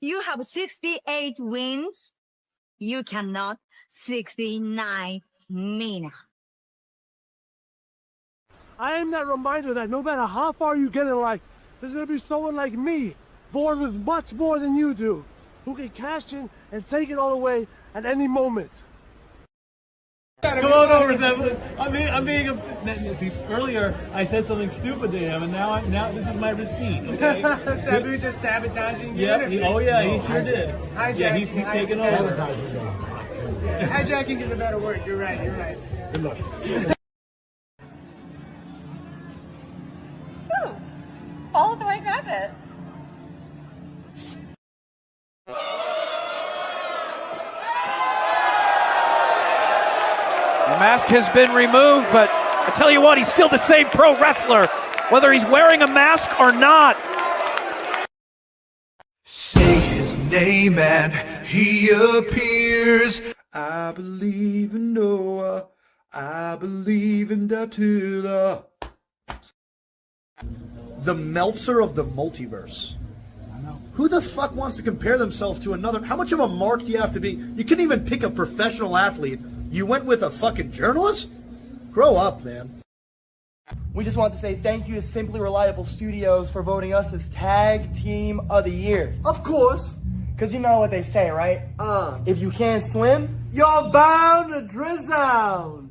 You have 68 wins. You cannot 69 Mina. I am that reminder that no matter how far you get in life, there's going to be someone like me, born with much more than you do, who can cash in and take it all away at any moment. Come on over, Sam. I'm being see, earlier I said something stupid to him, and now this is my receipt. Okay? Sabu's just sabotaging you. Yeah. He sure did. Yeah, he's taking over. Hijacking is a better word. You're right. Good luck. Ooh, follow the white rabbit. The mask has been removed, but I tell you what, he's still the same pro wrestler, whether he's wearing a mask or not. Say his name and he appears. I believe in Noah. I believe in Datula. The Meltzer of the multiverse. Who the fuck wants to compare themselves to another? How much of a mark do you have to be? You couldn't even pick a professional athlete. You went with a fucking journalist? Grow up, man. We just want to say thank you to Simply Reliable Studios for voting us as Tag Team of the Year. Of course. Because you know what they say, right? If you can't swim, You're bound to drown.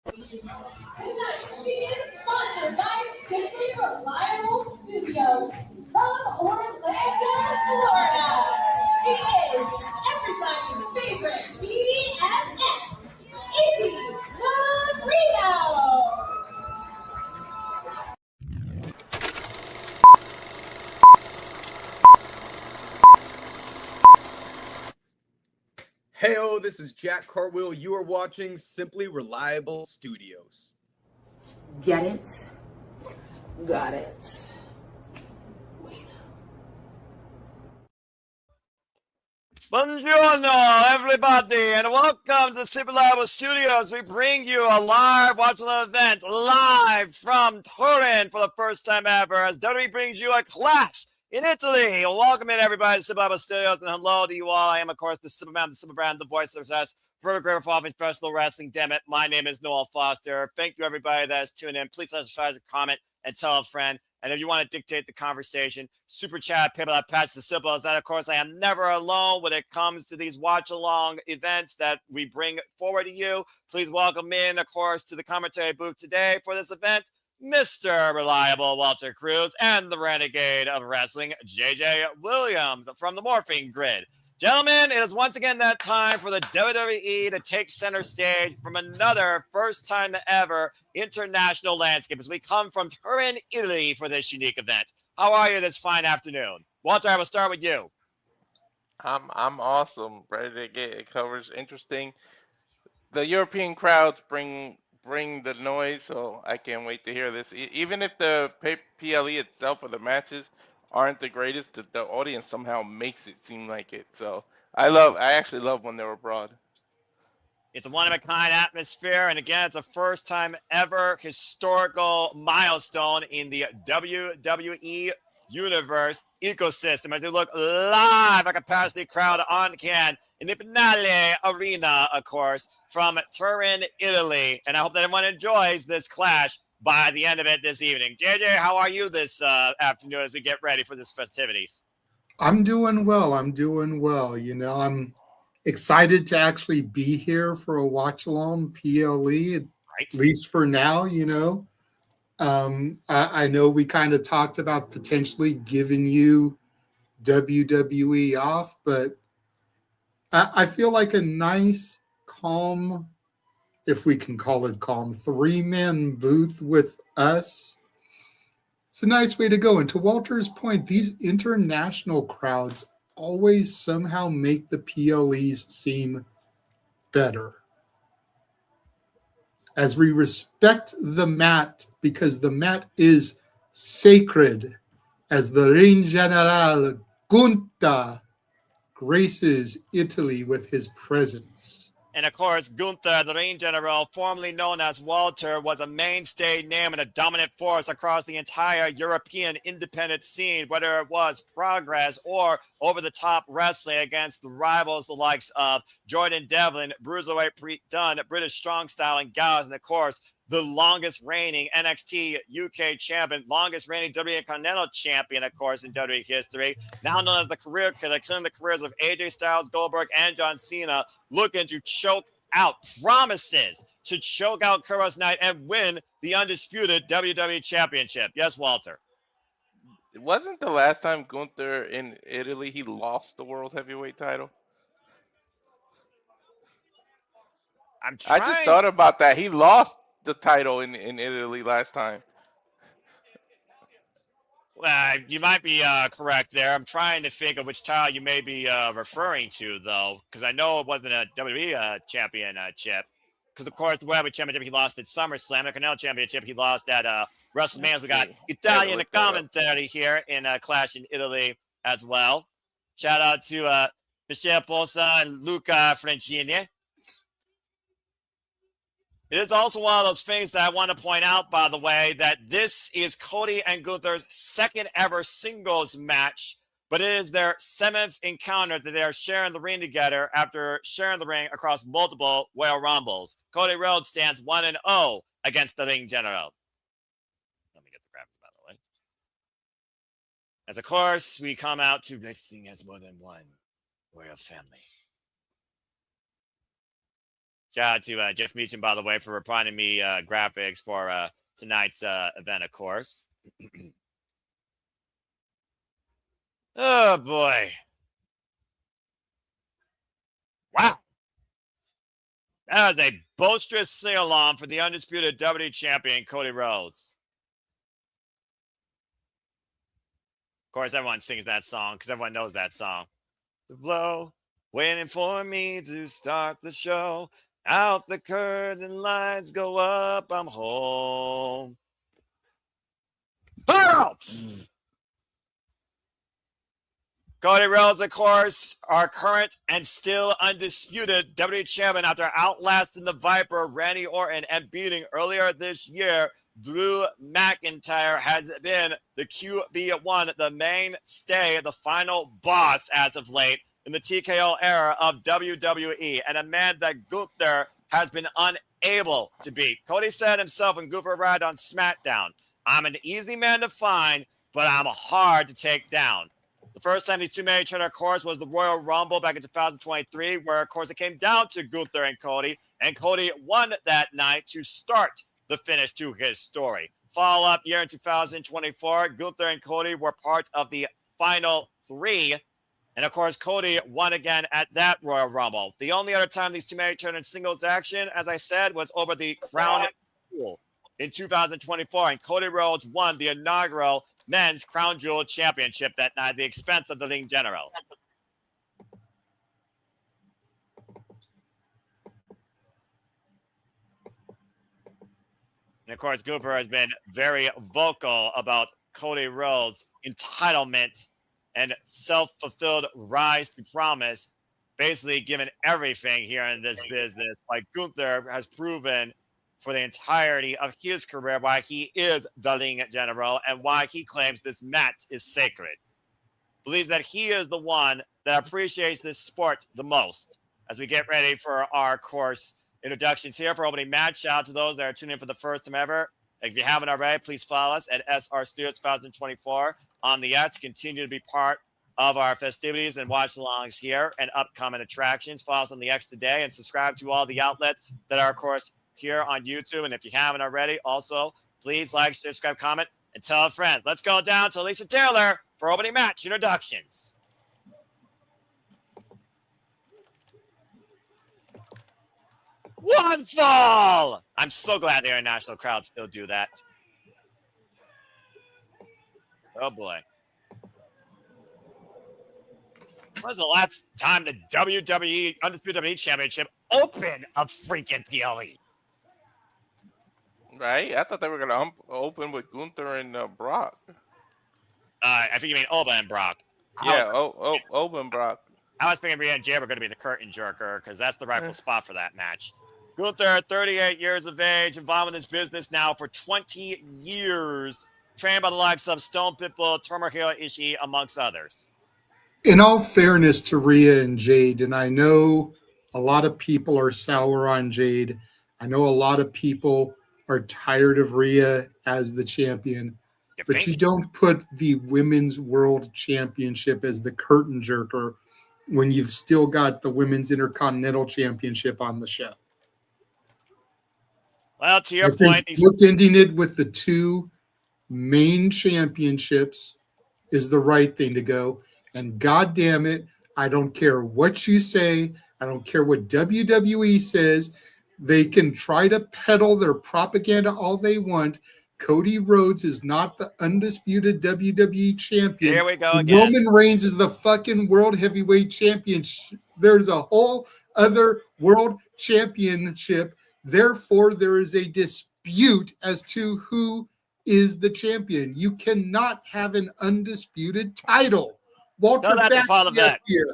Tonight, she is sponsored by Simply Reliable Studios from Orlando, Florida. She is everybody's favorite BFF, Izzy Marino. Heyo, this is Jack Cartwheel. You are watching Simply Reliable Studios. Get it? Got it. Buongiorno, everybody, and welcome to Simply Reliable Studios. We bring you a live watch-along event live from Turin for the first time ever as WWE brings you a clash in Italy. Welcome in, everybody, to Simply Reliable Studios, and hello to you all. I am, of course, the Superman, the Superbrand, the voice of success for greater for professional wrestling. Damn it, my name is Noel Foster. Thank you, everybody that is tuned in. Please subscribe, comment, and tell a friend. And if you want to dictate the conversation, super chat, PayPal, patch, as simple as that. Of course, I am never alone when it comes to these watch-along events that we bring forward to you. Please welcome in, of course, to the commentary booth today for this event, Mr. Reliable Walter Cruz and the Renegade of Wrestling, JJ Williams from the Morphing Grid. Gentlemen, it is once again that time for the WWE to take center stage from another first time ever international landscape as we come from Turin, Italy for this unique event. How are you this fine afternoon? Walter, I will start with you. I'm awesome. Ready to get it covers interesting. The European crowds bring the noise, so I can't wait to hear this. Even if the PLE itself or the matches aren't the greatest, the audience somehow makes it seem like it. So I actually love when they're abroad. It's a one-of-a-kind atmosphere, and again, it's a first-time ever historical milestone in the WWE universe ecosystem as we look live, a capacity crowd on can in the Finale Arena, of course, from Turin, Italy. And I hope that everyone enjoys this clash by the end of it this evening. JJ, how are you this afternoon as we get ready for this festivities? I'm doing well. You know, I'm excited to actually be here for a watch-along PLE, at least for now, you know. I know we kind of talked about potentially giving you WWE off, but I feel like a nice, calm, if we can call it calm, three-man booth with us. It's a nice way to go. And to Walter's point, these international crowds always somehow make the PLEs seem better. As we respect the mat, because the mat is sacred, as the Reign General Gunther graces Italy with his presence. And of course, Gunther, the ring general, formerly known as Walter, was a mainstay name and a dominant force across the entire European independent scene, whether it was Progress or over-the-top wrestling against the rivals, the likes of Jordan Devlin, Bruiserweight Pete Dunne, British Strong Style, and Gallows, and of course, the longest reigning NXT UK champion, longest reigning WWE Intercontinental champion, of course, in WWE history, now known as the career killer, killing the careers of AJ Styles, Goldberg, and John Cena, looking to choke out, promises to choke out Kuros Knight and win the undisputed WWE Championship. Yes, Walter. It wasn't the last time Gunther in Italy he lost the World Heavyweight title. I just thought about that. He lost the title in Italy last time. You might be correct there. I'm trying to think of which title you may be referring to, though, because I know it wasn't a WWE championship. Because, of course, the World Championship he lost at SummerSlam. The Intercontinental Championship he lost at WrestleMania. We got Italian commentary here in Clash in Italy as well. Shout out to Michele Posa and Luca Francini. It is also one of those things that I want to point out, by the way, that this is Cody and Gunther's second ever singles match, but it is their 7th encounter that they are sharing the ring together after sharing the ring across multiple Royal Rumbles. Cody Rhodes stands 1-0 against the ring general. Let me get the graphics, by the way. As of course, we come out to wrestling as more than one royal family. Shout out to Jeff Meacham, by the way, for providing me graphics for tonight's event, of course. Oh, boy. Wow. That was a boisterous sing-along for the undisputed WWE champion, Cody Rhodes. Of course, everyone sings that song because everyone knows that song. The blow, waiting for me to start the show. Out the curtain, lights go up, I'm home. Oh! Cody Rhodes, of course, our current and still undisputed WWE champion after outlasting the Viper, Randy Orton, and beating earlier this year, Drew McIntyre, has been the QB1, the mainstay, the final boss as of late in the TKO era of WWE, and a man that Gunther has been unable to beat. Cody said himself when Gunther arrived on SmackDown, I'm an easy man to find, but I'm hard to take down. The first time these two met each other, of course, was the Royal Rumble back in 2023, where, of course, it came down to Gunther and Cody won that night to start the finish to his story. Follow-up year in 2024, Gunther and Cody were part of the Final 3, and, of course, Cody won again at that Royal Rumble. The only other time these two men returned in singles action, as I said, was over the Crown Jewel in 2024. And Cody Rhodes won the inaugural Men's Crown Jewel Championship that night at the expense of the ring general. And, of course, Gunther has been very vocal about Cody Rhodes' entitlement and self-fulfilled rise to promise, basically given everything here in this business. Like Gunther has proven for the entirety of his career why he is the ring general and why he claims this mat is sacred. Believes that he is the one that appreciates this sport the most. As we get ready for our course introductions here for opening match, shout out to those that are tuning in for the first time ever. If you haven't already, please follow us at SR Studios 2024 on the X. Continue to be part of our festivities and watch-alongs here and upcoming attractions. Follow us on the X today and subscribe to all the outlets that are, of course, here on YouTube. And if you haven't already, also, please like, subscribe, comment, and tell a friend. Let's go down to Alicia Taylor for opening match introductions. One fall! I'm so glad the international crowds still do that. Oh, boy. When was the last time the WWE Undisputed WWE Championship opened a freaking PLE? Right? I thought they were going to open with Gunther and Brock. I think you mean Oba and Brock. Yeah, Oba and Brock. I was thinking Rhea and Jade were going to be the curtain jerker because that's the rightful spot for that match. Gunther, 38 years of age, involved in this business now for 20 years, trained by the likes of Stone Pitbull, Tomohiro Ishii, amongst others. In all fairness to Rhea and Jade, and I know a lot of people are sour on Jade. I know a lot of people are tired of Rhea as the champion, but you don't put the Women's World Championship as the curtain jerker when you've still got the Women's Intercontinental Championship on the show. Well, to your point, bookending it with the two main championships is the right thing to go. And God damn it, I don't care what you say. I don't care what WWE says. They can try to peddle their propaganda all they want. Cody Rhodes is not the undisputed WWE champion. Here we go again. Roman Reigns is the fucking world heavyweight champion. There's a whole other world championship. Therefore, there is a dispute as to who is the champion. You cannot have an undisputed title. Walter Don't have to follow that. Here.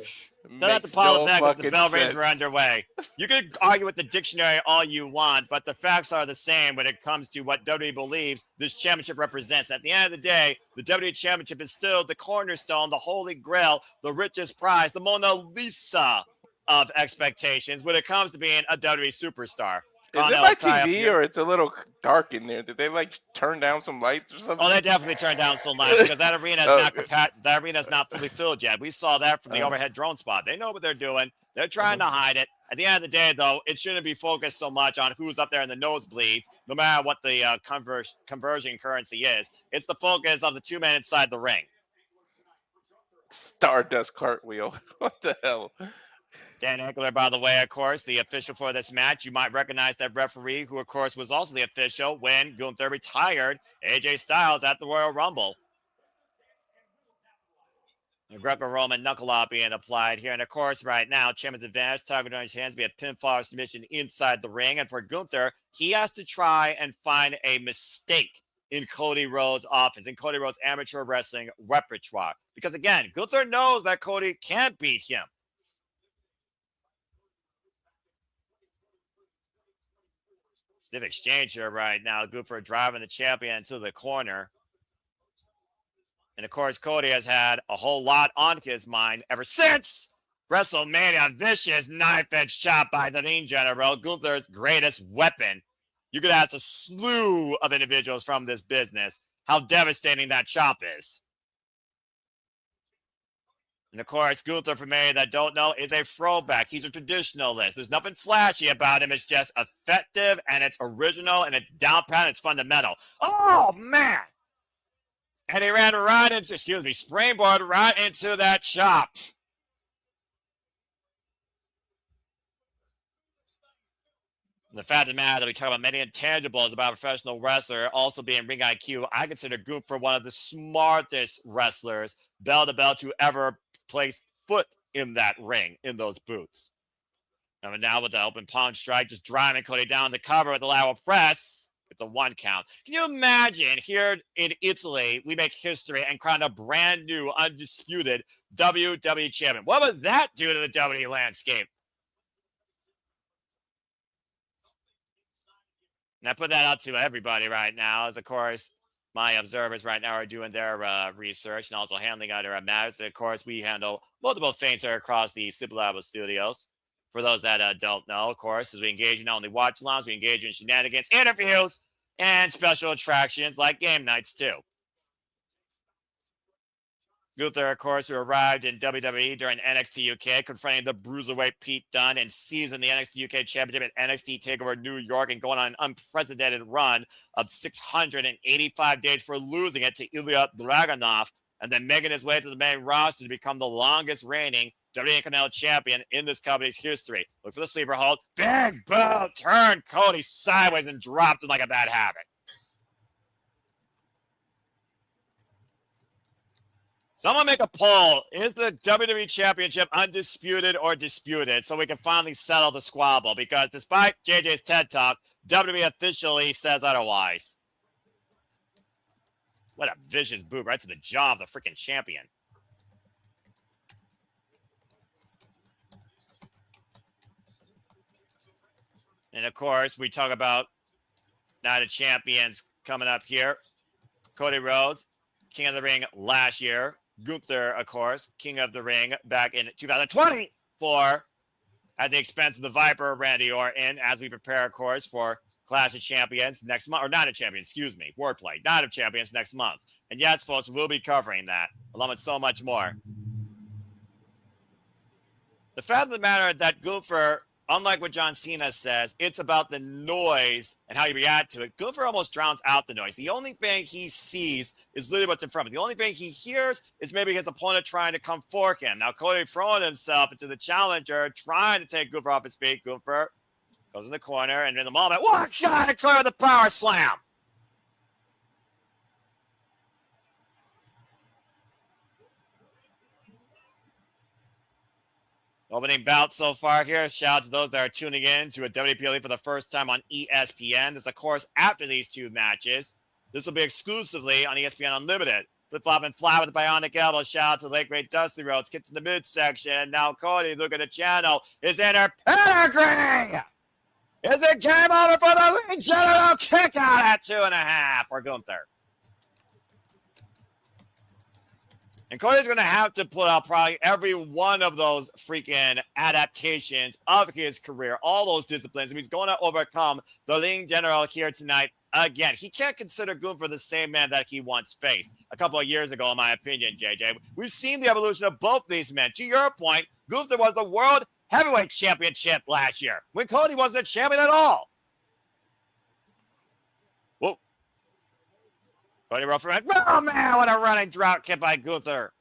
Don't have to follow that because the bell rings are underway. You could argue with the dictionary all you want, but the facts are the same when it comes to what WWE believes this championship represents. At the end of the day, the WWE championship is still the cornerstone, the holy grail, the richest prize, the Mona Lisa of expectations when it comes to being a WWE superstar. Is it my TV or it's a little dark in there? Did they like turn down some lights or something? Oh, they definitely turned down some lights because that arena is not fully filled yet. We saw that from the overhead drone spot. They know what they're doing. They're trying to hide it. At the end of the day, though, it shouldn't be focused so much on who's up there in the nosebleeds, no matter what the conversion currency is. It's the focus of the two men inside the ring. Stardust cartwheel. What the hell? Dan Eckler, by the way, of course, the official for this match. You might recognize that referee, who, of course, was also the official when Gunther retired AJ Styles at the Royal Rumble. The Greco-Roman knuckle lock being applied here. And, of course, right now, Champion's advantage, target on his hands via pinfall submission inside the ring. And for Gunther, he has to try and find a mistake in Cody Rhodes' offense, in Cody Rhodes' amateur wrestling repertoire. Because, again, Gunther knows that Cody can't beat him. Stiff exchange here right now. Gunther driving the champion to the corner. And, of course, Cody has had a whole lot on his mind ever since WrestleMania. Vicious knife-edge chop by the Ring General, Gunther's greatest weapon. You could ask a slew of individuals from this business how devastating that chop is. And, of course, Gunther, for many that don't know, is a throwback. He's a traditionalist. There's nothing flashy about him. It's just effective, and it's original, and it's down pat, and it's fundamental. Oh, man! And he ran right into, springboard right into that chop. And the fact of the matter that we talk about many intangibles about a professional wrestler also being ring IQ, I consider Gunther one of the smartest wrestlers, bell to bell, to ever place foot in that ring, in those boots. And now with the open palm strike, just driving Cody down the cover with the lateral press. It's a 1 count. Can you imagine here in Italy, we make history and crown a brand new, undisputed WWE champion? What would that do to the WWE landscape? And I put that out to everybody right now, as of course, my observers right now are doing their research and also handling other matters. Of course, we handle multiple things here across the Super Labo studios. For those that don't know, of course, as we engage in not only watch-alongs, we engage in shenanigans, interviews, and special attractions like game nights, too. Gunther, of course, who arrived in WWE during NXT UK, confronting the Bruiserweight Pete Dunne and seizing the NXT UK Championship at NXT TakeOver New York and going on an unprecedented run of 685 days for losing it to Ilya Dragunov and then making his way to the main roster to become the longest reigning WWE Intercontinental Champion in this company's history. Look for the sleeper hold. Big boom! Turned Cody sideways and dropped him like a bad habit. Someone make a poll. Is the WWE Championship undisputed or disputed so we can finally settle the squabble? Because despite JJ's TED Talk, WWE officially says otherwise. What a vicious boot right to the jaw of the freaking champion. And of course, we talk about Night of Champions coming up here. Cody Rhodes, King of the Ring last year. Gunther, of course, King of the Ring back in 2024 at the expense of the Viper, Randy Orton, as we prepare, of course, for Clash of Champions next month, or Night of Champions, excuse me, wordplay, Night of Champions next month. And yes, folks, we'll be covering that, along with so much more. The fact of the matter is that Gunther, unlike what John Cena says, it's about the noise and how you react to it. Gunther almost drowns out the noise. The only thing he sees is literally what's in front of him. The only thing he hears is maybe his opponent trying to come fork him. Now, Cody throwing himself into the challenger, trying to take Gunther off his feet. Gunther goes in the corner, and in the moment, what shot to clear the power slam. Opening bout so far here. Shout out to those that are tuning in to a WPLE for the first time on ESPN. This, of course, after these two matches. This will be exclusively on ESPN Unlimited. Flip-flop and fly with the bionic elbow. Shout out to the late, great Dusty Rhodes. Get to the midsection. Now Cody, look at the channel. Is in her pedigree. Is it game over for the ring general? Kick out at 2.5 for Gunther. And Cody's going to have to pull out probably every one of those freaking adaptations of his career, all those disciplines. If he's going to overcome the ring general here tonight again. He can't consider Gunther the same man that he once faced a couple of years ago, in my opinion, JJ. We've seen the evolution of both these men. To your point, Gunther was the World Heavyweight Championship last year when Cody wasn't a champion at all. Whoa. Cody Rhodes, oh man, what a running drought kick by Gunther.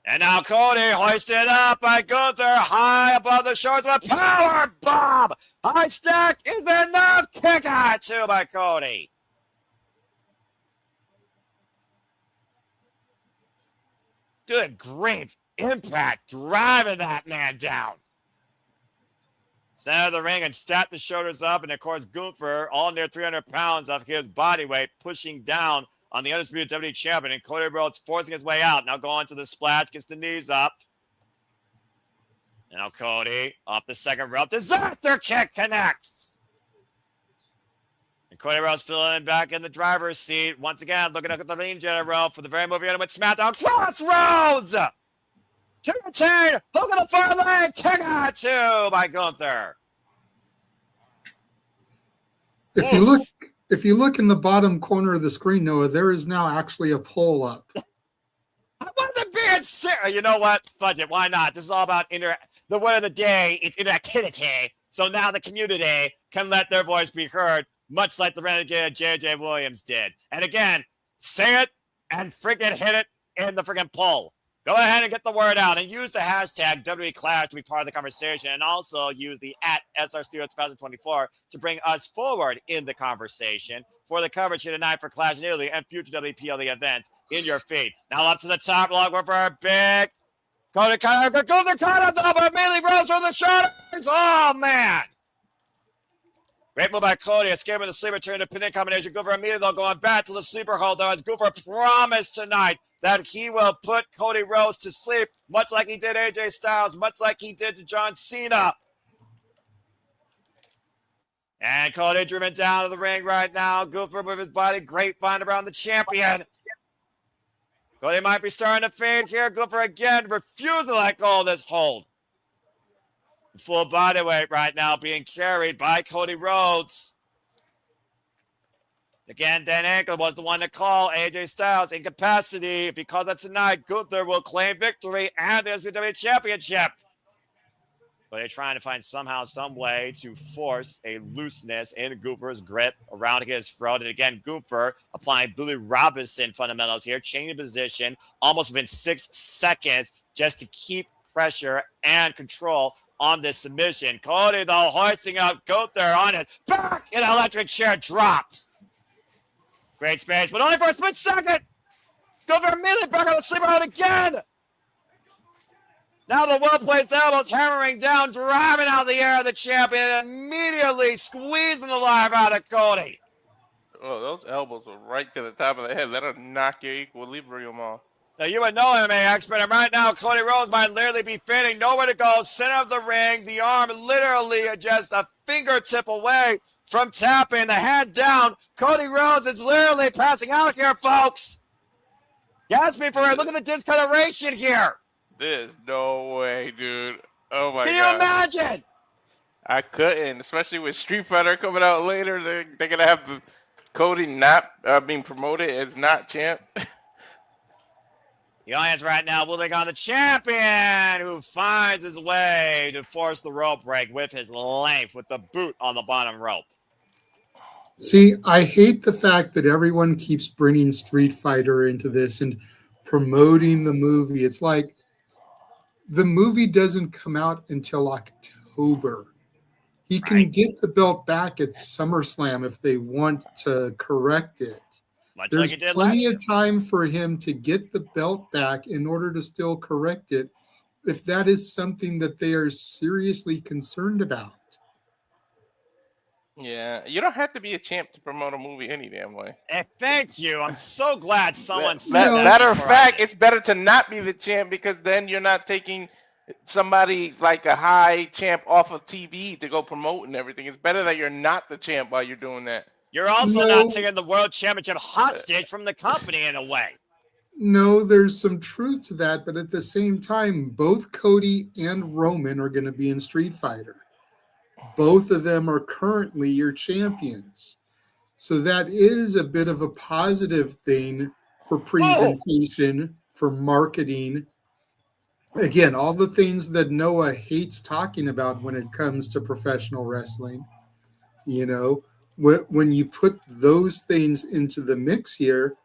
And now Cody hoisted up by Gunther, high above the shoulders with a power bomb. High stack is enough. Kick out two by Cody. Good grief. Impact driving that man down. Center of the ring and stacked the shoulders up. And of course, Gunther, all near 300 pounds of his body weight, pushing down on the undisputed WWE champion. And Cody Rhodes forcing his way out. Now going to the splash, gets the knees up. And now Cody off the second rope. Disaster kick connects. And Cody Rhodes filling back in the driver's seat. Once again, looking up at the ring general for the very movie with SmackDown. Crossroads! Chain, hook of the far leg, kick out two by Gunther. If you look in the bottom corner of the screen, Noah, there is now actually a poll up. I wasn't being serious. You know what? Fudge it. Why not? This is all about the word of the day. It's interactivity. So now the community can let their voice be heard, much like the Renegade J.J. Williams did. And again, say it and freaking hit it in the freaking poll. Go ahead and get the word out and use the hashtag WWE Clash to be part of the conversation, and also use the @SRStudios2024 to bring us forward in the conversation for the coverage here tonight for Clash in Italy and future WPLE events in your feed. Now up to the top log for a big Cody caught up though, but immediately rolls from the shoulders. Oh man. Great move by Cody, escaping the sleeper turn to pin-in combination. Gunther immediately though going back to the sleeper hold though, as Gunther promised tonight that he will put Cody Rhodes to sleep, much like he did AJ Styles, much like he did to John Cena. And Cody driven down to the ring right now. Gunther with his body grapevine around the champion. Cody might be starting to fade here. Gunther again refusing to let go of this hold. Full body weight right now being carried by Cody Rhodes. Again, Dan Ankle was the one to call AJ Styles incapacity. If he calls that tonight, Gunther will claim victory and the WWE Championship. But they're trying to find somehow, some way to force a looseness in Gunther's grip around his throat. And again, Gunther applying Billy Robinson fundamentals here, changing position almost within 6 seconds just to keep pressure and control on this submission. Cody, though, hoisting up Gunther on his back in an electric chair dropped. Great space, but only for a split second. Gunther immediately back on the sleeper hold again. Now the well-placed elbows hammering down, driving out the air of the champion, and immediately squeezing the life out of Cody. Oh, those elbows are right to the top of the head. That'll knock your equilibrium off. Now, you would know MMA expert, and right now, Cody Rhodes might literally be fading, nowhere to go, center of the ring, the arm literally just a fingertip away from tapping, the head down. Cody Rhodes is literally passing out here, folks. Gasp me for it. Look at the discoloration here. There's no way, dude. Oh my god. Can you imagine? I couldn't, especially with Street Fighter coming out later. They're gonna have the Cody not being promoted as not champ. The audience right now will take on the champion who finds his way to force the rope break with his length, with the boot on the bottom rope. See, I hate the fact that everyone keeps bringing Street Fighter into this and promoting the movie. It's like the movie doesn't come out until October. He can get the belt back at SummerSlam if they want to correct it. Much There's like it did plenty last of time for him to get the belt back in order to still correct it if that is something that they are seriously concerned about. Yeah, you don't have to be a champ to promote a movie any damn way. Thank you. I'm so glad someone said that. Matter of fact, it's better to not be the champ because then you're not taking somebody like a high champ off of TV to go promote and everything. It's better that you're not the champ while you're doing that. You're also not taking the world championship hostage from the company in a way. No, there's some truth to that, but at the same time, both Cody and Roman are going to be in Street Fighter. Both of them are currently your champions. So that is a bit of a positive thing for presentation, for marketing. Again, all the things that Noah hates talking about when it comes to professional wrestling. You know, when you put those things into the mix here,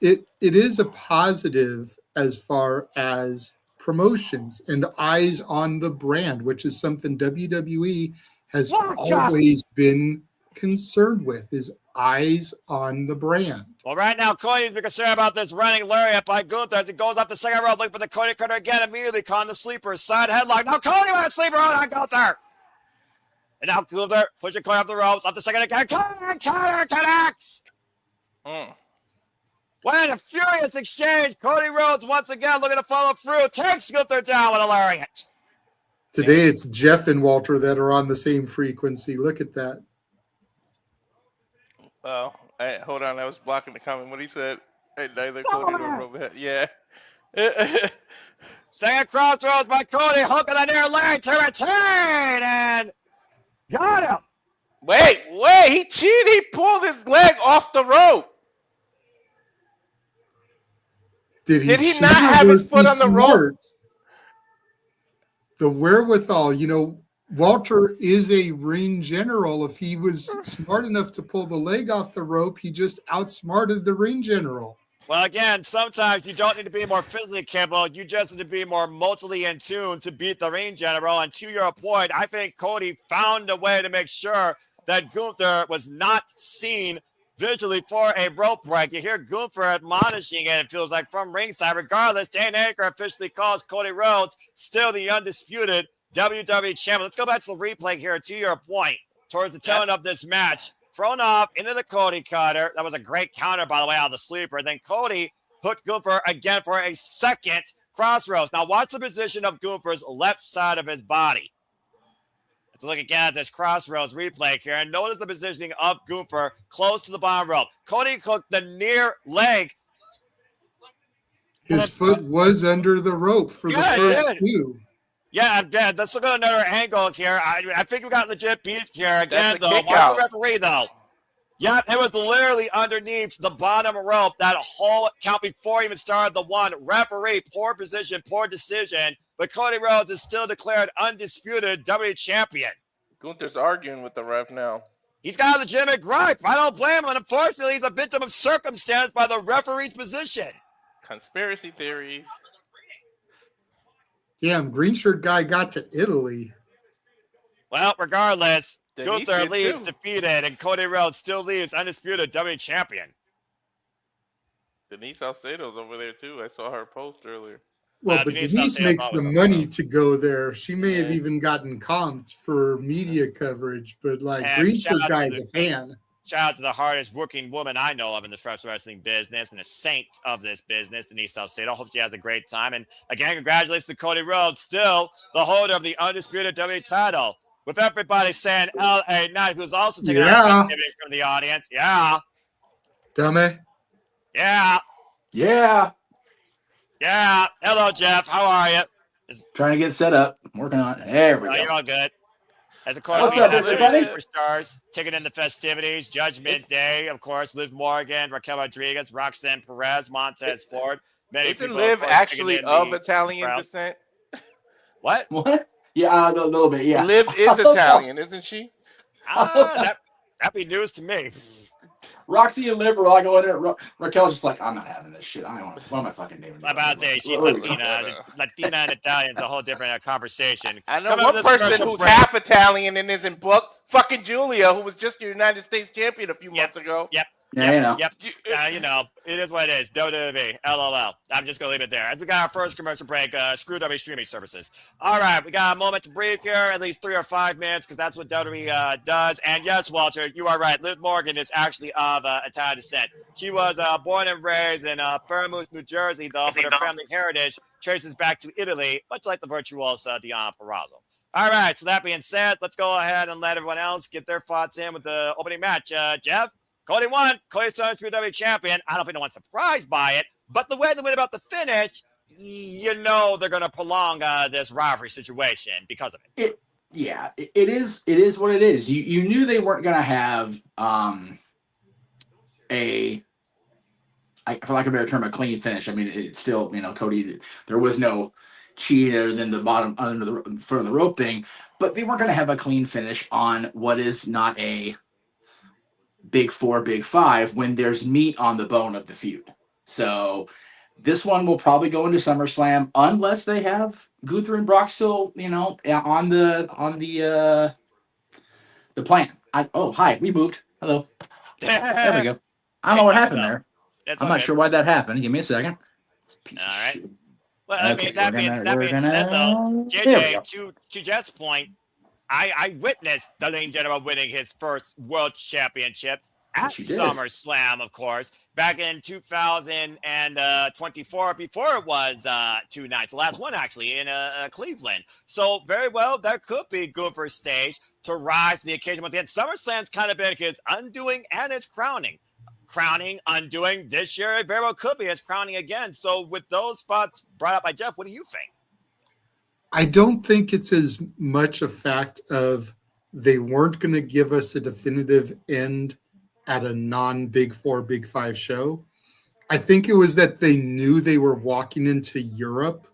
it is a positive as far as promotions and eyes on the brand, which is something WWE has always been concerned with, is eyes on the brand. Well, right now, Cody's been concerned about this running lariat by Gunther as he goes up the second rope, looking for the Cody cutter again, immediately caught in the sleeper, side headlock. Now Cody with a sleeper on Gunther. And now Gunther pushing Cody up the ropes, up the second again. Cutter connects. What a furious exchange. Cody Rhodes once again looking to follow through. Takes Gunther down with a lariat. Today it's Jeff and Walter that are on the same frequency. Look at that. Oh, hold on. I was blocking the comment. What he said. Neither Cody nor Roman. Yeah. Second crossroads by Cody. Hook of the near leg to retain. And got him. Wait. He cheated. He pulled his leg off the rope. Did he not have his foot on the rope? The wherewithal, you know, Walter is a ring general. If he was smart enough to pull the leg off the rope, he just outsmarted the ring general. Well, again, sometimes you don't need to be more physically capable. You just need to be more mentally in tune to beat the ring general. And to your point, I think Cody found a way to make sure that Gunther was not seen visually for a rope break. You hear Gunther admonishing it, it feels like, from ringside. Regardless, Dan Anchor officially calls Cody Rhodes still the undisputed WWE champion. Let's go back to the replay here, to your point, towards the tail end of this match. Thrown off into the Cody cutter. That was a great counter, by the way, out of the sleeper. Then Cody hooked Gunther again for a second crossroads. Now watch the position of Gunther's left side of his body. Let's look again at this crossroads replay here and notice the positioning of Gunther close to the bottom rope. Cody hooked the near leg. His foot was under the rope for the first two. Yeah, let's look at another angle here. I think we got legit beef here. Again, though, watch the referee, though. Yeah, it was literally underneath the bottom rope, that whole count before he even started the one. Referee, poor position, poor decision. But Cody Rhodes is still declared undisputed WWE champion. Gunther's arguing with the ref now. He's got a legitimate gripe. I don't blame him. And unfortunately, he's a victim of circumstance by the referee's position. Conspiracy theories. Damn, green shirt guy got to Italy. Well, regardless, Denise Gunther did leaves too. defeated, and Cody Rhodes still leaves undisputed WWE champion. Denise Salcedo's over there too. I saw her post earlier. Well, but Denise makes the money to go there. She may have even gotten comped for media coverage, but like green shirt guy's a fan. Shout out to the hardest working woman I know of in the professional wrestling business and a saint of this business, Denise Salcedo. Hope she has a great time. And again, congratulations to Cody Rhodes, still the holder of the undisputed WWE title. With everybody saying LA Knight, who's also taking out the festivities from the audience. Yeah. Dummy. Yeah. Yeah. Yeah. Hello, Jeff. How are you? Trying to get set up. I'm working on it. There we go. You're all good. As of course, What's we up, have everybody? superstars taking in the festivities. Judgment Day, of course. Liv Morgan, Raquel Rodriguez, Roxanne Perez, Montez Ford. Isn't Liv actually of Italian descent? What? What? Yeah, a little bit. Yeah. Liv is Italian, isn't she? That'd be news to me. Roxy and Liv are all going there. Raquel's just like, I'm not having this shit. I don't want to. What am I fucking naming? I'm about to say she's Latina. Latina and Italian's a whole different conversation. I know one person who's half Italian and isn't booked. Fucking Julia, who was just your United States champion a few months ago. Yep. Yeah, you know. Yep. You know, it is what it is. WWE, LOL. I'm just going to leave it there. As we got our first commercial break, screw WWE streaming services. All right, we got a moment to breathe here, at least 3 or 5 minutes, because that's what WWE does. And yes, Walter, you are right. Liv Morgan is actually of Italian descent. She was born and raised in Fairmouth, New Jersey, though, but her family heritage traces back to Italy, much like the virtuosa Diana Perazzo. All right, so that being said, let's go ahead and let everyone else get their thoughts in with the opening match. Jeff? Cody won. Cody's the WWE champion. I don't think anyone's surprised by it, but the way they went about the finish, you know they're going to prolong this rivalry situation because of it. It is what it is. You knew they weren't going to have for lack of a better term, a clean finish. I mean, it's still, you know, Cody, there was no cheat other than the bottom under the front of the rope thing, but they weren't going to have a clean finish on what is not a Big 4, Big 5 when there's meat on the bone of the feud. So this one will probably go into SummerSlam unless they have Gunther and Brock still, you know, on the plan. Hi, we moved. Hello. There we go. I don't know what happened there. I'm not sure why that happened. Give me a second. All right. Well, okay, I mean, that being said, though, JJ, to Jeff's point, I witnessed the Lane General winning his first world championship at SummerSlam, of course, back in 2024, before it was 2 nights. The last one, actually, in Cleveland. So, very well, that could be good for a stage to rise to the occasion. But then SummerSlam's kind of been his undoing and his crowning. Crowning, undoing. This year, it very well could be his crowning again. So, with those spots brought up by Jeff, what do you think? I don't think it's as much a fact of they weren't going to give us a definitive end at a non-Big 4, Big 5 show. I think it was that they knew they were walking into Europe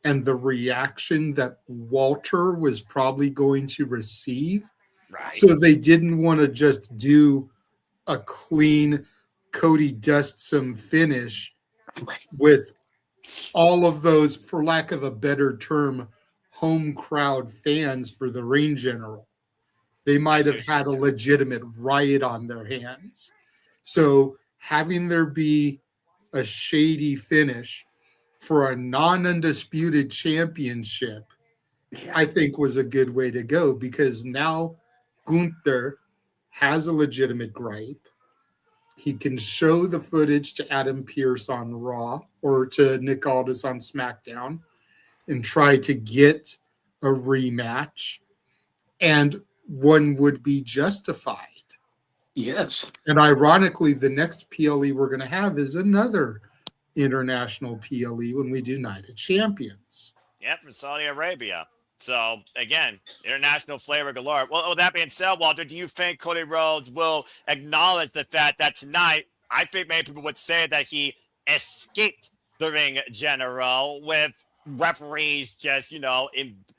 and the reaction that Walter was probably going to receive. Right. So they didn't want to just do a clean Cody dust some finish with all of those, for lack of a better term, home crowd fans for the Reign General. They might have had a legitimate riot on their hands. So having there be a shady finish for a non-undisputed championship, I think was a good way to go, because now Gunther has a legitimate gripe. He can show the footage to Adam Pearce on Raw or to Nick Aldis on SmackDown and try to get a rematch, and one would be justified. Yes. And ironically, the next PLE we're going to have is another international PLE when we do Night of Champions. Yeah, from Saudi Arabia. So, again, international flavor galore. Well, with that being said, Walter, do you think Cody Rhodes will acknowledge the fact that tonight, I think many people would say that he escaped the Ring General with referees just, you know,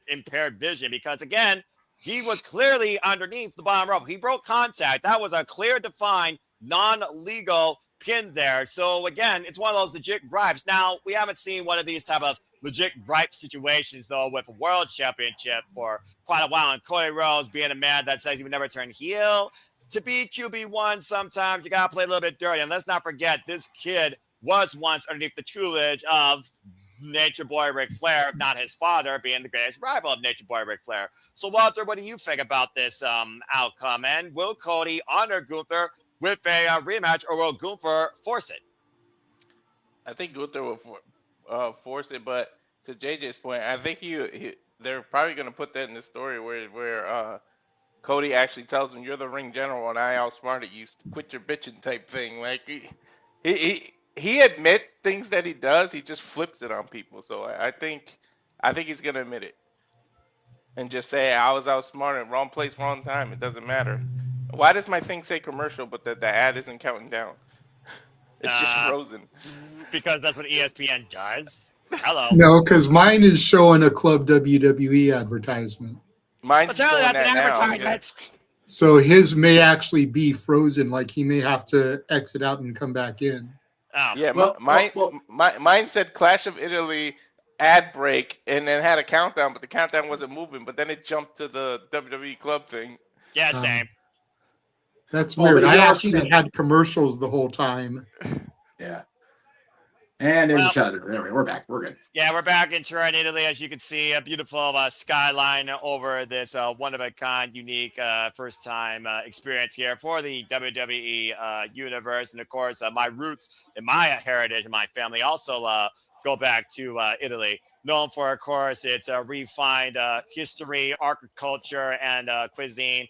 impaired vision? Because, again, he was clearly underneath the bottom rope. He broke contact. That was a clear, defined, non-legal pin there. So, again, it's one of those legit gripes. Now, we haven't seen one of these type of legit gripe situations, though, with a world championship for quite a while. And Cody Rhodes being a man that says he would never turn heel. To be QB1, sometimes you got to play a little bit dirty. And let's not forget, this kid was once underneath the tutelage of Nature Boy Ric Flair, if not his father, being the greatest rival of Nature Boy Ric Flair. So, Walter, what do you think about this outcome? And will Cody honor Gunther with a rematch, or will Gunther force it? I think Gunther will force it, but to JJ's point, I think they're probably going to put that in the story where Cody actually tells him, "You're the ring general, and I outsmarted you. Quit your bitching," type thing. Like he admits things that he does. He just flips it on people. So I think he's going to admit it and just say, "I was outsmarted. Wrong place, wrong time. It doesn't matter." Why does my thing say commercial, but the ad isn't counting down? It's just frozen. Because that's what ESPN does. Hello. No, because mine is showing a Club WWE advertisement. Mine's showing that's that an now. advertisement. So his may actually be frozen, like he may have to exit out and come back in. Oh. Yeah, mine said Clash of Italy ad break and then had a countdown, but the countdown wasn't moving. But then it jumped to the WWE club thing. Yeah, same. That's weird. I actually had commercials the whole time. Yeah. And there's a shot. There we're back. We're good. Yeah, we're back in Turin, Italy. As you can see, a beautiful skyline over this one-of-a-kind, unique, first-time experience here for the WWE universe. And, of course, my roots and my heritage and my family also go back to Italy. Known for, of course, its refined history, agriculture, and cuisine.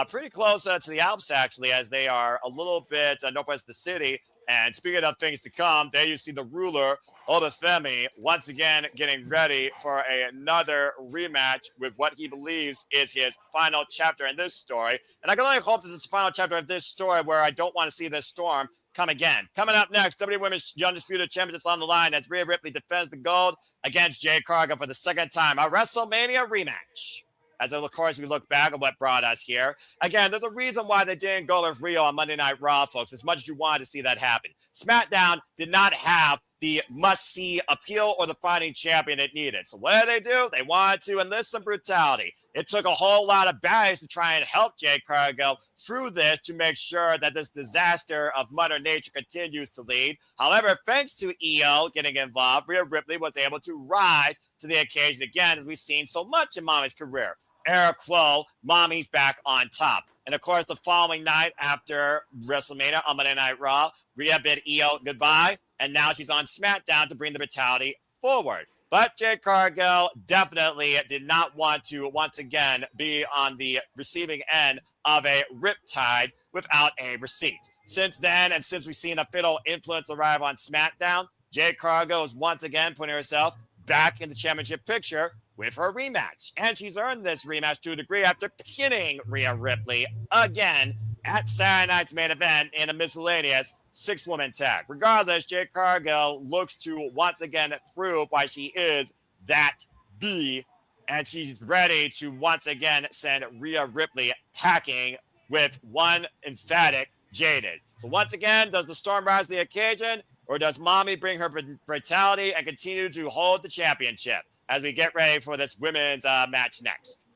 Pretty close to the Alps, actually, as they are a little bit northwest of the city. And speaking of things to come, there you see the ruler, Femi, once again getting ready for another rematch with what he believes is his final chapter in this story. And I can only hope that this is the final chapter of this story where I don't want to see this storm come again. Coming up next, WWE Women's Undisputed Championships on the line as Rhea Ripley defends the gold against Jade Cargill for the second time. A WrestleMania rematch. As of course, we look back at what brought us here. Again, there's a reason why they didn't go with Rio on Monday Night Raw, folks, as much as you wanted to see that happen. SmackDown did not have the must-see appeal or the fighting champion it needed. So what did they do? They wanted to enlist some brutality. It took a whole lot of baddies to try and help Jade Cargill through this to make sure that this disaster of Mother Nature continues to lead. However, thanks to EO getting involved, Rhea Ripley was able to rise to the occasion again, as we've seen so much in Mommy's career. Air quo, Mommy's back on top. And of course, the following night after WrestleMania on Monday Night Raw, Rhea bid EO goodbye, and now she's on SmackDown to bring the brutality forward. But Jade Cargill definitely did not want to once again be on the receiving end of a riptide without a receipt. Since then, and since we've seen a fatal influence arrive on SmackDown, Jade Cargill is once again putting herself back in the championship picture with her rematch. And she's earned this rematch to a degree after pinning Rhea Ripley again at Saturday night's main event in a miscellaneous 6-woman tag. Regardless, Jade Cargill looks to once again prove why she is that B, and she's ready to once again send Rhea Ripley packing with one emphatic Jaded. So once again, does the storm rise to the occasion, or does Mommy bring her brutality and continue to hold the championship as we get ready for this women's match next?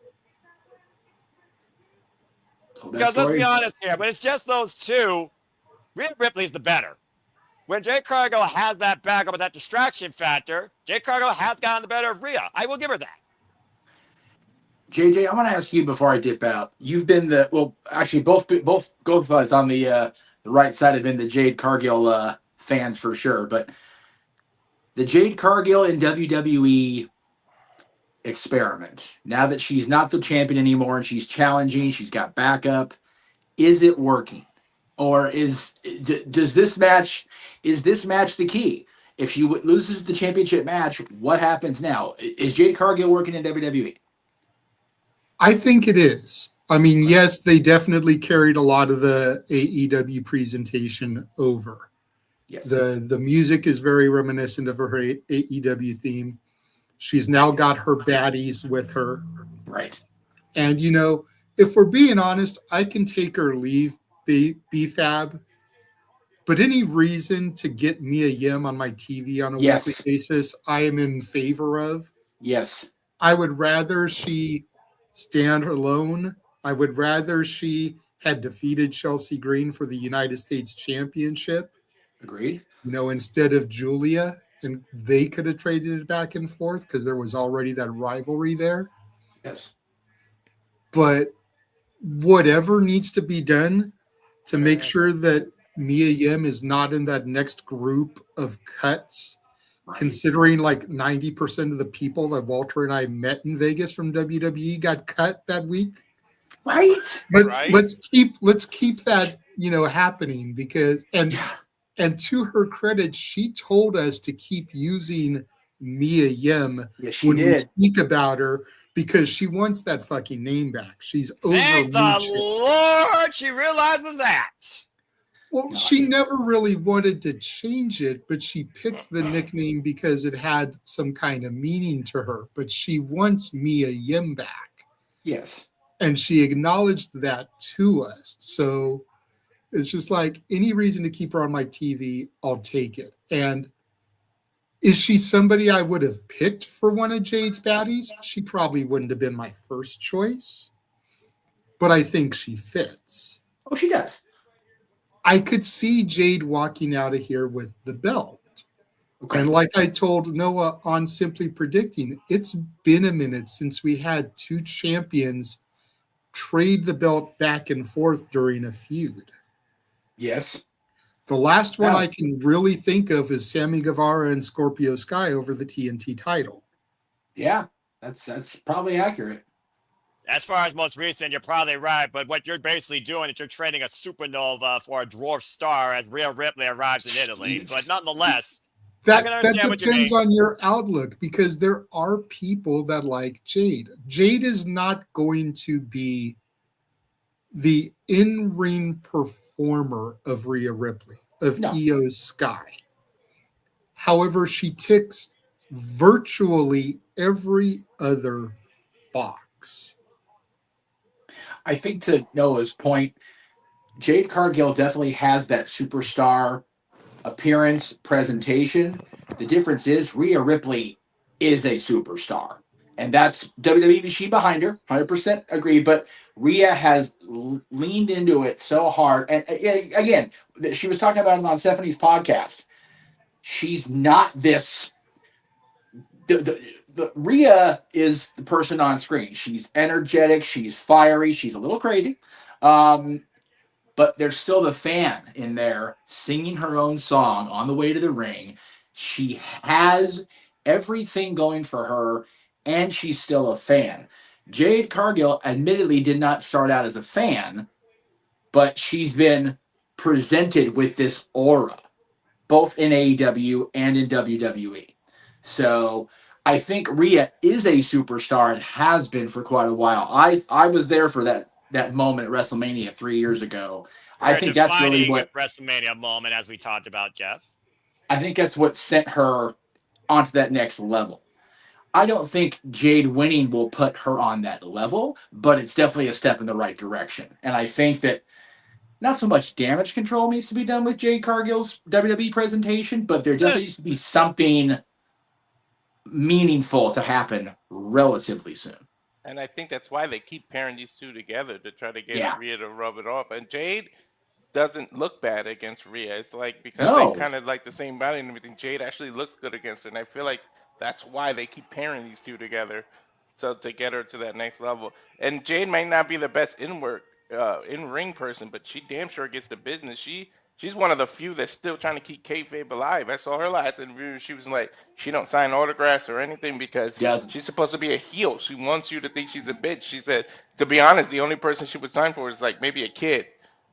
Because let's be honest here, when it's just those two, Rhea Ripley's the better. When Jade Cargill has that backup with that distraction factor, Jade Cargill has gotten the better of Rhea. I will give her that. JJ, I want to ask you before I dip out. You've been both of us on the right side have been the Jade Cargill fans for sure. But the Jade Cargill in WWE experiment, now that she's not the champion anymore and she's challenging, she's got backup, is it working? Or is this match the key? If she loses the championship match, what happens now? Is Jade Cargill working in WWE? I think it is. I mean, yes, they definitely carried a lot of the AEW presentation over. Yes. The music is very reminiscent of her AEW theme. She's now got her baddies with her. Right. And, if we're being honest, I can take or leave BFAB, but any reason to get Mia Yim on my TV on a weekly basis, I am in favor of. Yes. I would rather she stand alone. I would rather she had defeated Chelsea Green for the United States Championship. Agreed. Instead of Julia and they could have traded it back and forth because there was already that rivalry there. Yes. But whatever needs to be done to make sure that Mia Yim is not in that next group of cuts, considering like 90% of the people that Walter and I met in Vegas from WWE got cut that week. Right. Let's keep that, happening because and to her credit, she told us to keep using Mia Yim when we speak about her because she wants that fucking name back. She's Thank the overreaching. Lord she realizes that. Well, she never really wanted to change it, but she picked the nickname because it had some kind of meaning to her. But she wants Mia Yim back. Yes. And she acknowledged that to us. So it's just like any reason to keep her on my TV, I'll take it. And is she somebody I would have picked for one of Jade's baddies? She probably wouldn't have been my first choice, but I think she fits. Oh, she does. I could see Jade walking out of here with the belt. Okay. And like I told Noah on Simply Predicting, it's been a minute since we had two champions trade the belt back and forth during a feud. Yes. The last one I can really think of is Sammy Guevara and Scorpio Sky over the TNT title. Yeah, that's probably accurate. As far as most recent, you're probably right, but what you're basically doing is you're trading a supernova for a dwarf star as Rhea Ripley arrives in Italy. But nonetheless, I can understand what you mean. That depends on your outlook because there are people that like Jade. Jade is not going to be the in-ring performer of Rhea Ripley, of Io Sky. However, she ticks virtually every other box. I think to Noah's point, Jade Cargill definitely has that superstar appearance, presentation. The difference is Rhea Ripley is a superstar. And that's WWE machine behind her, 100% agree. But Rhea has leaned into it so hard. And again, she was talking about it on Stephanie's podcast. She's not this. The Rhea is the person on screen. She's energetic. She's fiery. She's a little crazy. But there's still the fan in there singing her own song on the way to the ring. She has everything going for her, and she's still a fan. Jade Cargill admittedly did not start out as a fan, but she's been presented with this aura, both in AEW and in WWE. So I think Rhea is a superstar and has been for quite a while. I was there for that moment at WrestleMania 3 years ago. I think that's really what WrestleMania moment, as we talked about, Jeff. I think that's what sent her onto that next level. I don't think Jade winning will put her on that level, but it's definitely a step in the right direction. And I think that not so much damage control needs to be done with Jade Cargill's WWE presentation, but there definitely needs to be something meaningful to happen relatively soon. And I think that's why they keep pairing these two together to try to get Rhea to rub it off. And Jade doesn't look bad against Rhea. It's like because they kind of like the same body and everything, Jade actually looks good against her. And I feel like that's why they keep pairing these two together. So to get her to that next level. And Jade might not be the best in-ring person, but she damn sure gets the business. She's one of the few that's still trying to keep kayfabe alive. I saw her last interview. She was like, she don't sign autographs or anything because she's supposed to be a heel. She wants you to think she's a bitch. She said, to be honest, the only person she would sign for is like maybe a kid.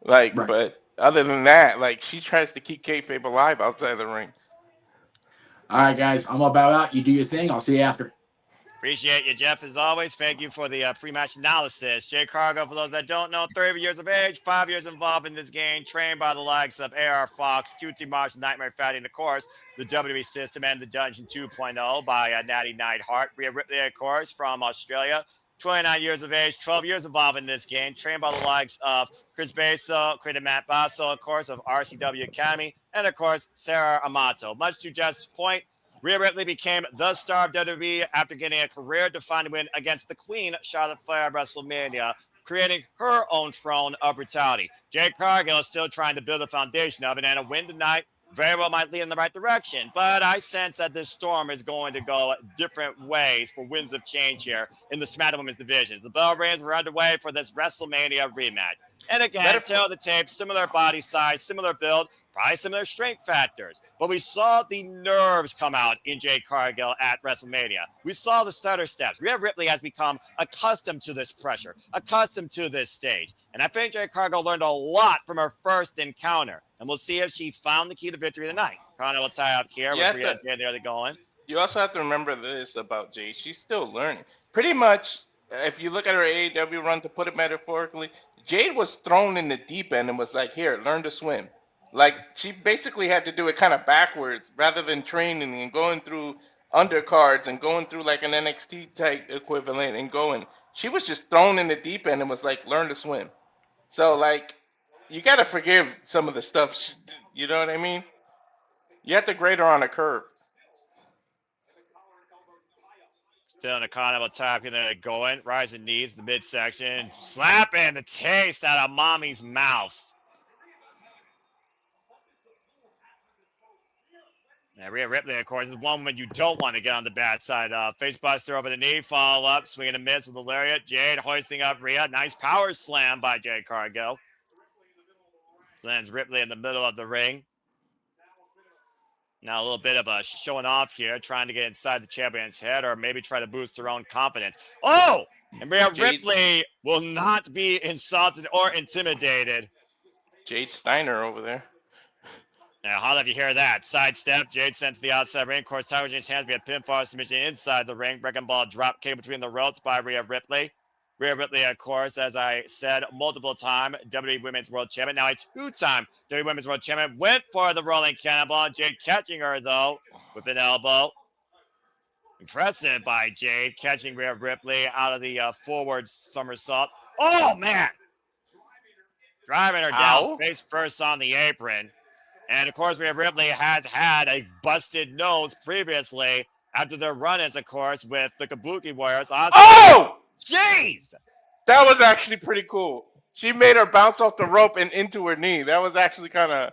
But other than that, like she tries to keep kayfabe alive outside the ring. All right, guys, I'm about out. You do your thing. I'll see you after. Appreciate you, Jeff, as always. Thank you for the pre-match analysis. Jade Cargill, for those that don't know, 30 years of age, 5 years involved in this game, trained by the likes of AR Fox, QT Marsh, Nightmare Fatty, and, of course, the WWE system and the Dungeon 2.0 by Natty Neidhart. Rhea Ripley, of course, from Australia, 29 years of age, 12 years involved in this game, trained by the likes of Chris Basso, created Matt Basso, of course, of RCW Academy, and, of course, Sarah Amato. Much to Jeff's point, Rhea Ripley became the star of WWE after getting a career-defining win against the Queen, Charlotte Flair, at WrestleMania, creating her own throne of brutality. Jade Cargill is still trying to build a foundation of it, and a win tonight very well might lead in the right direction. But I sense that this storm is going to go different ways for winds of change here in the SmackDown Women's division. The bell rings. We're underway for this WrestleMania rematch. And again, tail the tape, similar body size, similar build, probably similar strength factors. But we saw the nerves come out in Jade Cargill at WrestleMania. We saw the stutter steps. Rhea Ripley has become accustomed to this pressure, accustomed to this stage. And I think Jade Cargill learned a lot from her first encounter. And we'll see if she found the key to victory tonight. Connor will tie up here with Rhea and Jade going. You also have to remember this about Jade. She's still learning. Pretty much, if you look at her AEW run, to put it metaphorically, Jade was thrown in the deep end and was like, here, learn to swim. Like, she basically had to do it kind of backwards rather than training and going through undercards and going through like an NXT type equivalent and going. She was just thrown in the deep end and was like, learn to swim. So, like, you got to forgive some of the stuff. You know what I mean? You have to grade her on a curve. Still in a Continental top, they're going. Rising knees, the midsection. Slapping the taste out of mommy's mouth. Now, Rhea Ripley, of course, is one woman you don't want to get on the bad side of. Face buster over the knee, follow up, swinging a miss with the lariat. Jade hoisting up Rhea. Nice power slam by Jade Cargill. Lands Ripley in the middle of the ring. Now a little bit of a showing off here, trying to get inside the champion's head or maybe try to boost her own confidence. Oh! And Rhea Ripley will not be insulted or intimidated. Jade Steiner over there. Now, how if you hear that? Sidestep. Jade sent to the outside ring. Of course, Tiger James' hands via pinfall submission inside the ring. Breaking ball drop kick between the ropes by Rhea Ripley. Rhea Ripley, of course, as I said multiple times, WWE Women's World Champion. Now a two-time WWE Women's World Champion. Went for the rolling cannonball. Jade catching her, though, with an elbow. Impressive by Jade, catching Rhea Ripley out of the forward somersault. Oh, man! Driving her down face first on the apron. And, of course, Rhea Ripley has had a busted nose previously after their run-ins, of course, with the Kabuki Warriors. Oh! Jeez! That was actually pretty cool. She made her bounce off the rope and into her knee. That was actually kind of...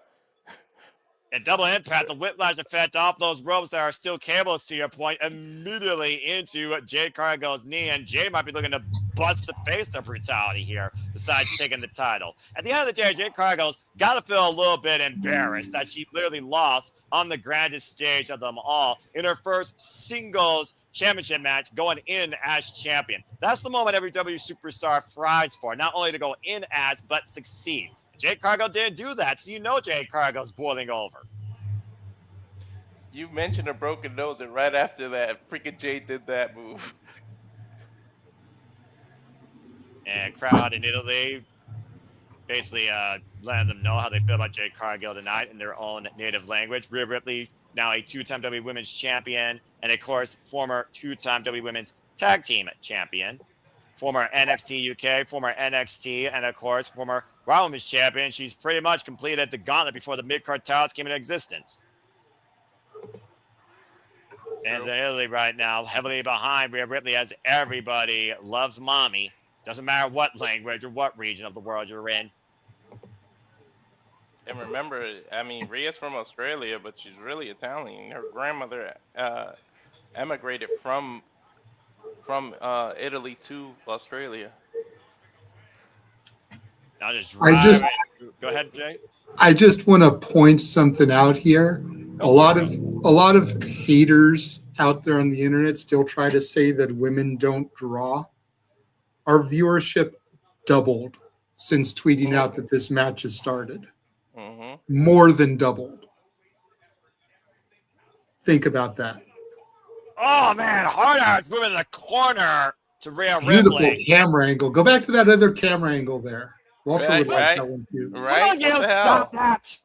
And double impact, the whiplash effect off those ropes that are still cables, to your point, immediately into Jade Cargill's knee. And Jade might be looking to bust the face of brutality here, besides taking the title. At the end of the day, Jade Cargill's got to feel a little bit embarrassed that she literally lost on the grandest stage of them all in her first singles championship match, going in as champion. That's the moment every W superstar thrives for, not only to go in as, but succeed. Jade Cargill didn't do that, so you know Jade Cargill's boiling over. You mentioned a broken nose, and right after that, freaking Jade did that move. And crowd in Italy basically letting them know how they feel about Jade Cargill tonight in their own native language. Rhea Ripley, now a two-time WWE Women's Champion, and of course, former two-time WWE Women's Tag Team Champion. Former NXT UK, former NXT, and of course, former Raw Women's Champion. She's pretty much completed the gauntlet before the mid-card titles came into existence. And in Italy right now, heavily behind Rhea Ripley, as everybody loves mommy. Doesn't matter what language or what region of the world you're in. And remember, I mean, Rhea's from Australia, but she's really Italian. Her grandmother emigrated from Italy to Australia. Go ahead, Jay. I just want to point something out here. A lot of haters out there on the internet still try to say that women don't draw. Our viewership doubled since tweeting out that this match has started. More than doubled. Think about that. Oh, man, hard outs moving to the corner to Rhea Beautiful Ripley. camera angle. Go back to that other camera angle there. Walter would like that one too. Right? Stop that.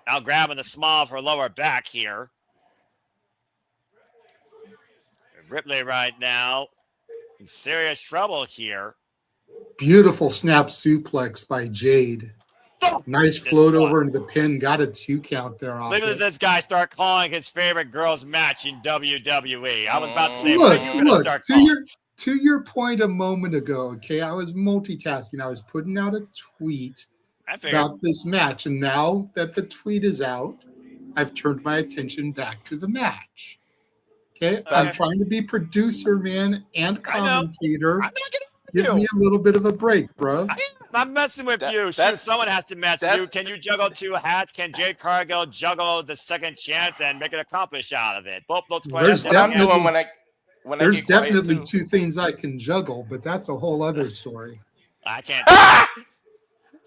Now grabbing the small of her lower back here. Ripley right now in serious trouble here. Beautiful snap suplex by Jade. Nice float over into the pin. Got a 2 count there. Look at this guy start calling his favorite girls match in WWE. I was about to say, look, you going to start calling? To your point a moment ago, okay, I was multitasking. I was putting out a tweet about this match. And now that the tweet is out, I've turned my attention back to the match. Okay, I'm trying to be producer, man, and commentator. Give me a little bit of a break, bro. I'm messing with you. Shoot, someone has to mess with you. Can you juggle two hats? Can Jade Cargill juggle the second chance and make an accomplish out of it? Both those questions. There's definitely two things I can juggle, but that's a whole other story. I can't.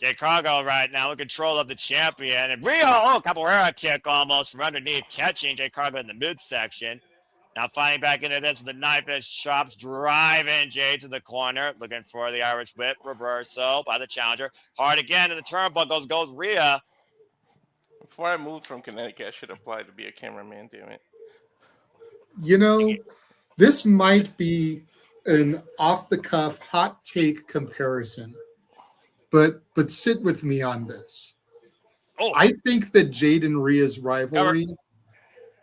Jade Cargill right now in control of the champion. And Rhea, capoeira kick almost from underneath, catching Jade Cargill in the midsection. Now fighting back into this with the knife-edge chops, driving Jade to the corner, looking for the Irish whip reversal by the challenger. Hard again in the turnbuckles goes Rhea. Before I moved from Connecticut, I should apply to be a cameraman, damn it. You know, this might be an off-the-cuff hot take comparison, but sit with me on this. I think that Jade and Rhea's rivalry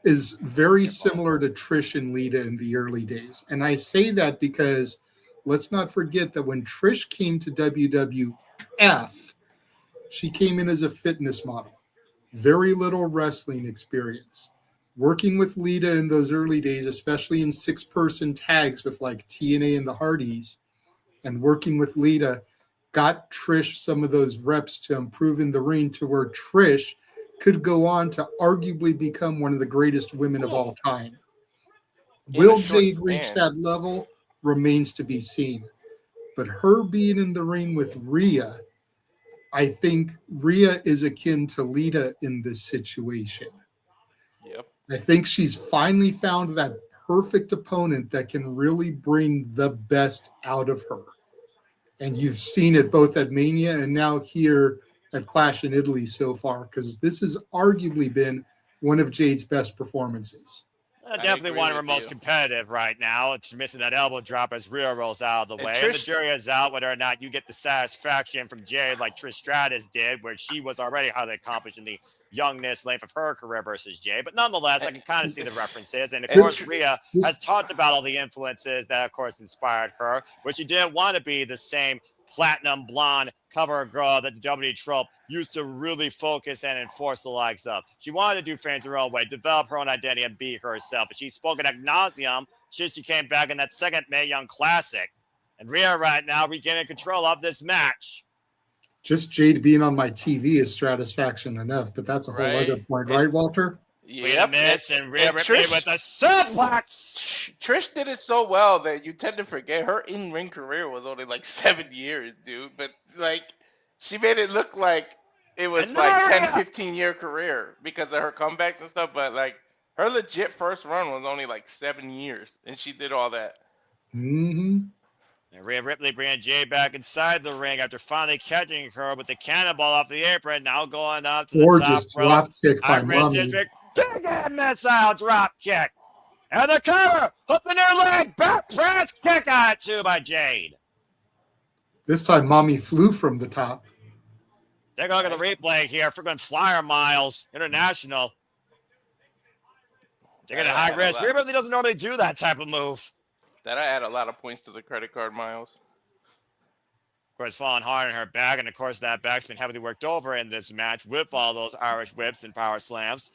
is very similar to Trish and Lita in the early days. And I say that because let's not forget that when Trish came to WWF, she came in as a fitness model. Very little wrestling experience. Working with Lita in those early days, especially in 6-person tags with like TNA and the Hardys, and working with Lita got Trish some of those reps to improve in the ring to where Trish could go on to arguably become one of the greatest women of all time. Will Jade reach that level? Remains to be seen. But her being in the ring with Rhea, I think Rhea is akin to Lita in this situation. Yep. I think she's finally found that perfect opponent that can really bring the best out of her. And you've seen it both at Mania and now here at Clash in Italy so far, because this has arguably been one of Jade's best performances. Definitely one of her most competitive right now. She's missing that elbow drop as Rhea rolls out of the way. And the jury is out whether or not you get the satisfaction from Jade like Trish Stratus did, where she was already highly accomplished in the youngness length of her career versus Jade. But nonetheless, I can kind of see the references. And of course, Rhea has talked about all the influences that, of course, inspired her, which she didn't want to be the same platinum blonde cover girl that the WWE trope used to really focus and enforce the likes of. She wanted to do things her own way, develop her own identity, and be herself. And she's spoken ad nauseum since she came back in that second Mae Young Classic. And Rhea right now regaining control of this match. Just Jade being on my TV is satisfaction enough, but that's a whole other point, right, Walter? Yep. Miss and Rhea Ripley with a suplex. Trish did it so well that you tend to forget her in-ring career was only like 7 years, dude. But like, she made it look like it was like 10-15 year career because of her comebacks and stuff. But like, her legit first run was only like 7 years, and she did all that. Mm-hmm. And Rhea Ripley bringing Jade back inside the ring after finally catching her with the cannonball off the apron. Now going up to the top rope. Drop kick by Mommy. Big missile drop kick. And the cover. Hook the near leg. Back press kick on it too by Jade. This time Mommy flew from the top. Take a look at the replay here. Freaking Flyer Miles International. Taking a high risk. Rhea Ripley doesn't normally do that type of move. That I add a lot of points to the credit card miles. Of course, falling hard on her back, and of course that back's been heavily worked over in this match with all those Irish whips and power slams.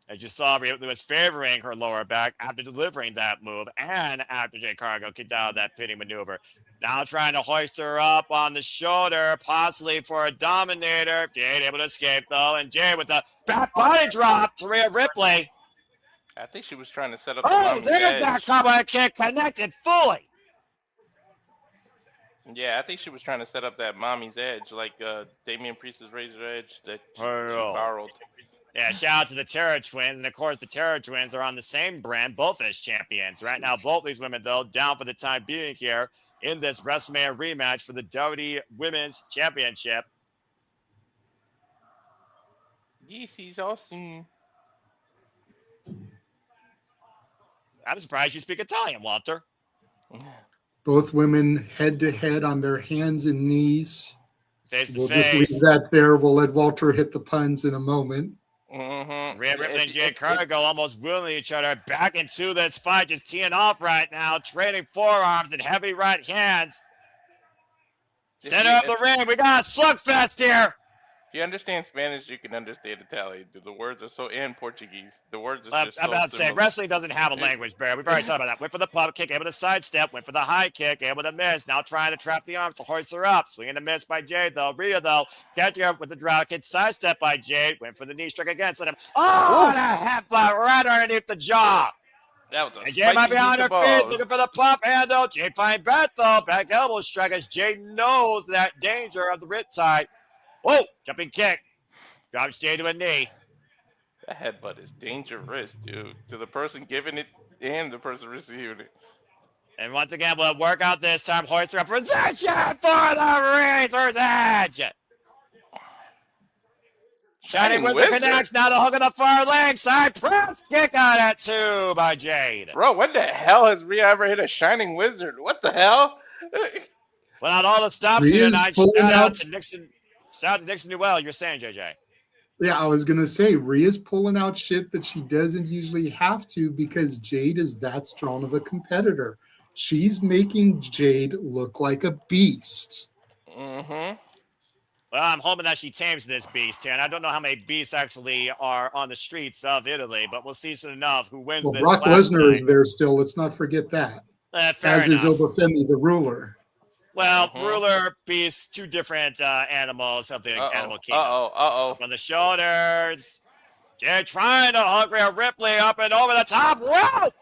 As you saw, Rhea was favoring her lower back after delivering that move, and after Jade Cargill kicked out of that pinning maneuver. Now trying to hoist her up on the shoulder, possibly for a dominator. Jade able to escape though, and Jade with the back body drop to Rhea Ripley. I think she was trying to set up the there's that combo kick connected fully. Yeah, I think she was trying to set up that mommy's edge, like Damian Priest's razor edge that she borrowed. Yeah, shout out to the Terror Twins. And of course, the Terror Twins are on the same brand, both as champions. Right now, both these women, though, down for the time being here in this WrestleMania rematch for the WWE Women's Championship. Yes, he's awesome. I'm surprised you speak Italian, Walter. Both women head to head on their hands and knees. Face to We'll face. just leave that there. We'll let Walter hit the puns in a moment. Mm-hmm. Rhea Ripley and Jade Cargill almost willing each other back into this fight, just teeing off right now, trading forearms and heavy right hands. Center of the ring. We got a slugfest here. If you understand Spanish, you can understand Italian. The words are so, and Portuguese. The words are just I'm so about to say, similar. wrestling doesn't have a language barrier. We've already talked about that. Went for the pump kick, able to sidestep. Went for the high kick, able to miss. Now trying to trap the arms to hoist her up. Swinging a miss by Jade, though. Rhea, though, catching her with the drop kick. Sidestep by Jade. Went for the knee strike again. Set him. Oh, and a headbutt right underneath the jaw. That was a And Jade might be on her feet, balls. looking for the pump handle. Jade finds Beth, though. Back elbow strike as Jade knows that danger of the riptide. Whoa, jumping kick. Drops Jade to a knee. That headbutt is dangerous, dude. To the person giving it and the person receiving it. And once again, we'll work out this time. Hoist her up for position for the Razor's Edge. Shining Wizard connects. Now the hook on the far leg. Side press kick out at 2 by Jade. Bro, when the hell has Rhea ever hit a Shining Wizard? What the hell? Put out all the stops here tonight. Shout out to Nixon. Shout out to Nixon Newell. You're saying, JJ. Yeah, I was going to say, Rhea's pulling out shit that she doesn't usually have to because Jade is that strong of a competitor. She's making Jade look like a beast. Mm-hmm. Well, I'm hoping that she tames this beast here, and I don't know how many beasts actually are on the streets of Italy, but we'll see soon enough who wins this. Brock Lesnar is there still. Let's not forget that. Fair As enough. is Femi, the ruler. Well, ruler, beast, two different animals of the animal kingdom. Up on the shoulders. Jade trying to hook Rhea Ripley up and over the top rope.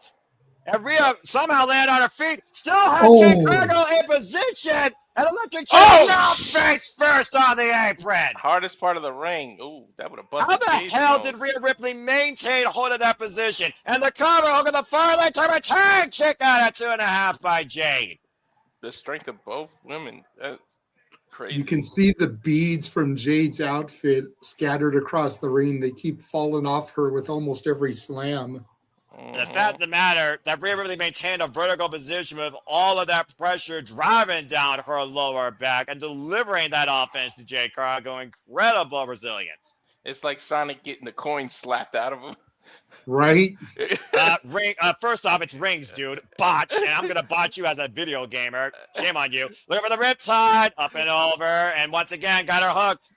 And Rhea somehow landed on her feet. Still has Jade Cargill in position. And electric chair jump face first on the apron. Hardest part of the ring. Ooh, that would have busted. How the hell did Rhea Ripley maintain holding that position? And the cover hook on the far leg turn tag kick out at 2.5 by Jade. The strength of both women. That's crazy. You can see the beads from Jade's outfit scattered across the ring. They keep falling off her with almost every slam. The fact of the matter that Rhea Ripley maintained a vertical position with all of that pressure driving down her lower back and delivering that offense to Jade Cargill. Incredible resilience. It's like Sonic getting the coin slapped out of him. Right? First off, it's rings, dude. Botch. And I'm going to botch you as a video gamer. Shame on you. Look for the riptide. Up and over. And once again, got her hooked.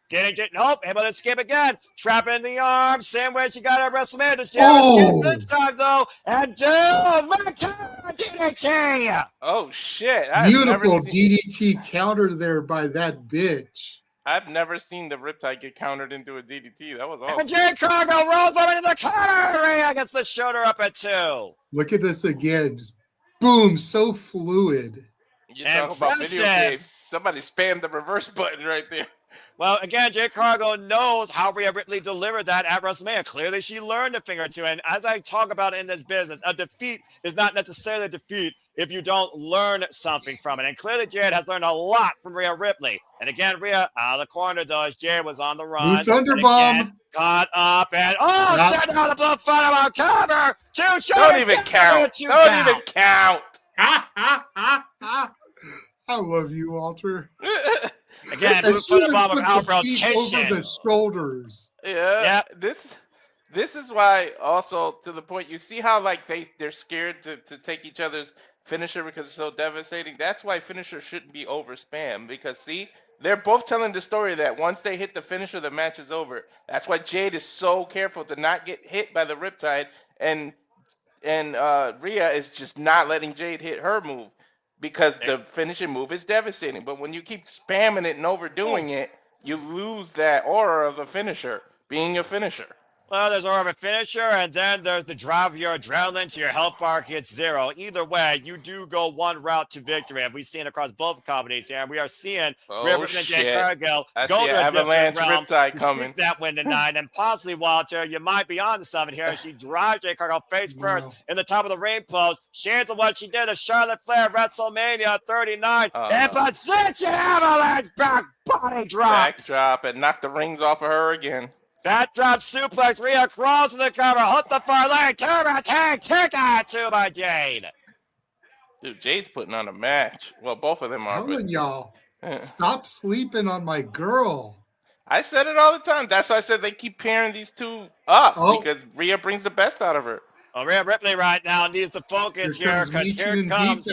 Nope. Able to escape again. Trapping the arm. Same way she got her WrestleMania. Does she escape this time, though? And DDT. Oh, shit. Beautiful DDT counter there by that bitch. I've never seen the Riptide get countered into a DDT. That was awesome. And Jade Cargill rolls over into the corner. Rhea gets the shoulder up at 2. Look at this again. Just boom, so fluid. You talk about video games. Somebody spammed the reverse button right there. Well, again, Jade Cargill knows how Rhea Ripley delivered that at WrestleMania. Clearly, she learned a thing or two. And as I talk about in this business, a defeat is not necessarily a defeat if you don't learn something from it. And clearly, Jade has learned a lot from Rhea Ripley. And again, Rhea out of the corner, though, as Jade was on the run. Thunderbomb. Got up and, shut down the blood funnel cover. 2 shoulders. Don't even count. Don't even count. I love you, Walter. Again, put a bomb without rotation. Over the shoulders. Yeah. This is why also to the point you see how like they're scared to take each other's finisher because it's so devastating. That's why finisher shouldn't be over spam because see they're both telling the story that once they hit the finisher the match is over. That's why Jade is so careful to not get hit by the Riptide and Rhea is just not letting Jade hit her move. Because the finishing move is devastating. But when you keep spamming it and overdoing it, you lose that aura of the finisher being a finisher. Well, there's more of a finisher, and then there's the drive of your adrenaline to your health bar hits 0. Either way, you do go one route to victory. And we've seen across both companies here. And we are seeing Rhea Ripley and Jade Cargill go to a different realm. Sweep that win tonight. And possibly, Walter, you might be on to something here. She drives Jade Cargill face first in the top of the ring post. Shades of what she did to Charlotte Flair at WrestleMania 39. And position avalanche back body drop. Back drop and knock the rings off of her again. Backdrop suplex. Rhea crawls to the cover. Hook the far leg. Turn tag. Kick out 2 by Jade. Dude, Jade's putting on a match. Well, both of them are. Telling y'all, stop sleeping on my girl. I said it all the time. That's why I said they keep pairing these two up because Rhea brings the best out of her. Well, Rhea Ripley right now needs to focus here because here comes.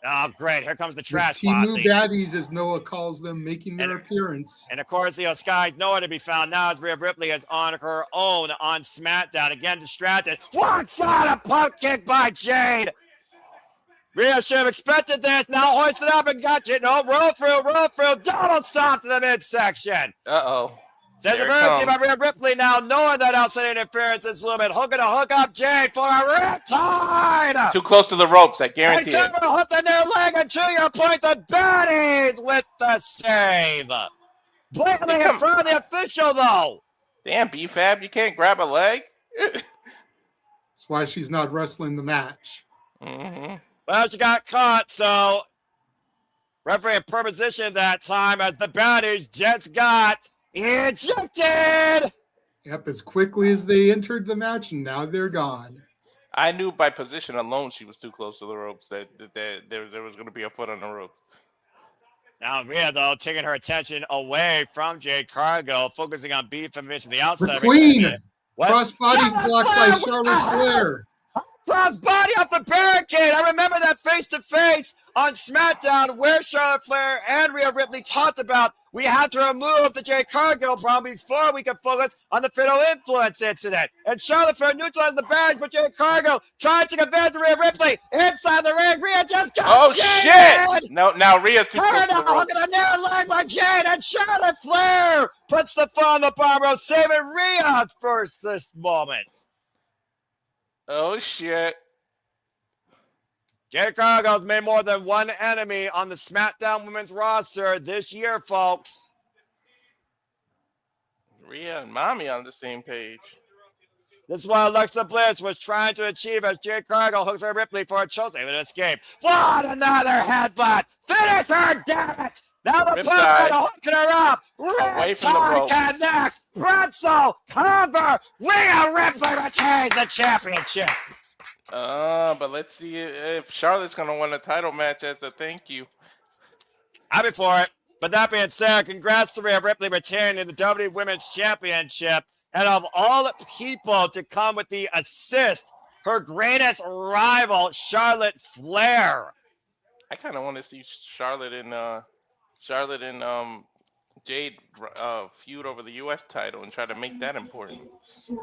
Oh, great. Here comes the The trash Timu posse. baddies, as Noah calls them, making their appearance. And of course, Sky's nowhere to be found now as Rhea Ripley is on her own on SmackDown. Again, distracted. One shot, a pump kick by Jade. Rhea should have expected this. Now hoisted up and got you. No, roll through. Double stomp to the midsection. Uh-oh. Says There it emergency by comes. Rhea Ripley now, knowing that outside interference is looming. Hooking to hook up Jade for a riptide. Too close to the ropes, I guarantee and it. Kevin hooked the near leg, and to your point, the baddies with the save. Blatantly in front of the official, though. Damn, B-Fab, you can't grab a leg? That's why she's not wrestling the match. Mm-hmm. Well, she got caught, so referee in per position that time as the baddies just got ejected. Yep, as quickly as they entered the match, and now they're gone. I knew by position alone she was too close to the ropes, that there was going to be a foot on the ropes. Now Rhea, though, taking her attention away from Jade Cargill, focusing on beef and from the outside. The Queen! What? Crossbody blocked by Charlotte Flair. Crossbody off the barricade. I remember that face-to-face on SmackDown where Charlotte Flair and Rhea Ripley talked about we had to remove the Jade Cargill problem before we could focus on the fatal influence incident. And Charlotte Flair neutralized the badge, but Jade Cargill tried to take advantage of Rhea Ripley inside the ring. Rhea just got shit! No, now Rhea's too close to the ropes. Look at the narrow leg by Jade, and Charlotte Flair puts the foot on the barbell, saving Rhea first this moment. Oh, shit. Jade Cargill's made more than one enemy on the SmackDown women's roster this year, folks. Rhea and Mommy on the same page. This is what Alexa Bliss was trying to achieve as Jade Cargill hooks her Ripley for a choke save and escape. What another headbutt! Finish her, damn it! Now the platform hooking her up. Away from the ropes. Next. Bradso, cover. Rhea Ripley retains the championship. But let's see if Charlotte's going to win a title match as a thank you. I'll be for it. But that being said, congrats to Rhea Ripley retaining the WWE Women's Championship. And of all people to come with the assist, her greatest rival, Charlotte Flair. I kind of want to see Charlotte and Jade feud over the U.S. title and try to make that important.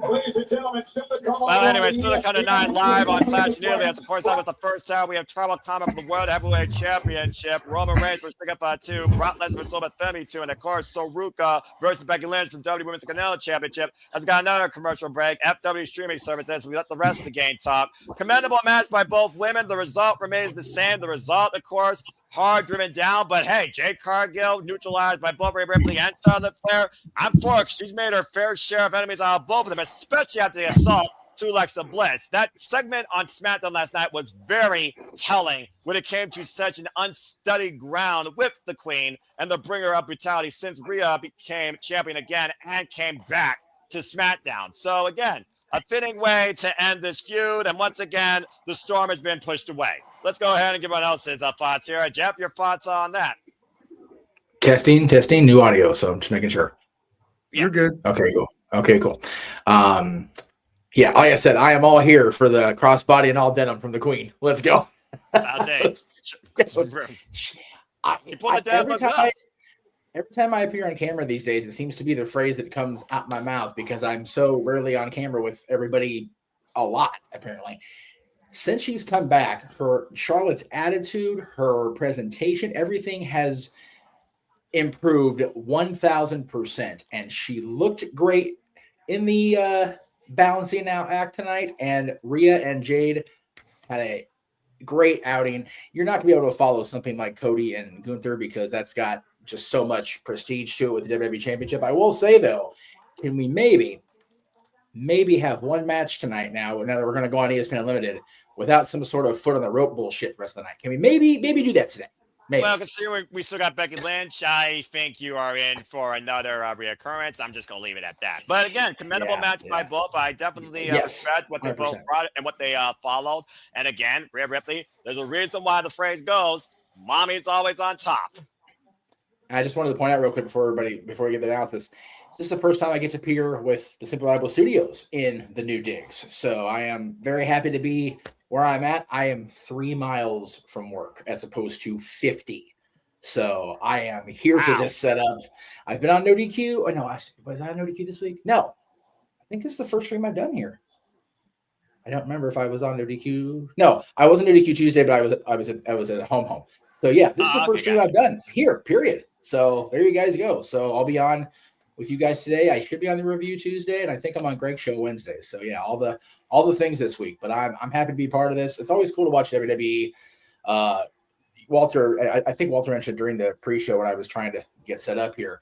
Ladies and gentlemen, well, anyway, still a kind of 9 live on Clash Nearly. As of course, that was the first time we have Tribal Combat for the World Heavyweight Championship. Roman Reigns versus Big Up 2, Brock Lesnar versus Femi 2, and of course, Ruca versus Becky Lynch from WWE Women's Intercontinental Championship. As we got another commercial break, FW streaming services. We let the rest of the game talk. Commendable match by both women. The result remains the same. The result, of course, hard driven down, but hey, Jade Cargill neutralized by both Rhea Ripley and Charlotte Flair. I'm for it. She's made her fair share of enemies out of both of them, especially after the assault to Alexa Bliss. That segment on SmackDown last night was very telling when it came to such an unstudied ground with the Queen and the bringer of brutality since Rhea became champion again and came back to SmackDown. So again, a fitting way to end this feud, and once again, the storm has been pushed away. Let's go ahead and give everyone else's thoughts here. Jeff, your thoughts on that? Testing, new audio. So I'm just making sure. You're good. Okay, cool. Yeah, like I said, I am all here for the crossbody and all denim from the Queen. Let's go. I'll say. Every time I appear on camera these days, it seems to be the phrase that comes out my mouth because I'm so rarely on camera with everybody a lot, apparently. Since she's come back, Charlotte's attitude, her presentation, everything has improved 1,000%. And she looked great in the balancing out act tonight. And Rhea and Jade had a great outing. You're not going to be able to follow something like Cody and Gunther because that's got just so much prestige to it with the WWE Championship. I will say, though, can we maybe have one match tonight now that we're going to go on ESPN Unlimited without some sort of foot on the rope bullshit the rest of the night? Can we maybe do that today? Maybe. Well, considering we still got Becky Lynch, I think you are in for another reoccurrence. I'm just going to leave it at that. But again, commendable match by both. I definitely respect what they 100%. Both brought and what they followed. And again, Rhea Ripley, there's a reason why the phrase goes, Mommy's always on top. I just wanted to point out real quick before we get that out, this is the first time I get to appear with the Simply Reliable Studios in the new digs. So I am very happy to be where I'm at, I am 3 miles from work as opposed to 50. So I am here for this setup. I've been on No DQ. Oh, no, was I on No DQ this week? No. I think this is the first stream I've done here. I don't remember if I was on No DQ. No, I wasn't No DQ Tuesday, but I was at home. So yeah, this is the first stream I've done here, period. So there you guys go. So I'll be on with you guys today. I should be on the review Tuesday, and I think I'm on Greg's show Wednesday. So yeah, all the things this week. But I'm happy to be part of this. It's always cool to watch WWE. Walter, I think Walter mentioned during the pre-show when I was trying to get set up here,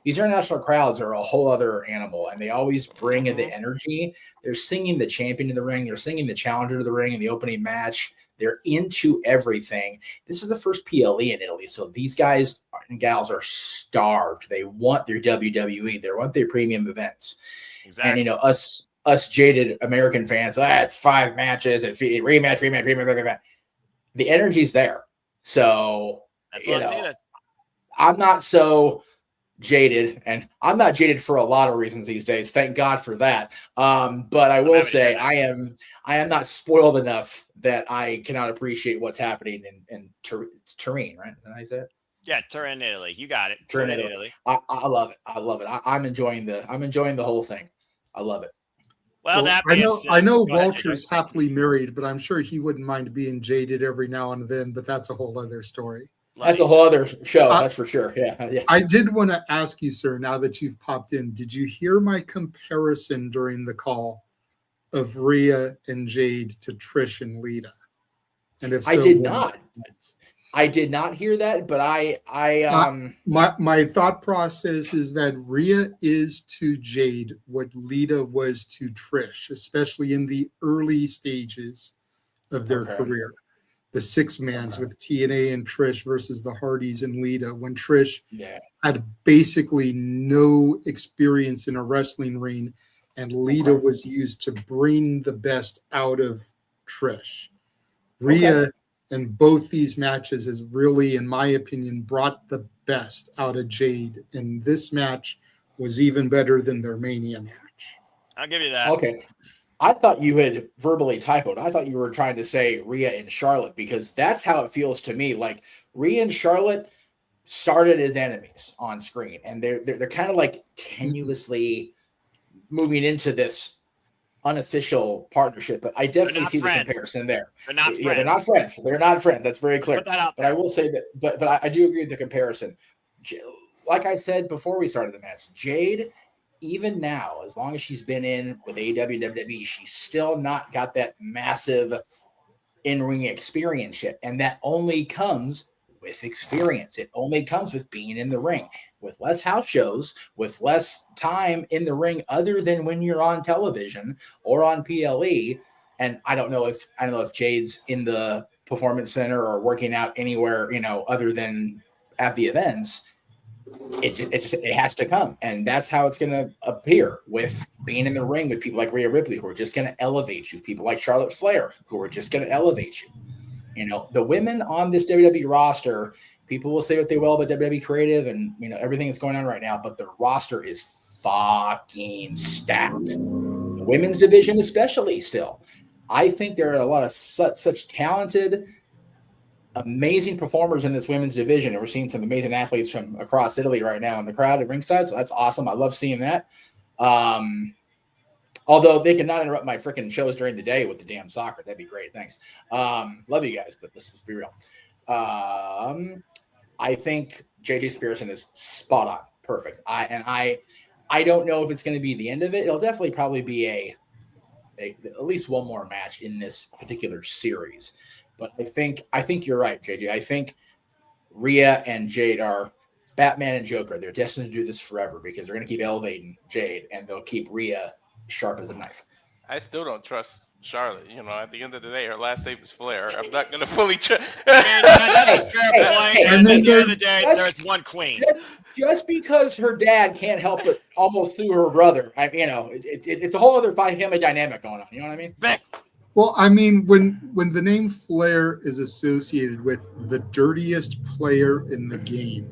these international crowds are a whole other animal, and they always bring the energy. They're singing the champion in the ring. They're singing the challenger to the ring in the opening match. They're into everything. This is the first PLE in Italy, so these guys and gals are starved. They want their WWE. They want their premium events. Exactly. And, us jaded American fans, it's 5 matches, it's rematch. The energy's there. So, I'm not so jaded, and I'm not jaded for a lot of reasons these days. Thank God for that. But I will say I am not spoiled enough that I cannot appreciate what's happening in Turin, right? Is that how you say it? Yeah, Turin, Italy. You got it. Turin, Italy. I love it. I love it. I'm enjoying the whole thing. I love it. Well, I know Walter's happily married, but I'm sure he wouldn't mind being jaded every now and then, but that's a whole other story. That's a whole other show, that's for sure. Yeah. I did want to ask you, sir, now that you've popped in, did you hear my comparison during the call of Rhea and Jade to Trish and Lita? And if so, I did not. I did not hear that, but my thought process is that Rhea is to Jade what Lita was to Trish, especially in the early stages of their career. The 6-mans with TNA and Trish versus the Hardys and Lita, when Trish had basically no experience in a wrestling ring, and Lita was used to bring the best out of Trish. Rhea in both these matches has really, in my opinion, brought the best out of Jade, and this match was even better than their Mania match. I'll give you that. Okay. I thought you had verbally typoed. I thought you were trying to say Rhea and Charlotte, because that's how it feels to me. Like Rhea and Charlotte started as enemies on screen, and they're kind of like tenuously moving into this unofficial partnership. But I definitely see the comparison there. They're not friends. They're not friends. They're not friends. That's very clear. Put that out but I will say that. But I do agree with the comparison. Like I said before we started the match, Jade, even now, as long as she's been in with WWE, she's still not got that massive in-ring experience yet. And that only comes with experience. It only comes with being in the ring, with less house shows, with less time in the ring other than when you're on television or on PLE. And I don't know if Jade's in the performance center or working out anywhere, other than at the events. It has to come, and that's how it's going to appear, with being in the ring with people like Rhea Ripley, who are just going to elevate you, people like Charlotte Flair, who are just going to elevate you. The women on this WWE roster, people will say what they will about WWE creative and everything that's going on right now, but the roster is fucking stacked. The women's division especially still. I think there are a lot of such talented, amazing performers in this women's division, and we're seeing some amazing athletes from across Italy right now in the crowd at ringside, so that's awesome. I love seeing that. Although they cannot interrupt my freaking shows during the day with the damn soccer. That'd be great. Thanks. Love you guys, but let's be real. I think JJ Spearson is spot on. Perfect. I don't know if it's going to be the end of it. It'll definitely probably be at least one more match in this particular series. But I think you're right, JJ. I think Rhea and Jade are Batman and Joker. They're destined to do this forever, because they're going to keep elevating Jade, and they'll keep Rhea sharp as a knife. I still don't trust Charlotte. At the end of the day, her last name is Flair. I'm not going to fully trust. That's a fair point. And at the end of the day, there's one queen. Just because her dad can't help it almost through her brother, it's a whole other family dynamic going on. You know what I mean? Well, I mean, when the name Flair is associated with the dirtiest player in the game,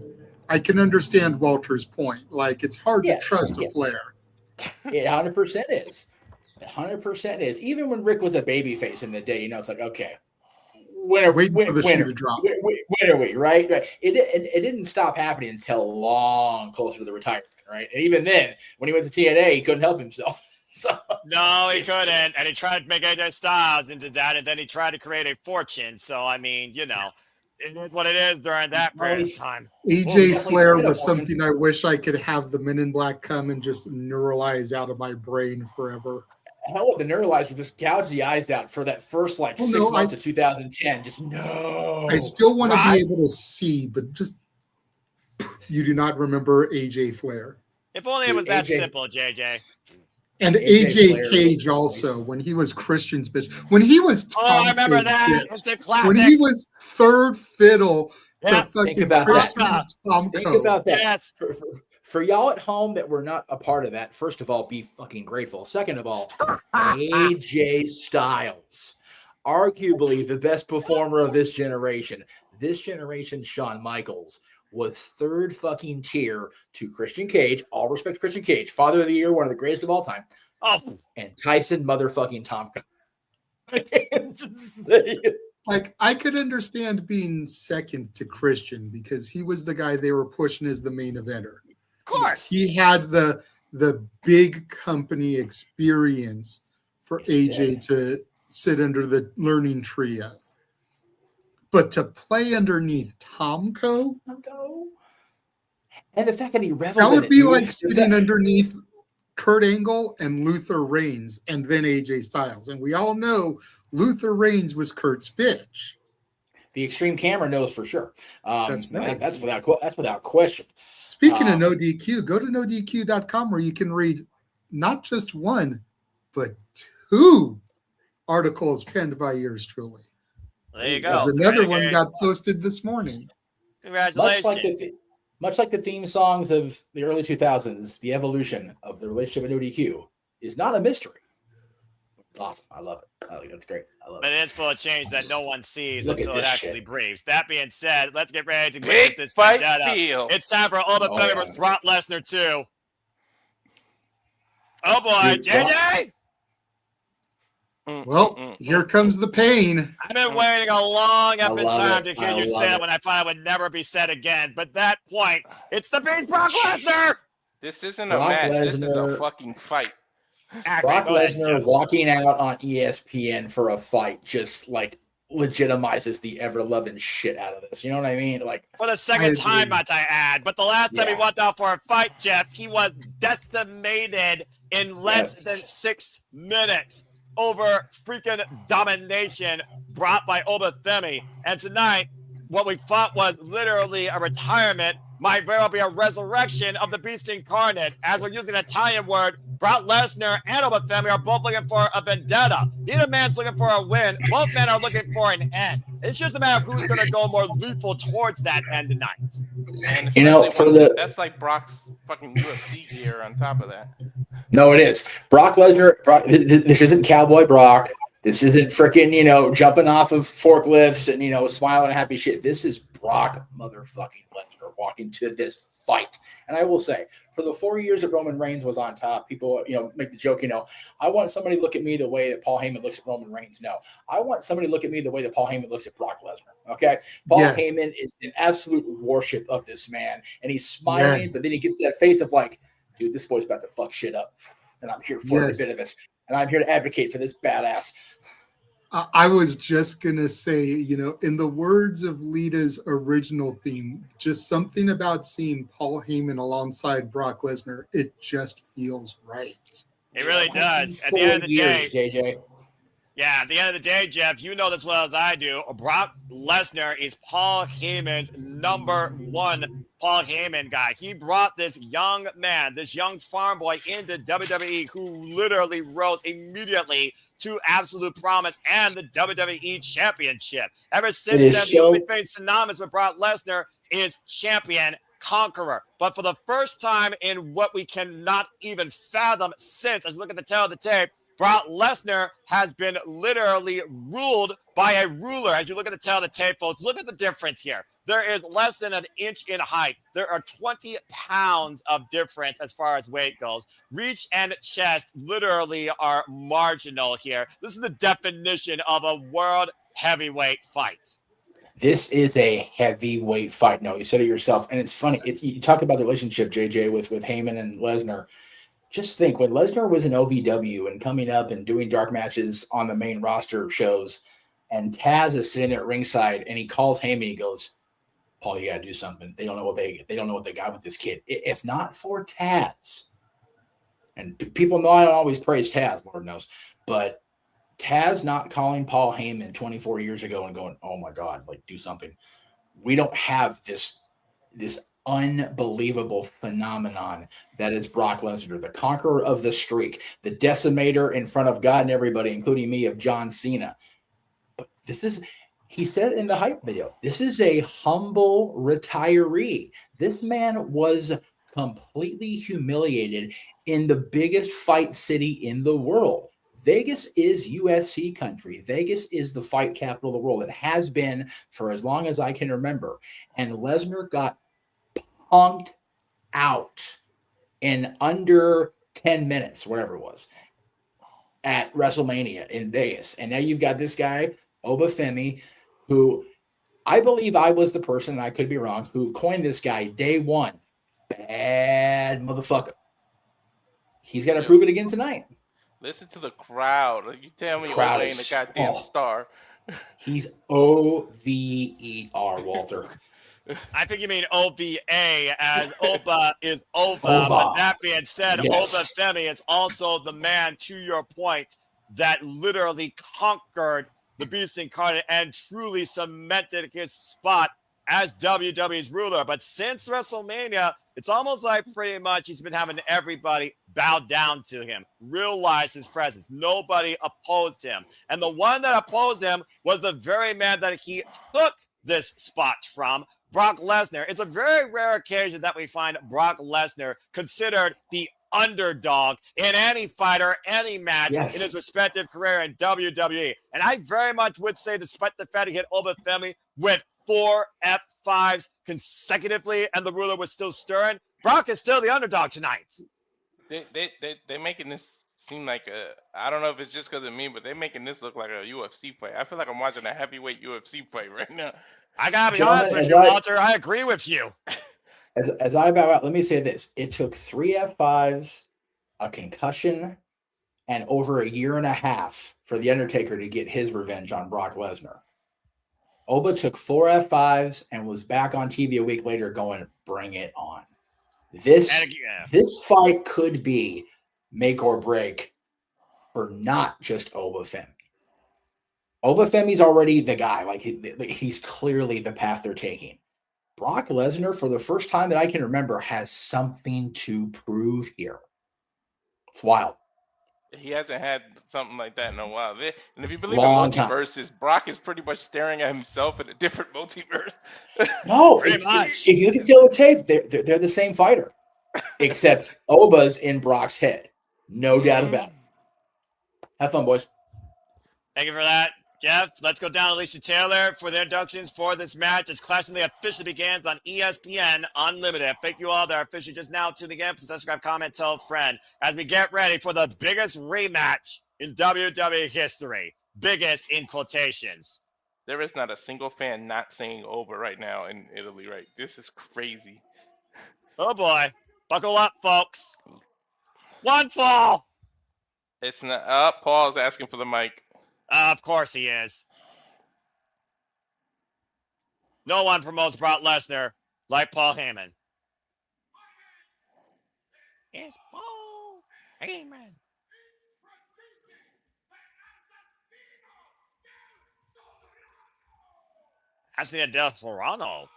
I can understand Walter's point. Like, it's hard to trust a Flair. It 100% is. 100% is. Even when Rick was a babyface in the day, it's like, okay, when are we, right? It didn't stop happening until long closer to the retirement, right? And even then, when he went to TNA, he couldn't help himself. So, no, he couldn't. And he tried to make AJ Styles into that, and then he tried to create a fortune. So, I mean, it is what it is during that period of time. AJ Flair was something I wish I could have the Men in Black come and just neuralize out of my brain forever. Hell, the neuralizer just gouge the eyes out for that first 6 months of 2010. Just no. I still want to be able to see, but just you do not remember AJ Flair. If only it was that simple, JJ. And AJ Cage also, when he was Christian's bitch. When he was Tom I remember that. It's a classic. When he was third fiddle to fucking think about that. Think about that. Yes. For y'all at home that were not a part of that, first of all, be fucking grateful. Second of all, AJ Styles, arguably the best performer of this generation. This generation, Shawn Michaels, was third fucking tier to Christian Cage. All respect to Christian Cage, Father of the Year, one of the greatest of all time. Oh, and Tyson motherfucking Tomko. I can't just say it. Like, I could understand being second to Christian because he was the guy they were pushing as the main eventer. Of course. He had the big company experience for AJ to sit under the learning tree of. But to play underneath Tomko? And the fact that he reveled that would in be it, like sitting underneath Kurt Angle and Luther Reigns and then AJ Styles. And we all know Luther Reigns was Kurt's bitch. The Extreme Camera knows for sure. That's without question. Speaking of No DQ, go to nodq.com where you can read not just one, but 2 articles penned by yours truly. There you go. Another one got posted this morning. Congratulations. Much like the theme songs of the early 2000s, the evolution of the relationship with No DQ is not a mystery. It's awesome. I love it. I think that's great. I love it. But it is full of change that no one sees until it actually shit. breathes. That being said, let's get ready to Big get this fight vendetta. feel. It's time for Femi versus Brock Lesnar 2. Oh boy, JJ! Well, here comes the pain. I've been waiting a long love time to it. hear I you love say it. it when I find it would never be said again. But that point, it's the big Brock Lesnar! This isn't Brock a match. This is a Lesnar. fucking fight. Brock Go ahead, Lesnar Jeff. walking out on ESPN for a fight just like legitimizes the ever-loving shit out of this. You know what I mean? Like, For the second time, might I add. But the last time he Yeah. went out for a fight, Jeff, he was decimated in less than 6 minutes over freaking domination brought by Femi. And tonight, what we thought was literally a retirement might very well be a resurrection of the beast incarnate. As we're using an Italian word, Brock Lesnar and Femi are both looking for a vendetta. Neither man's looking for a win. Both men are looking for an end. It's just a matter of who's going to go more lethal towards that end tonight. And You know, especially for when the- that's like Brock's fucking UFC gear on top of that. no, it is. Brock Lesnar, this isn't Cowboy Brock. This isn't freaking, jumping off of forklifts and, smiling and happy shit. This is Brock motherfucking Lesnar walking to this fight. And I will say, for the 4 years that Roman Reigns was on top, people, make the joke, I want somebody to look at me the way that Paul Heyman looks at Roman Reigns. No, I want somebody to look at me the way that Paul Heyman looks at Brock Lesnar. Okay. Paul Yes. Heyman is an absolute worship of this man. And he's smiling, Yes. but then he gets that face of like, dude, this boy's about to fuck shit up. And I'm here for every Yes. bit of it. And I'm here to advocate for this badass. I was just going to say, in the words of Lita's original theme, just something about seeing Paul Heyman alongside Brock Lesnar, it just feels right. It really does. At the end of the day, JJ. yeah, at the end of the day, Jeff, you know this as well as I do. Brock Lesnar is Paul Heyman's number one Paul Heyman guy. He brought this young man, this young farm boy into WWE who literally rose immediately to absolute promise and the WWE championship. Ever since then, the only thing synonymous with Brock Lesnar is champion conqueror. But for the first time in what we cannot even fathom since, as we look at the tail of the tape, Brock Lesnar has been literally ruled by a ruler. As you look at the tail of the tape, folks, look at the difference here. there is less than an inch in height. There are 20 pounds of difference as far as weight goes. Reach and chest literally are marginal here. This is the definition of a world heavyweight fight. This is a heavyweight fight. No, you said it yourself. And it's funny. You talked about the relationship, JJ, with Heyman and Lesnar. Just think, when Lesnar was in OVW and coming up and doing dark matches on the main roster shows, and Taz is sitting there at ringside, and he calls Heyman, he goes, Paul, you got to do something. They don't know what they got with this kid. If not for Taz, and people know I don't always praise Taz, Lord knows, but Taz not calling Paul Heyman 24 years ago and going, oh my God, like, do something. We don't have this unbelievable phenomenon that is Brock Lesnar, the conqueror of the streak, the decimator in front of God and everybody, including me, of John Cena. But he said in the hype video, this is a humble retiree. This man was completely humiliated in the biggest fight city in the world. Vegas is UFC country. Vegas is the fight capital of the world. It has been for as long as I can remember. And Lesnar got punked out in under 10 minutes, whatever it was, at WrestleMania in Vegas. And now you've got this guy, Oba Femi, who I believe I was the person, and I could be wrong, who coined this guy day one. Bad motherfucker. He's got to prove it again tonight. Listen to the crowd. Like, you tell me Crowd Oba ain't a goddamn star. He's O-V-E-R, Walter. I think you mean OVA, as Oba is Ova. But that being said, yes. Oba Femi is also the man, to your point, that literally conquered the Beast Incarnate and truly cemented his spot as WWE's ruler. But since WrestleMania, it's almost like pretty much he's been having everybody bow down to him, realize his presence. Nobody opposed him. And the one that opposed him was the very man that he took this spot from, Brock Lesnar. It's a very rare occasion that we find Brock Lesnar considered the underdog in any fighter, any match in his respective career in WWE. And I very much would say, despite the fact he hit Oba Femi with 4 F5s consecutively and the ruler was still stirring, Brock is still the underdog tonight. They're making this seem like I don't know if it's just because of me, but they're making this look like a UFC fight. I feel like I'm watching a heavyweight UFC fight right now. I gotta be honest with you, Walter. I agree with you. As I bow out, let me say this. It took 3 F5s, a concussion, and over a year and a half for The Undertaker to get his revenge on Brock Lesnar. Oba took 4 F5s and was back on TV a week later going, bring it on. This fight could be make or break for not just Oba Femi. Oba Femi's already the guy. Like he's clearly the path they're taking. Brock Lesnar, for the first time that I can remember, has something to prove here. It's wild. He hasn't had something like that in a while. And if you believe in multiverses, Brock is pretty much staring at himself in a different multiverse. No, if you can tell the tape, they're the same fighter, except Oba's in Brock's head. No doubt about it. Have fun, boys. Thank you for that, Jeff. Let's go down to Alicia Taylor for the introductions for this match. As Clash officially begins on ESPN Unlimited. Thank you all that are officially just now tuning in. Please subscribe, comment, tell a friend as we get ready for the biggest rematch in WWE history. Biggest in quotations. There is not a single fan not saying over right now in Italy, right? This is crazy. Oh boy. Buckle up, folks. One fall. It's not. Paul's asking for the mic. Of course he is. No one promotes Brock Lesnar like Paul Heyman. It's Paul Heyman. That's the Del Florano.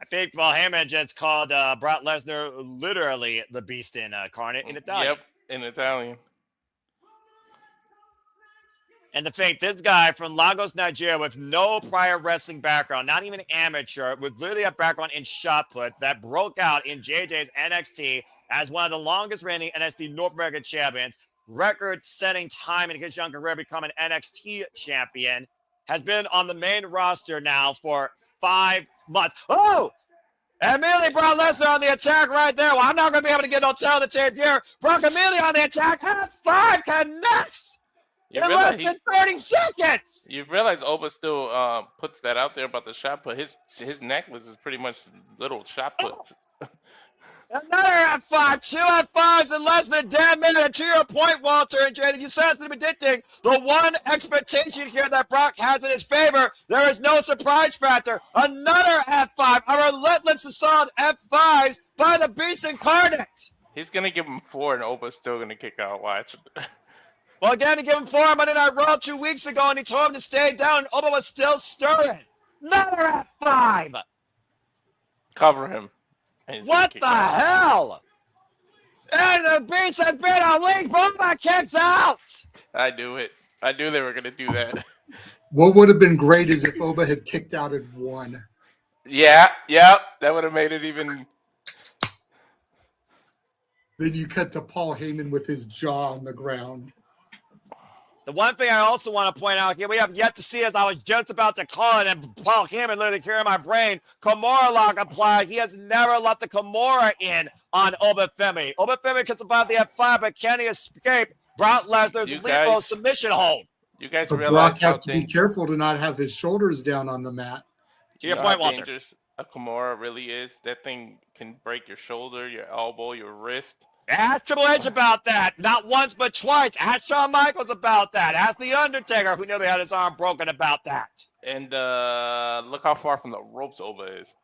I think Paul Heyman just called Brock Lesnar literally the Beast Incarnate in Italian. Yep, in Italian. And to think this guy from Lagos, Nigeria, with no prior wrestling background, not even amateur, with literally a background in shot put, that broke out in JJ's NXT as one of the longest reigning NXT North American champions, record-setting time in his young career, becoming NXT champion, has been on the main roster now for 5 months. Oh! And immediately Brock Lesnar on the attack right there. Well, I'm not going to be able to get no tail of the tape here. Brock immediately on the attack. F5 connects in less than 30 seconds. You've realized Oba still puts that out there about the shot put. His necklace is pretty much little shot puts. Another F5, 2 F5s in less than 10 minutes. And to your point, Walter and Jade, you said to be predicting the one expectation here that Brock has in his favor. There is no surprise factor. Another F5, a relentless assault F5s by the Beast Incarnate. He's gonna give him 4, and Oba's still gonna kick out. Watch. Well, again, he gave him 4 on Monday Night Raw 2 weeks ago, and he told him to stay down, and Oba was still stirring. Another F5. Cover him. What the hell? And the Beast has been unleashed. Oba kicks out. I knew it. I knew they were going to do that. What would have been great is if Oba had kicked out at 1. Yeah. That would have made it even. Then you cut to Paul Heyman with his jaw on the ground. The one thing I also want to point out here, we have yet to see, as I was just about to call it, and Paul Heyman literally clearing my brain, Kimura lock applied. He has never let the Kimura in on Oba Femi. Oba Femi can survive the F5, but can he escape Brock Lesnar's lethal submission hold? You guys But realize Brock has to be careful to not have his shoulders down on the mat. To your point, Walter. Dangerous a Kimura really is. That thing can break your shoulder, your elbow, your wrist. Ask Triple H about that. Not once, but twice. Ask Shawn Michaels about that. Ask The Undertaker, who nearly had his arm broken, about that. And look how far from the ropes Oba is.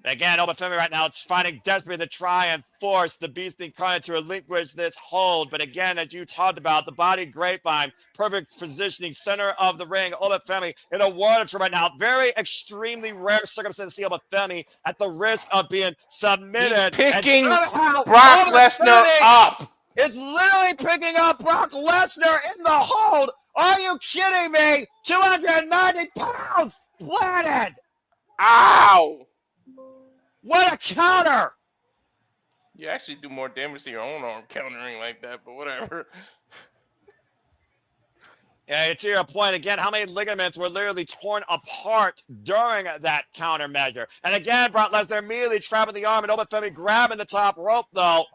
Again, Oba Femi right now is finding desperately to try and force the Beast Incarnate to relinquish this hold. But again, as you talked about, the body grapevine, perfect positioning, center of the ring. Oba Femi in a water trip right now. Very extremely rare circumstance to see Oba Femi at the risk of being submitted. He's picking and Brock Lesnar up. Is literally picking up Brock Lesnar in the hold. Are you kidding me? 290 pounds planted. Ow. What a counter! You actually do more damage to your own arm countering like that, but whatever. Yeah, to your point, again, how many ligaments were literally torn apart during that countermeasure? And again, Brock Lesnar immediately trapping the arm, and Oba Femi grabbing the top rope, though.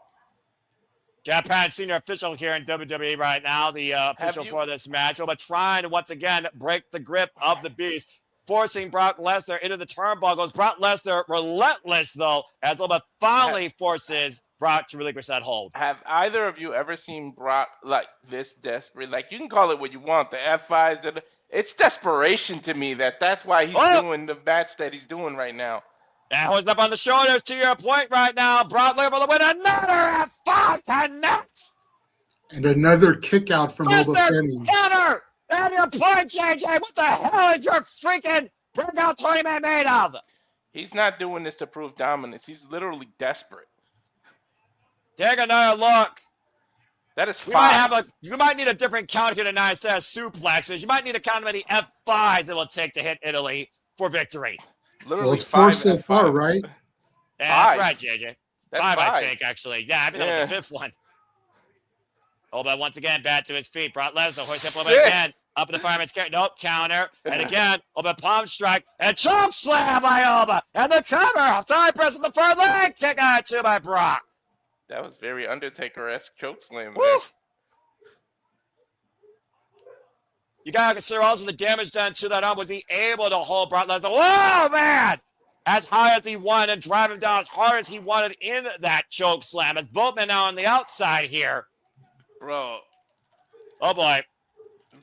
Japan senior official here in WWE right now, the official for this match. Oba trying to once again break the grip of the Beast, forcing Brock Lesnar into the turnbuckles. Brock Lesnar relentless, though, as Oba finally forces Brock to relinquish that hold. Have either of you ever seen Brock like this desperate? Like, you can call it what you want, the F5s. It's desperation to me that's why he's doing the match that he's doing right now. That was up on the shoulders to your point right now. Brock Lesnar will win another F5 connects. And another kick out from Oba Femi. Counter! And your point, JJ, what the hell is your freaking breakout tournament made of? He's not doing this to prove dominance. He's literally desperate. Take another look. That is 5. You might need a different count here tonight instead of suplexes. You might need to count how many F5s it will take to hit Italy for victory. Literally well, it's 4 so far, right? Yeah, that's right, JJ. That's 5, I five. think, actually. Yeah, I think that was the 5th one. Oba once again back to his feet. Brock Lesnar hoist up again. Up in the fireman's carry. Nope, counter. And again, Oba palm strike. And choke slam by Oba. And the cover. Side press in the front leg. Kick out 2 by Brock. That was very Undertaker-esque choke slam. You gotta consider also the damage done to that arm. Was he able to hold Brock Lesnar? Oh, man! As high as he wanted and drive him down as hard as he wanted in that choke slam. As both men now on the outside here. Bro. Oh, boy.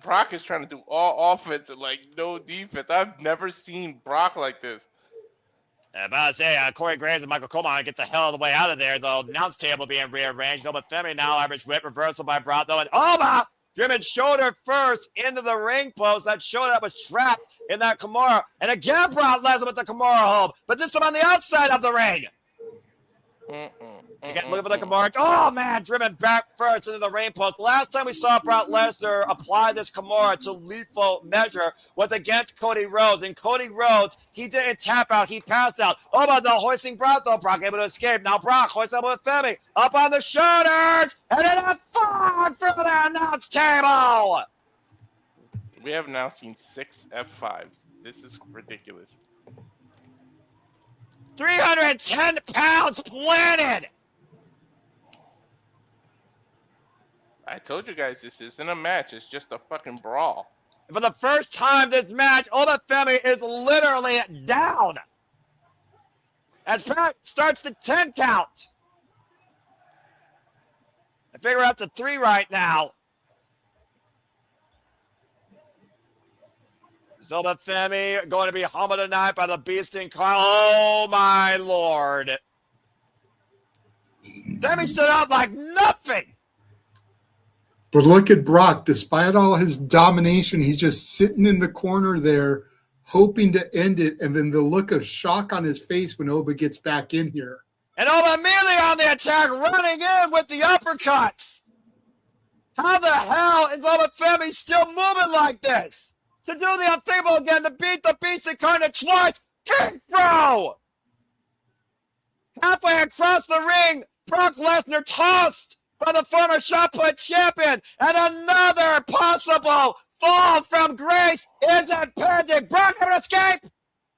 Brock is trying to do all offense and, like, no defense. I've never seen Brock like this. I'm about to say, Corey Graves and Michael Coleman get the hell of the way out of there, though. The announce table being rearranged. Oba Femi now, Irish whip reversal by Brock, though. And Oba! German shoulder first into the ring post. That shoulder that was trapped in that Kimura. And again, Brock Lesnar with the Kimura hold. But this time on the outside of the ring. Again, looking for the Kimura. Oh, man, driven back first into the ring post. Last time we saw Brock Lesnar apply this Kimura to lethal measure was against Cody Rhodes. And Cody Rhodes, he didn't tap out. He passed out. Oh, but the hoisting Brock, though. Brock able to escape. Now Brock hoists up with Femi. Up on the shoulders. And then a fog through the announce table. We have now seen 6 F5s. This is ridiculous. 310 pounds planted. I told you guys this isn't a match. It's just a fucking brawl. For the first time this match, Femi is literally down. As Pat starts the 10 count. I figure out to 3 right now. Femi going to be humbled tonight by the Beast Incarnate. Oh my lord. Femi stood out like nothing. But look at Brock. Despite all his domination, he's just sitting in the corner there, hoping to end it. And then the look of shock on his face when Oba gets back in here. And Oba immediately on the attack, running in with the uppercuts. How the hell is Femi still moving like this? To do the unthinkable again, to beat the Beast Incarnate twice. King throw! Halfway across the ring, Brock Lesnar tossed by the former shot put champion, and another possible fall from grace is impending. Brock can escape.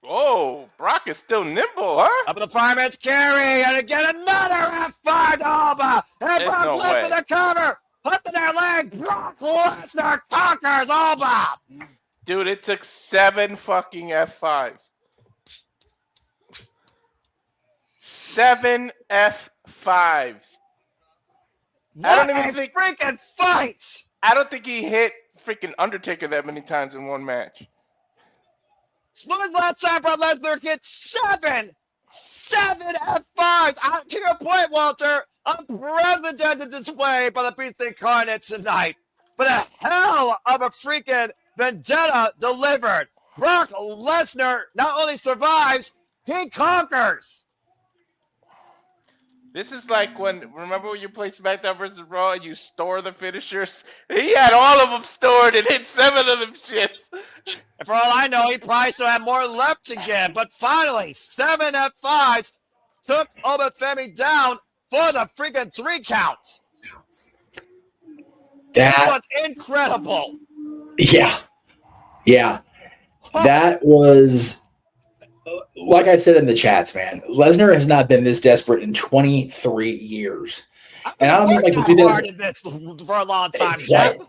Whoa, Brock is still nimble, huh? Up in the fireman's carry, and again another F5 to Oba. And There's Brock no left way. to the cover. Up to their leg. Brock Lesnar conquers Oba. Dude, it took 7 fucking F5s. 7 F5s. I don't even think freaking fight. I don't think he hit freaking Undertaker that many times in one match. Smooth last time Brock Lesnar hit 7 F5s. To your point, Walter, unprecedented display by the Beast Incarnate tonight. But a hell of a freaking vendetta delivered. Brock Lesnar not only survives, he conquers. This is like remember when you played SmackDown vs. Raw and you store the finishers? He had all of them stored and hit 7 of them shits. And for all I know, he probably still had more left to give. But finally, 7 F5s took Femi down for the freaking 3 count. That was incredible. Yeah. That was, like I said in the chats, man, Lesnar has not been this desperate in 23 years. And I don't mean like the 2000 for a long time, right.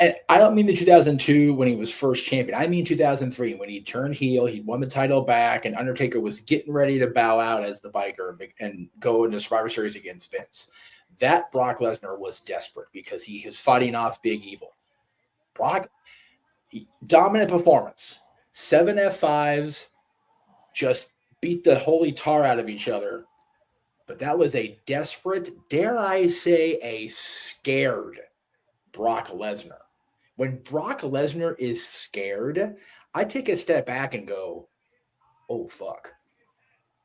And I don't mean the 2002 when he was first champion. I mean 2003 when he turned heel, he won the title back, and Undertaker was getting ready to bow out as the biker and go into Survivor Series against Vince. That Brock Lesnar was desperate because he was fighting off Big Evil. Brock, dominant performance. 7 F5s, just beat the holy tar out of each other. But that was a desperate, dare I say, a scared Brock Lesnar. When Brock Lesnar is scared, I take a step back and go, oh, fuck.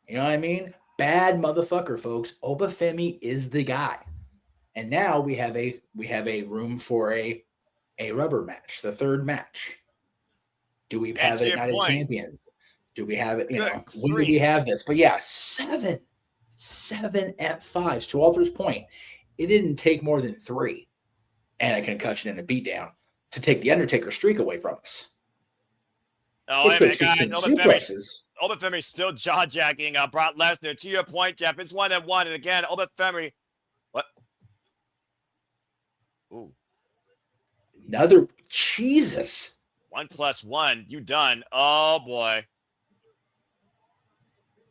You know what I mean? Bad motherfucker, folks. Femi is the guy. And now we have a room for a rubber match, the 3rd match. Do we have it United Champions? Do we have it, when do we have this? But yeah, 7 F5s. To Walter's point, it didn't take more than 3 and a concussion and a beatdown to take the Undertaker streak away from us. Oh, it took 16 suplexes. Femi still jaw-jacking Brock Lesnar. To your point, Jeff, it's 1-1. And again, Femi, what? Ooh. Another, Jesus. 1+1, you done. Oh, boy.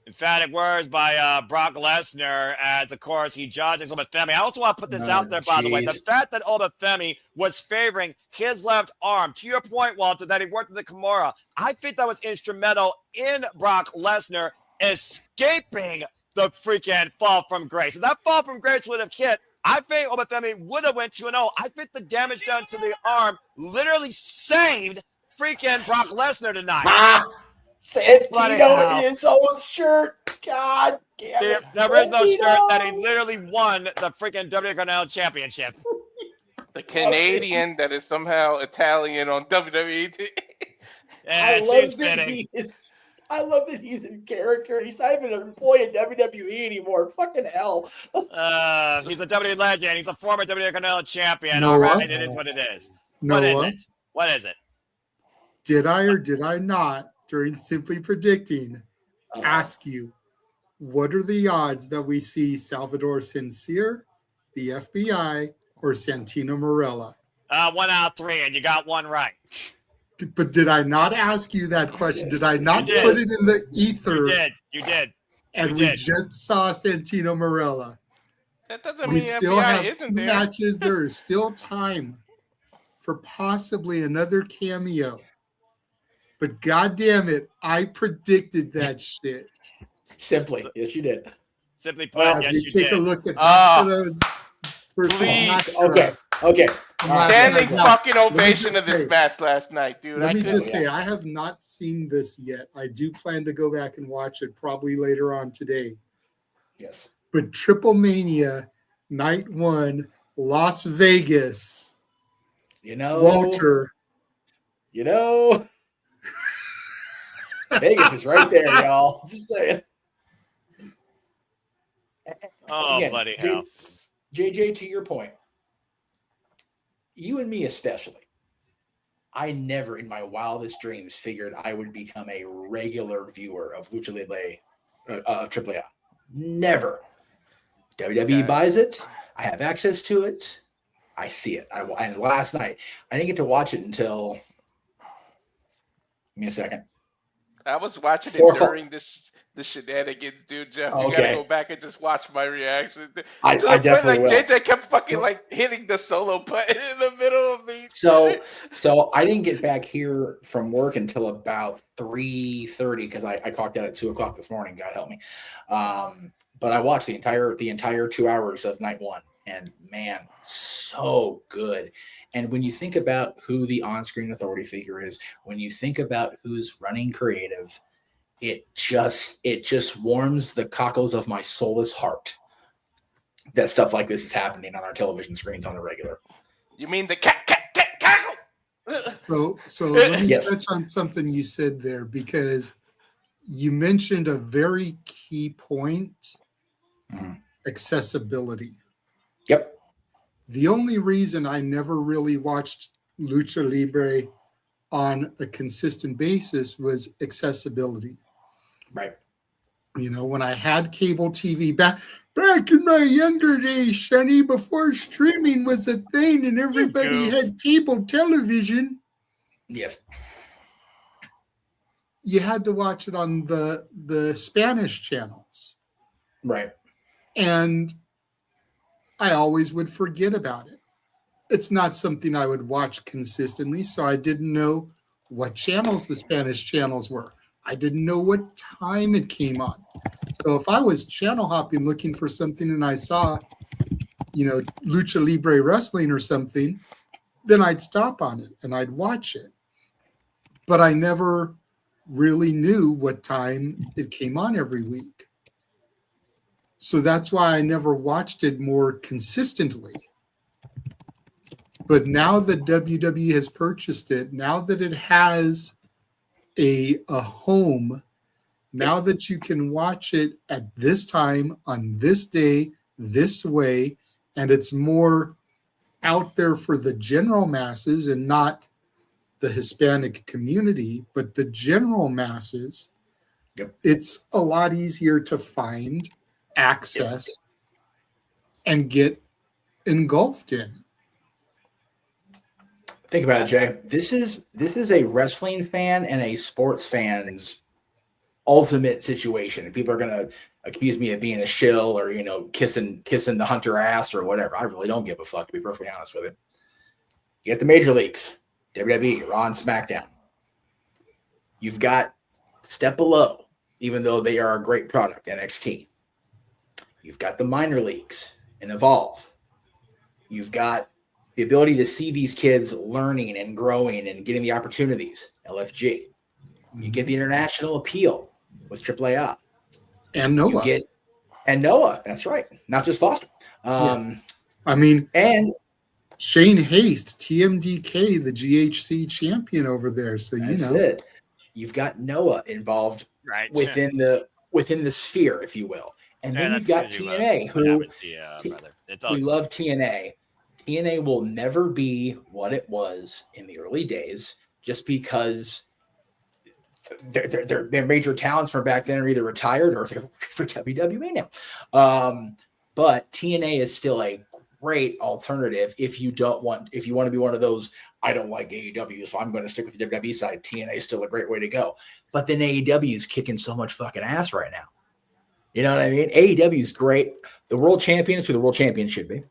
Emphatic words by Brock Lesnar as, of course, he judges Femi. I also want to put this out there, by the way. The fact that Femi was favoring his left arm, to your point, Walter, that he worked with the Kimura, I think that was instrumental in Brock Lesnar escaping the freaking fall from grace. If that fall from grace would have hit, I think Femi would have went 2-0. I think the damage done to the arm literally saved freaking Brock Lesnar tonight. Santino in his own shirt. God damn it. There is no shirt that he literally won the freaking WWE Championship. The Canadian that is somehow Italian on WWE. Yeah, I love that he's in character. He's not even an employee at WWE anymore. Fucking hell. He's a WWE legend. He's a former WWE Champion. No, all right, what? it is what it is. No, What is what? it? What is it? did I or did I not, during Simply Predicting, ask you, what are the odds that we see Salvador Sincere, the FBI, or Santino Marella? 1 out of 3, and you got one right. But did I not ask you that question? Did I not You did. put it in the ether? You did. And we just saw Santino Marella. That doesn't We mean still FBI have isn't 2 there. matches. There is still time for possibly another cameo. But goddamn it, I predicted that shit. Simply, yes, you did. Simply put, As yes, we you take did. a look at Mascara versus please. Mascara. Okay. Standing fucking Let me ovation just of this say- match last night, dude. Let I me couldn't. just say, I have not seen this yet. I do plan to go back and watch it probably later on today. Yes. But Triple Mania, Night 1, Las Vegas. You know, Walter. Vegas is right there, y'all. Just saying. Oh, Again, bloody hell. JJ, to your point, you and me especially, I never in my wildest dreams figured I would become a regular viewer of Lucha Libre, AAA. Never. WWE buys it. I have access to it. I see it. And last night, I didn't get to watch it until. Give me a second. I was watching 4 it during the shenanigans, dude. Jeff, you Okay. gotta go back and just watch my reaction. I To the point, definitely like will. JJ kept fucking like hitting the solo button in the middle of me. So I didn't get back here from work until about 3:30 because I clocked out at 2:00 this morning. God help me. But I watched the entire 2 hours of Night 1, and man, so good. And when you think about who the on-screen authority figure is, when you think about who's running creative, it just warms the cockles of my soulless heart that stuff like this is happening on our television screens on the regular. You mean the cackles? So let me Yes. touch on something you said there, because you mentioned a very key point, accessibility. Yep. The only reason I never really watched Lucha Libre on a consistent basis was accessibility. Right. You know, when I had cable TV back in my younger days, Sonny, before streaming was a thing and everybody had cable television, Yes. you had to watch it on the Spanish channels. Right. And I always would forget about it. It's not something I would watch consistently, so I didn't know what channels the Spanish channels were. I didn't know what time it came on. So if I was channel hopping looking for something and I saw, Lucha Libre Wrestling or something, then I'd stop on it and I'd watch it. But I never really knew what time it came on every week. So that's why I never watched it more consistently. But now that WWE has purchased it, now that it has a home, now that you can watch it at this time, on this day, this way, and it's more out there for the general masses and not the Hispanic community, but the general masses, it's a lot easier to find, access, and get engulfed in. Think about it, Jay. This is a wrestling fan and a sports fan's ultimate situation. And people are gonna accuse me of being a shill or kissing the Hunter ass or whatever. I really don't give a fuck, to be perfectly honest with you. You get the major leagues, WWE, Raw, and SmackDown. You've got step below, even though they are a great product, NXT. You've got the minor leagues and Evolve. You've got the ability to see these kids learning and growing and getting the opportunities, LFG. You get the international appeal with AAA. And Noah. And Noah, that's right. Not just Foster. And Shane Haste, TMDK, the GHC champion over there. So that's it. You've got Noah involved within the sphere, if you will. And then you've got TNA, who we love TNA. TNA will never be what it was in the early days just because their major talents from back then are either retired or they're for WWE now. But TNA is still a great alternative if you want to be one of those, I don't like AEW, so I'm going to stick with the WWE side. TNA is still a great way to go. But then AEW is kicking so much fucking ass right now. You know what I mean? AEW is great. The world champion is who the world champion should be.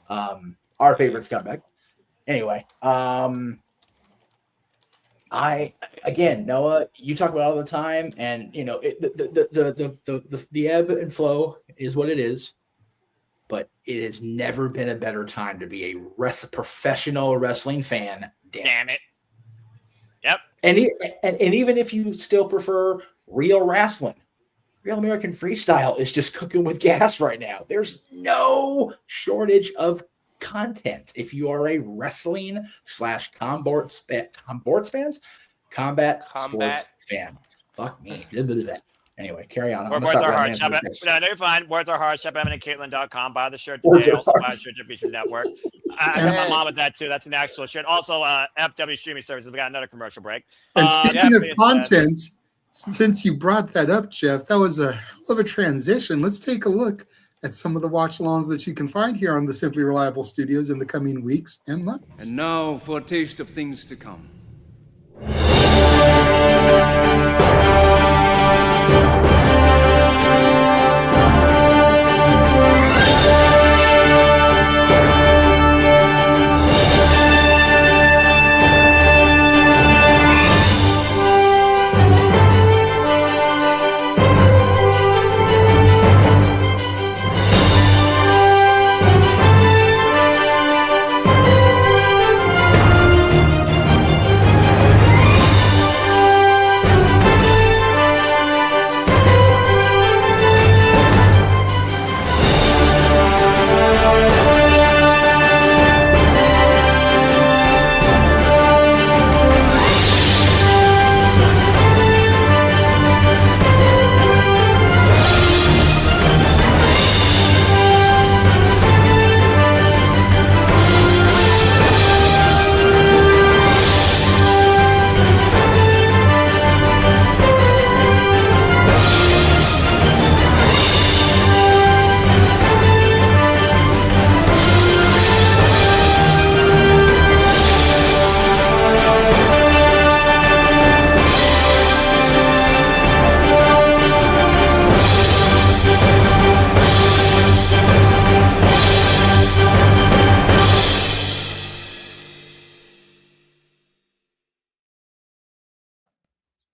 Our favorite scumbag. Anyway, Noah, you talk about it all the time, and you know the ebb and flow is what it is. But it has never been a better time to be a professional wrestling fan. Damn it. Yep. And even if you still prefer real wrestling, Real American Freestyle is just cooking with gas right now. There's no shortage of content if you are a wrestling / combat sports fan. Fuck me. Anyway, carry on. Words are hard. No, you're fine. Words are hard. ShopEminentCaitlin.com. Buy the shirt today. Also buy the shirt at Beach Network. I got my mom with that too. That's an actual shirt. Also, FW streaming services. We got another commercial break. And speaking of content, since you brought that up, Jeff, that was a hell of a transition. Let's take a look at some of the watch-alongs that you can find here on the Simply Reliable Studios in the coming weeks and months. And now for a taste of things to come.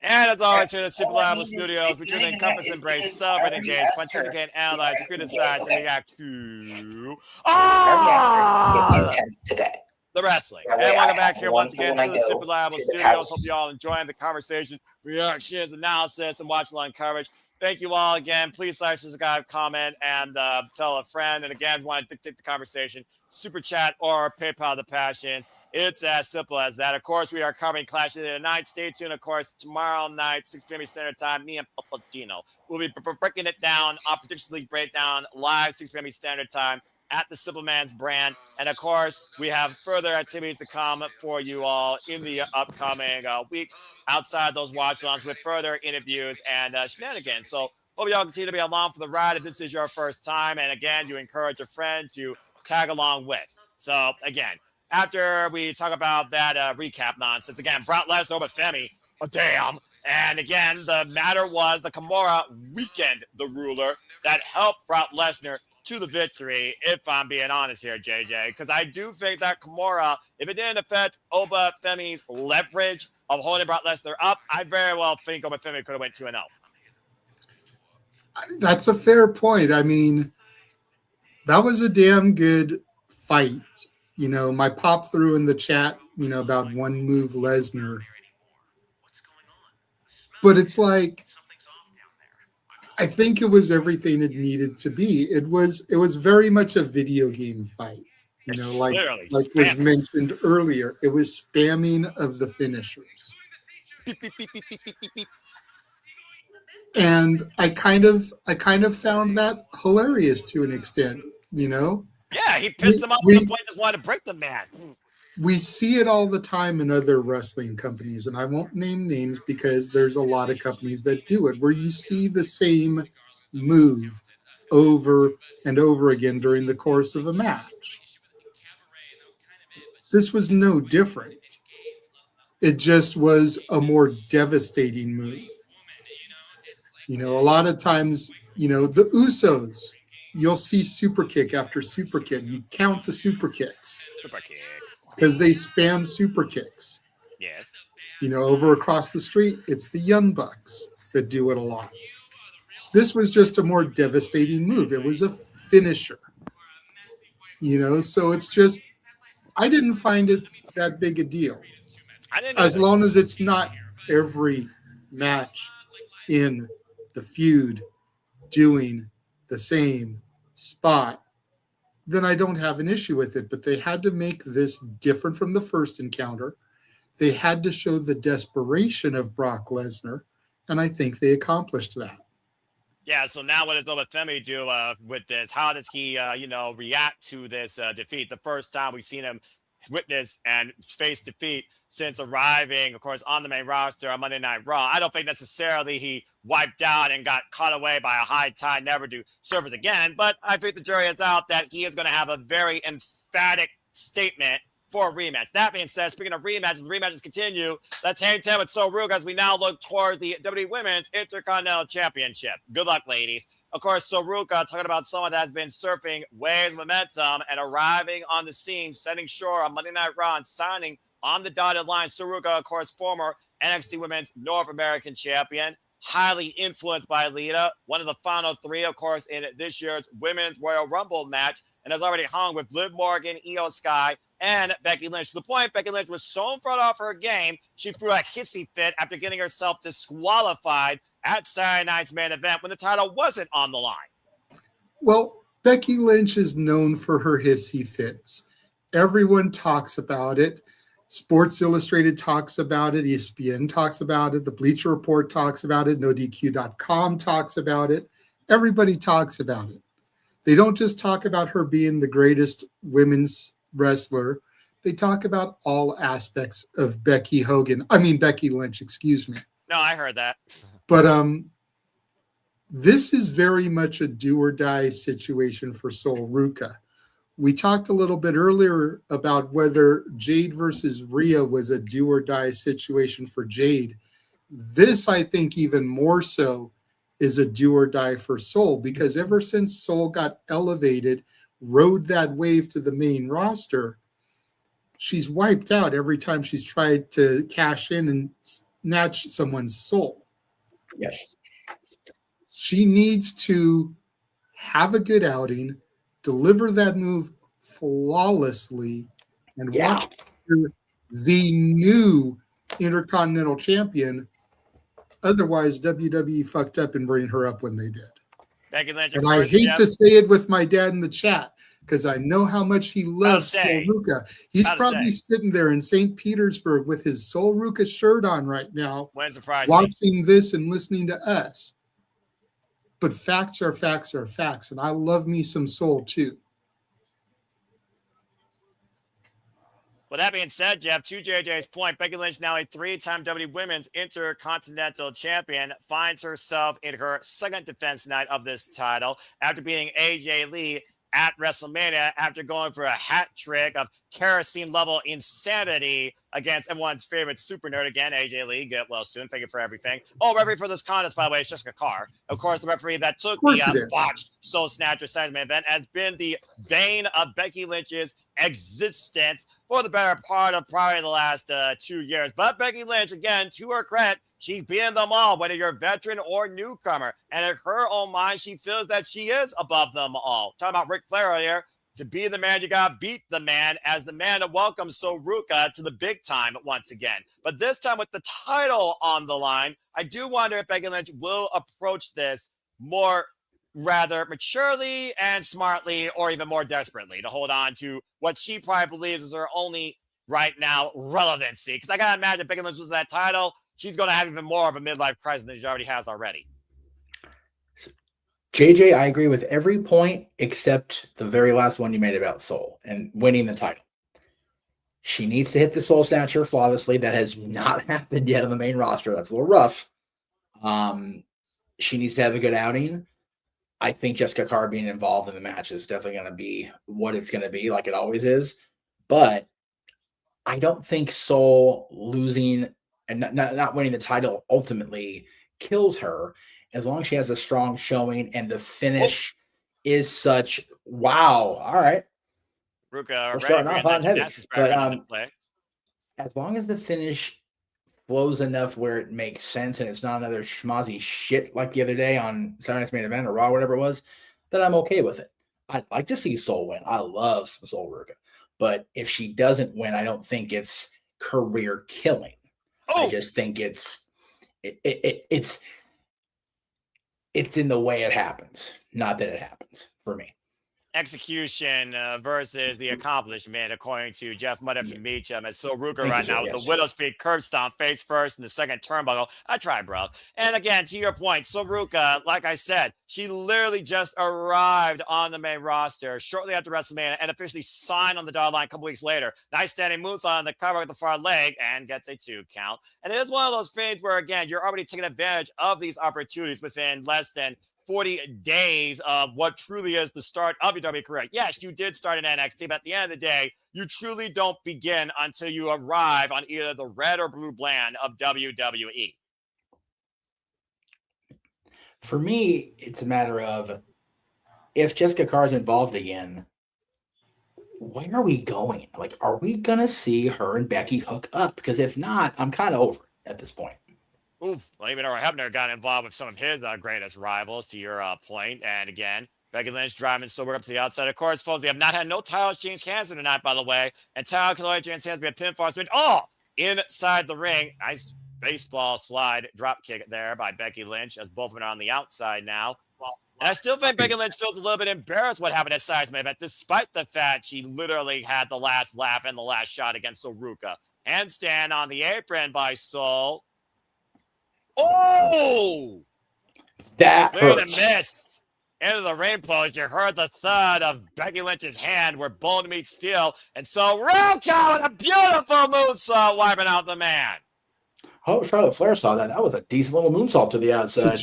And as always, here at the Super Reliable Studios, we truly encompass, embrace, celebrate, engage, pontificate, analyze, and criticize, and react to the wrestling. And welcome back here once again to the Super Reliable Studios. Hope you all enjoying the conversation, reactions, analysis, and watch along coverage. Thank you all again. Please like, subscribe, comment, and tell a friend. And again, if you want to dictate the conversation, super chat or PayPal the passions. It's as simple as that. Of course, we are covering Clash of the Night. Stay tuned, of course, tomorrow night, 6 p.m. Standard Time. Me and Papadino will be breaking it down, Prediction League breakdown, live 6 p.m. Standard Time at the Simple Man's brand. And of course, we have further activities to come for you all in the upcoming weeks outside those watch-alongs with further interviews and shenanigans. So hope you all continue to be along for the ride if this is your first time. And again, you encourage a friend to tag along with. So again, after we talk about that recap nonsense, again, Brock Lesnar over Femi, damn. And again, the matter was the Kimura weakened the ruler that helped Brock Lesnar to the victory, if I'm being honest here, JJ, because I do think that Kimura, if it didn't affect Oba Femi's leverage of holding Brock Lesnar up, I very well think Oba Femi could have went 2-0. That's a fair point. I mean, that was a damn good fight. You know, my pop through in the chat, you know, about one move Lesnar. But it's like, I think it was everything it needed to be. It was very much a video game fight. You know, like was mentioned earlier, it was spamming of the finishers. And I kind of found that hilarious to an extent, you know? Yeah, he pissed him off to the point he just wanted to break the man. we see it all the time in other wrestling companies, and I won't name names because there's a lot of companies that do it, where you see the same move over and over again during the course of a match. This was no different. It just was a more devastating move. You know, a lot of times, you know, the Usos, you'll see super kick after super kick. You count the super kicks. Super kick. Because they spam super kicks. Yes. You know, over across the street, it's the Young Bucks that do it a lot. This was just a more devastating move. It was a finisher. You know, so it's just, I didn't find it that big a deal. I didn't As either. long as it's not every match in the feud doing the same spot, then I don't have an issue with it. But they had to make this different from the first encounter. They had to show the desperation of Brock Lesnar, and I think they accomplished that. Yeah, so now what does Femi do with this? How does he, react to this defeat? The first time we've seen him witness and face defeat since arriving, of course, on the main roster on Monday Night Raw. I don't think necessarily he wiped out and got caught away by a high tide, never do service again, but I think the jury is out that he is going to have a very emphatic statement for a rematch. That being said, speaking of rematches, the rematches continue. Let's hang 10 with So Ruca as we now look towards the WWE Women's Intercontinental Championship. Good luck, ladies. Of course, So Ruca talking about someone that has been surfing waves of momentum and arriving on the scene, setting shore on Monday Night Raw and signing on the dotted line. So Ruca, of course, former NXT Women's North American Champion, highly influenced by Lita, one of the final three, of course, in this year's Women's Royal Rumble match, and has already hung with Liv Morgan, Io Sky, and Becky Lynch. To the point, Becky Lynch was so in front of her game, she threw a hissy fit after getting herself disqualified at Saturday night's main event when the title wasn't on the line. Well, Becky Lynch is known for her hissy fits. Everyone talks about it. Sports Illustrated talks about it. ESPN talks about it. The Bleacher Report talks about it. NoDQ.com talks about it. Everybody talks about it. They don't just talk about her being the greatest women's wrestler. They talk about all aspects of Becky Lynch, excuse me. No, I heard that. But this is very much a do or die situation for Sol Ruca. We talked a little bit earlier about whether Jade versus Rhea was a do or die situation for Jade. This, I think, even more so is a do or die for Sol, because ever since Sol got elevated, rode that wave to the main roster, she's wiped out every time she's tried to cash in and snatch someone's soul. Yes. She needs to have a good outing, deliver that move flawlessly, and watch her the new Intercontinental Champion. Otherwise, WWE fucked up in bringing her up when they did. Becky Lynch, and I hate to say it with my dad in the chat, because I know how much he loves Sol Ruca. He's probably sitting there in St. Petersburg with his Sol Ruca shirt on right now, watching this and listening to us. But facts are facts are facts, and I love me some Sol too. Well, that being said, Jeff, to JJ's point, Becky Lynch, now a three-time WWE Women's Intercontinental Champion, finds herself in her second defense night of this title after beating AJ Lee at WrestleMania after going for a hat trick of kerosene-level insanity against everyone's favorite super nerd again, AJ Lee. Get well soon. Thank you for everything. Oh, referee for this contest, by the way, is Jessica Carr. Of course, the referee that took the botched Soul Snatcher segment event has been the bane of Becky Lynch's existence for the better part of probably the last 2 years. But Becky Lynch, again, to her credit, she's beaten them all, whether you're a veteran or newcomer. And in her own mind, she feels that she is above them all. Talking about Ric Flair earlier, to be the man, you got to beat the man, as the man to welcome So Ruca to the big time once again. But this time with the title on the line, I do wonder if Becky Lynch will approach this more rather maturely and smartly, or even more desperately, to hold on to what she probably believes is her only right now relevancy. Because I got to imagine if Becky Lynch loses that title, she's going to have even more of a midlife crisis than she already has already. JJ, I agree with every point except the very last one you made about Sol and winning the title. She needs to hit the Soul Snatcher flawlessly. That has not happened yet on the main roster. That's a little rough. She needs to have a good outing. I think Jessica Carr being involved in the match is definitely going to be what it's going to be, like it always is. But I don't think Soul losing and not winning the title ultimately kills her, as long as she has a strong showing and the finish is such. Wow. All right. Ruca, We're starting off on heavy. But as long as the finish flows enough where it makes sense and it's not another schmozzy shit like the other day on Saturday Night's Main Event or Raw, whatever it was, then I'm okay with it. I'd like to see Soul win. I love Soul Ruca. But if she doesn't win, I don't think it's career killing. I just think it's in the way it happens, not that it happens for me. Execution versus the accomplishment, according to Jeff Mudda from Meacham. It's so Ruca right now with the Widow's Peak curb stomp face first in the second turnbuckle. I tried, bro. And again, to your point, so Ruca, like I said, she literally just arrived on the main roster shortly after WrestleMania and officially signed on the dotted line a couple weeks later. Nice standing moonsault on the cover with the far leg and gets a 2 count. And it is one of those things where, again, you're already taking advantage of these opportunities within less than 40 days of what truly is the start of your WWE career. Yes, you did start in NXT, but at the end of the day, you truly don't begin until you arrive on either the red or blue brand of WWE. For me, it's a matter of, if Jessica Carr is involved again, where are we going? Like, are we going to see her and Becky hook up? Because if not, I'm kind of over it at this point. Oof. Well, even Earl Hebner got involved with some of his greatest rivals, to your point. And again, Becky Lynch driving Silver up to the outside. Of course, folks, we have not had no titles change hands tonight, by the way. And title can only change hands be a pinfall switch. Oh, inside the ring. Nice baseball slide drop kick there by Becky Lynch, as both of them are on the outside now. And I still think Becky Lynch feels a little bit embarrassed what happened at Side's event, despite the fact she literally had the last laugh and the last shot against Ruca. Handstand on the apron by Soul. Oh! That hurts. hurts. Miss. Into the ring post. You heard the thud of Becky Lynch's hand where bone meets steel. And so Ruca with a beautiful moonsault wiping out the man. Oh, Charlotte Flair saw that. That was a decent little moonsault to the outside.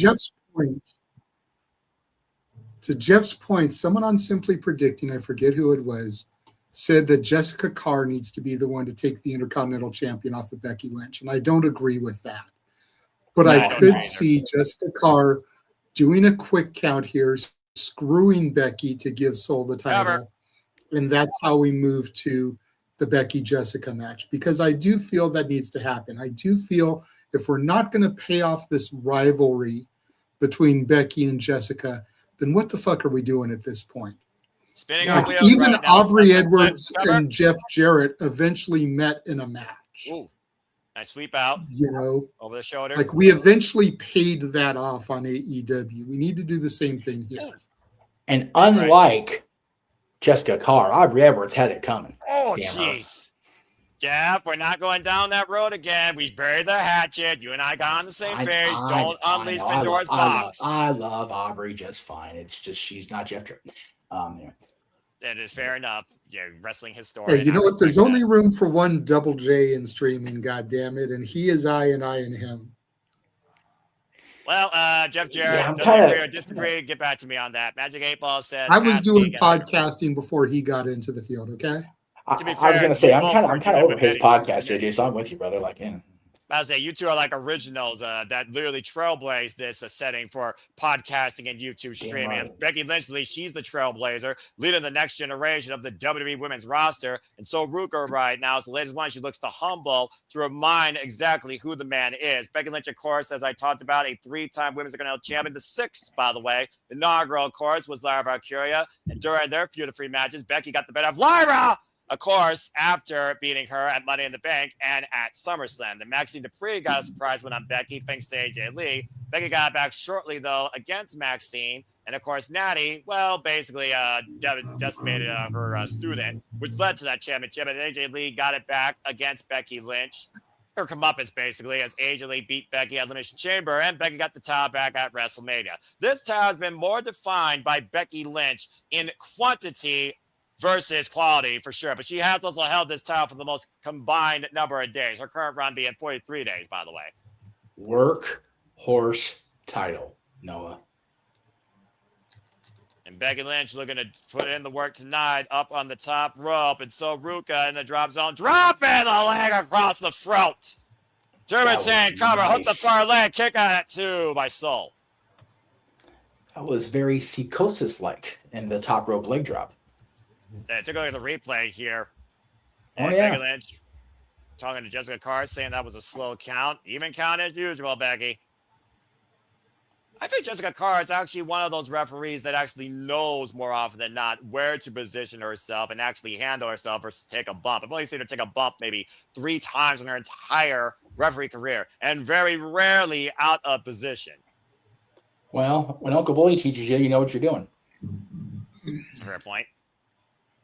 To Jeff's point, someone on Simply Predicting, I forget who it was, said that Jessica Carr needs to be the one to take the Intercontinental Champion off of Becky Lynch. And I don't agree with that. But I could see Jessica Carr doing a quick count here, screwing Becky to give Soul the title. And that's how we move to the Becky-Jessica match. Because I do feel that needs to happen. I do feel if we're not going to pay off this rivalry between Becky and Jessica, then what the fuck are we doing at this point? Like, even Aubrey Edwards and Jeff Jarrett eventually met in a match. Ooh. Nice sweep out, over the shoulders. Like, we eventually paid that off on AEW. We need to do the same thing here. And unlike Jessica Carr, Aubrey Edwards had it coming. Oh, jeez. Jeff, we're not going down that road again. We buried the hatchet. You and I got on the same page. Don't unleash Pandora's box. I love Aubrey just fine. It's just she's not Jeff Jarrett. That is fair enough. Yeah, wrestling historian. Hey, you know what? There's only room for one Double J in streaming, goddammit, and he is I and I and him. Well, Jeff Jarrett, doesn't agree or disagree. Get back to me on that. Magic 8 Ball says I was doing podcasting before he got into the field, okay? I was going to say, I'm kind of over his podcast, JJ, so I'm with you, brother. Like, I was say you two are like originals that literally trailblazed this setting for podcasting and YouTube streaming. Right. And Becky Lynch believes she's the trailblazer, leading the next generation of the WWE women's roster. And so Ruca right now is the latest one. She looks to humble to remind exactly who the man is. Becky Lynch, of course, as I talked about, a 3-time women's Intercontinental champion. The 6th, by the way, the inaugural, of course, was Lyra Valkyria. And during their feud of free matches, Becky got the better of Lyra, of course, after beating her at Money in the Bank and at SummerSlam. The Maxine Dupree got a surprise win on Becky, thanks to AJ Lee. Becky got back shortly, though, against Maxine. And, of course, Natty, well, basically decimated her student, which led to that championship. And AJ Lee got it back against Becky Lynch. Her comeuppance, basically, as AJ Lee beat Becky at Elimination Chamber, and Becky got the title back at WrestleMania. This title has been more defined by Becky Lynch in quantity versus quality for sure. But she has also held this title for the most combined number of days. Her current run being 43 days, by the way. Work horse title, Noah. And Becky Lynch looking to put in the work tonight up on the top rope. And so Ruca in the drop zone, dropping the leg across the throat. German saying cover, hook the far leg, kick on it too by Soul. That was very psychosis-like in the top rope leg drop. They took a look at the replay here. Oh, And yeah. Becky Lynch talking to Jessica Carr, saying that was a slow count. Even count as usual, Becky. I think Jessica Carr is actually one of those referees that actually knows more often than not where to position herself and actually handle herself versus take a bump. I've only seen her take a bump maybe 3 times in her entire referee career, and very rarely out of position. Well, when Uncle Bully teaches you, you know what you're doing. That's a fair point.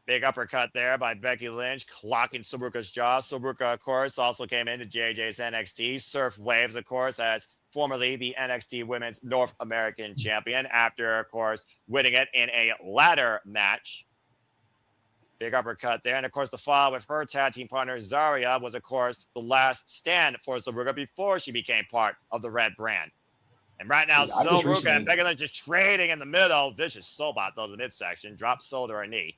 Big uppercut there by Becky Lynch, clocking Saruka's jaw. Saruka, of course, also came into JJ's NXT. Surf Waves, of course, as formerly the NXT Women's North American Champion, after, of course, winning it in a ladder match. Big uppercut there. And, of course, the fall with her tag team partner, Zarya, was, of course, the last stand for Saruka before she became part of the Red Brand. And right now, Saruka and Becky Lynch just trading in the middle. Vicious Soulbot, though, the midsection. Drop Soul to her knee.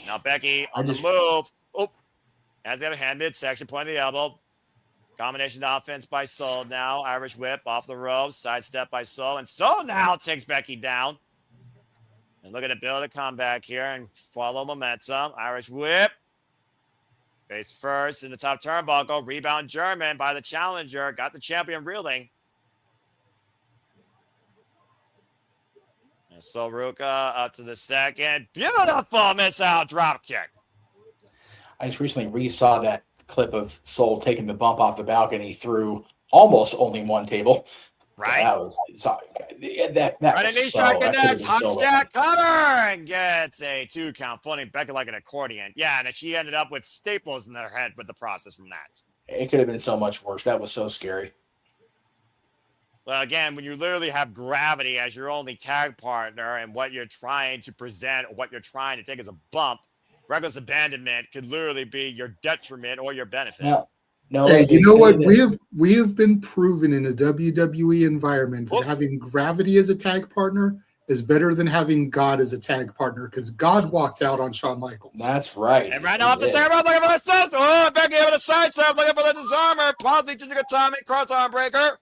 Now Becky on the move. Oh, has the other hand, midsection, point of the elbow. Combination offense by Soul now. Irish whip off the ropes. Sidestep by Soul. And Soul now takes Becky down. And looking to build a comeback here and follow momentum. Irish whip. Face first in the top turnbuckle. Rebound German by the challenger. Got the champion reeling. And so Ruca up to the second. Beautiful miss out drop kick. I just recently re-saw that clip of Soul taking the bump off the balcony through almost only one table. Right. That was that Right, was knee strike next. Hot stack cutter and gets a 2 count, floating Becky like an accordion. Yeah, and she ended up with staples in her head with the process from that. It could have been so much worse. That was so scary. Well, again, when you literally have gravity as your only tag partner and what you're trying to present, or what you're trying to take as a bump, reckless abandonment could literally be your detriment or your benefit. No, hey, you know what? We have been proven in a WWE environment that having gravity as a tag partner is better than having God as a tag partner, because God walked out on Shawn Michaels. That's right. And right now off the side rope, looking for the assist. Oh, Becky able to sidestep, looking for the disarmer. Possibly Tommy cross arm breaker.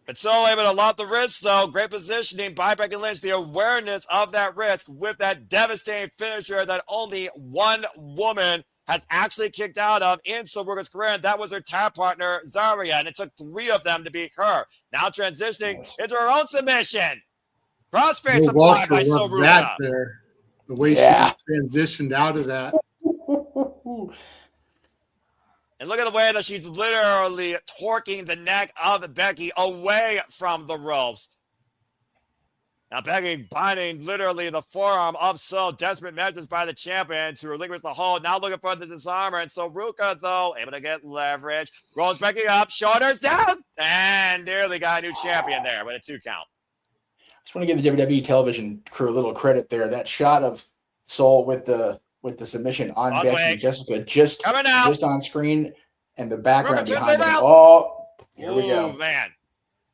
But so able to lock the wrist, though. Great positioning by Becky Lynch. The awareness of that risk with that devastating finisher that only one woman has actually kicked out of in Saruka's career, and that was her tag partner, Zarya, and it took 3 of them to beat her. Now transitioning into her own submission. Crossface applied by Saruka. The way she transitioned out of that. And look at the way that she's literally torquing the neck of Becky away from the ropes. Now Becky binding literally the forearm of Soul. Desperate measures by the champion to relinquish the hold. Now looking for the disarmer. And so Ruca, though, able to get leverage. Rolls Becky up, shoulders down. And nearly got a new champion there with a 2 count. I just want to give the WWE television crew a little credit there. That shot of Soul with the submission on Becky, Jessica just on screen, and the background behind it. Oh, here we go. Man.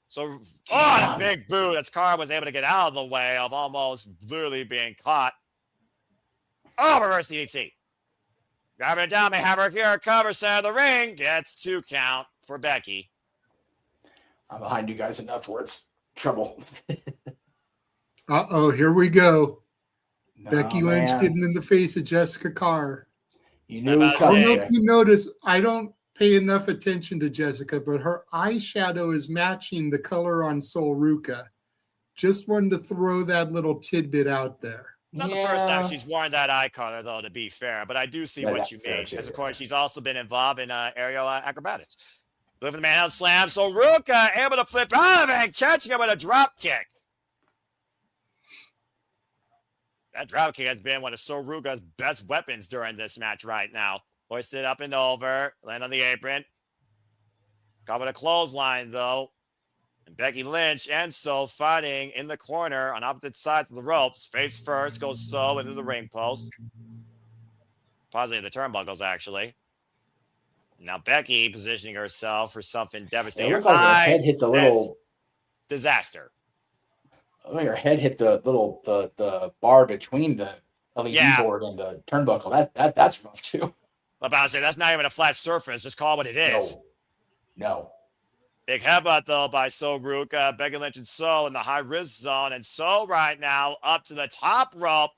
So, a big boot as Carr was able to get out of the way of almost literally being caught. Oh, reverse DDT. Grab it down, may have her here, cover center of the ring, gets 2 count for Becky. I'm behind you guys enough where it's trouble. Here we go. Becky Lynch getting in the face of Jessica Carr. You knew it was I don't know coming. if you notice, I don't pay enough attention to Jessica, but her eyeshadow is matching the color on Soul Ruca. Just wanted to throw that little tidbit out there. Not the first time she's worn that eye color, though, to be fair, but I do see what you mean. As, of course, she's also been involved in aerial acrobatics. Living the man out slam, so Ruca able to flip out of it and catching him with a drop kick. That drop kick has been one of Soruka's best weapons during this match right now. Hoisted up and over, land on the apron. Got with a clothesline, though. And Becky Lynch and Soul fighting in the corner on opposite sides of the ropes. Face first goes Soul into the ring post. Positive the turnbuckles, actually. Now Becky positioning herself for something devastating. It looked like her head hits a little disaster. Like her head hit the little the bar between the LED board and the turnbuckle. That's rough too. I'm about to say that's not even a flat surface. Just call it what it is. No. Big headbutt though by Ruca. Becky Lynch and Soul in the high risk zone, and Soul right now up to the top rope.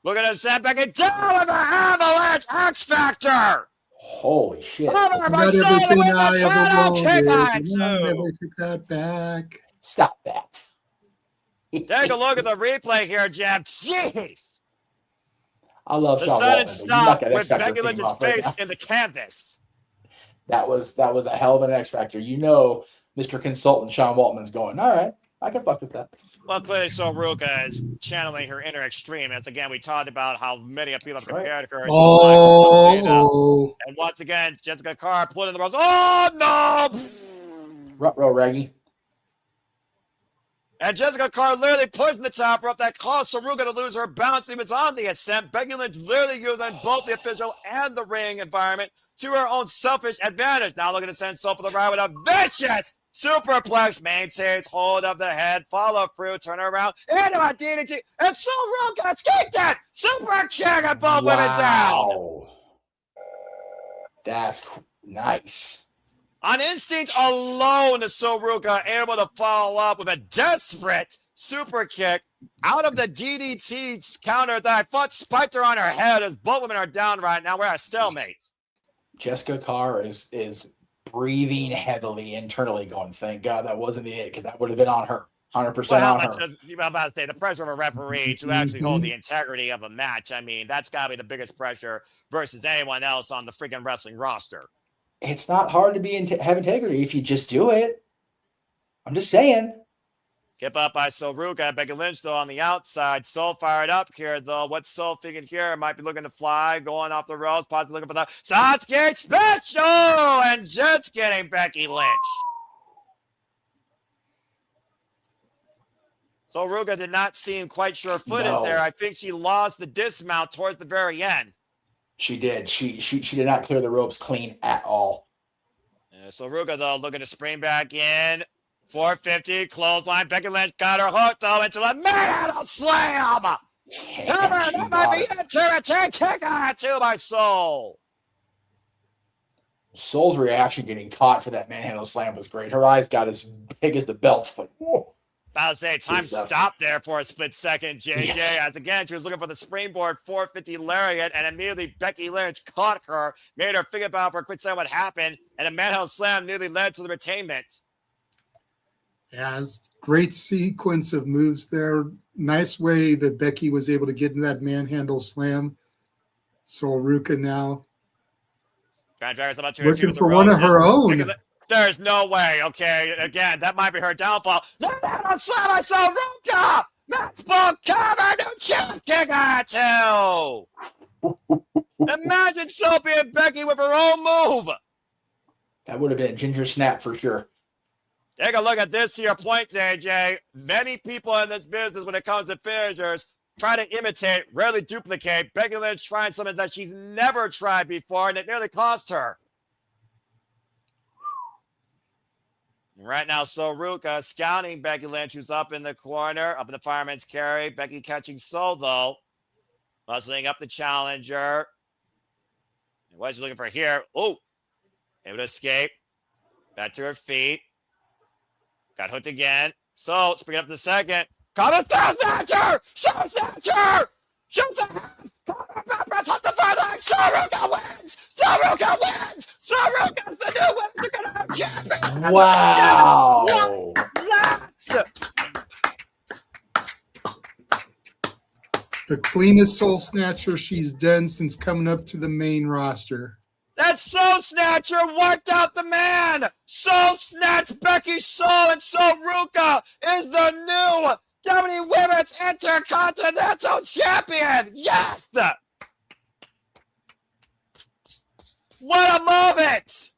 Look at it, send Becky down with the avalanche X Factor. Holy shit! Not everything I ever wanted. Never took that back. Stop that. Take a look at the replay here, Jeff. Jeez. I love the Sean sudden Waltman, stop with Becky Lynch's face in the canvas. That was a hell of an X Factor. You know, Mr. Consultant Sean Waltman's going, all right, I can fuck with that. Well, clearly, Ruca is channeling her inner extreme. As again, we talked about how many people have compared her. And once again, Jessica Carr put in the ropes. Oh no! Ruh-roh, Raggy. And Jessica Carr literally pushed the top rope. That caused Ruca to lose her balance. He was on the ascent. Becky Lynch literally using both the official and the ring environment to her own selfish advantage. Now looking to send Soul for the ride with a vicious superplex, maintains hold of the head, follow through, turn around, into a DDT, and Ruca escaped it! Super kick and both women down! That's nice. On instinct alone, Ruca able to follow up with a desperate super kick out of the DDT counter that I thought spiked her on her head as both women are down right now. We're at a stalemate. Jessica Carr is breathing heavily internally, going, thank God that wasn't the it, because that would have been on her. 100% on her. I'm about to say the pressure of a referee to actually hold the integrity of a match. I mean, that's got to be the biggest pressure versus anyone else on the freaking wrestling roster. It's not hard to have integrity if you just do it. I'm just saying. Kept up by Ruca. Becky Lynch, though, on the outside. Soul fired up here, though. What's Soul thinking here? Might be looking to fly, going off the ropes, possibly looking for the Sasuke special! And just getting Becky Lynch. Ruca did not seem quite sure-footed there. I think she lost the dismount towards the very end. She did. She did not clear the ropes clean at all. Ruca, though, looking to spring back in. 450, clothesline. Becky Lynch got her hooked, though, into the manhandle slam. That might be it. Kick on it, too, by Soul. Soul's reaction getting caught for that manhandle slam was great. Her eyes got as big as the belts. Like, whoa. I would say time stopped there for a split second, JJ, as again, she was looking for the springboard 450 lariat, and immediately Becky Lynch caught her, made her think about for a quick second what happened, and a manhandle slam nearly led to the retainment. Yeah, it's great sequence of moves there. Nice way that Becky was able to get in that manhandle slam. Ruca now looking for one of her own. There's no way, okay? Again, that might be her downfall. Manhandle slam, I saw Ruca! Max Ball cover, new champ kick on too! Imagine Sophie and Becky with her own move! That would have been a ginger snap for sure. Take a look at this to your point, AJ. Many people in this business, when it comes to finishers, try to imitate, rarely duplicate. Becky Lynch trying something that she's never tried before, and it nearly cost her. Right now, Ruca scouting Becky Lynch, who's up in the corner, up in the fireman's carry. Becky catching Soul, though. Muscling up the challenger. What is she looking for here? Oh, able to escape. Back to her feet. Got hooked again. So, spring up the second. Caught a Star Snatcher! Show Snatcher! Shoots a half! Peppers hook the far leg! Ruca wins! Ruca wins! Ruca's the new Intercontinental champion! Wow! The cleanest Soul Snatcher she's done since coming up to the main roster. That Soul Snatcher worked out the man! Soul Snatch Becky Soul and Ruca is the new WWE Women's Intercontinental Champion! Yes! What a moment!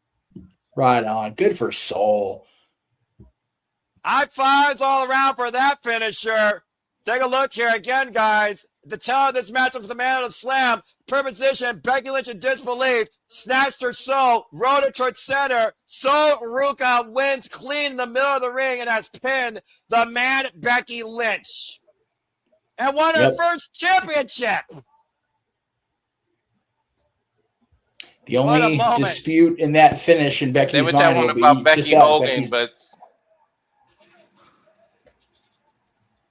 Right on. Good for Soul. High fives all around for that finisher. Take a look here again, guys. The tell of this matchup was the man of the slam. Per position, Becky Lynch in disbelief. Snatched her soul, rode her towards center. So Ruca wins clean in the middle of the ring and has pinned the man Becky Lynch. And won her first championship. The only dispute in that finish in Becky's mind that one about Becky Hogan, but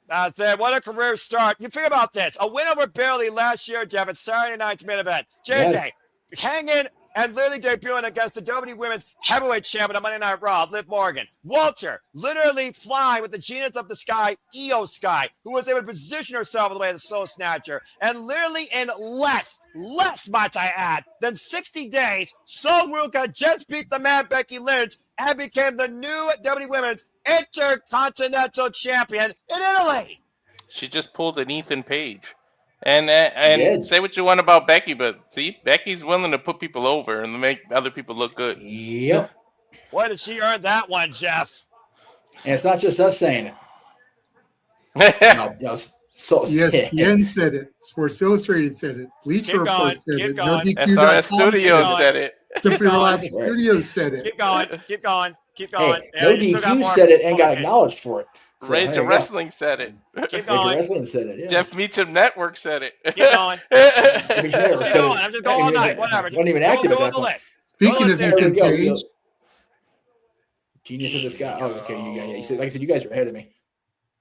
that's it. What a career start. You think about this. A win over Bailey last year, Jeff, at Saturday night's main event. JJ hanging and literally debuting against the WWE Women's Heavyweight Champion on Monday Night Raw, Liv Morgan. Walter literally flying with the genius of the sky, Io Sky, who was able to position herself in the way of the Soul Snatcher. And literally in less, might I add, than 60 days, Soul Ruca just beat the man Becky Lynch and became the new WWE Women's Intercontinental Champion in Italy. she just pulled an Ethan Page. And say what you want about Becky, but see, Becky's willing to put people over and make other people look good. Yep. Boy, did she earn that one, Jeff. And it's not just us saying it. ESPN said it. Sports Illustrated said it. Bleacher Report said it. SRS Studios said it. Simply Reliable Studios said it. Keep going. Hey, no DQ said it and got acknowledged for it. So, Rage of Wrestling said it. Keep going. Wrestling said it. Yes. Jeff Meacham Network said it. Keep going. Keep going. I'm just going all night. Whatever. Wasn't even accurate. Go on the list. Speaking of Ethan Page, genius of this guy. Oh, okay. You said, like I said, you guys are ahead of me.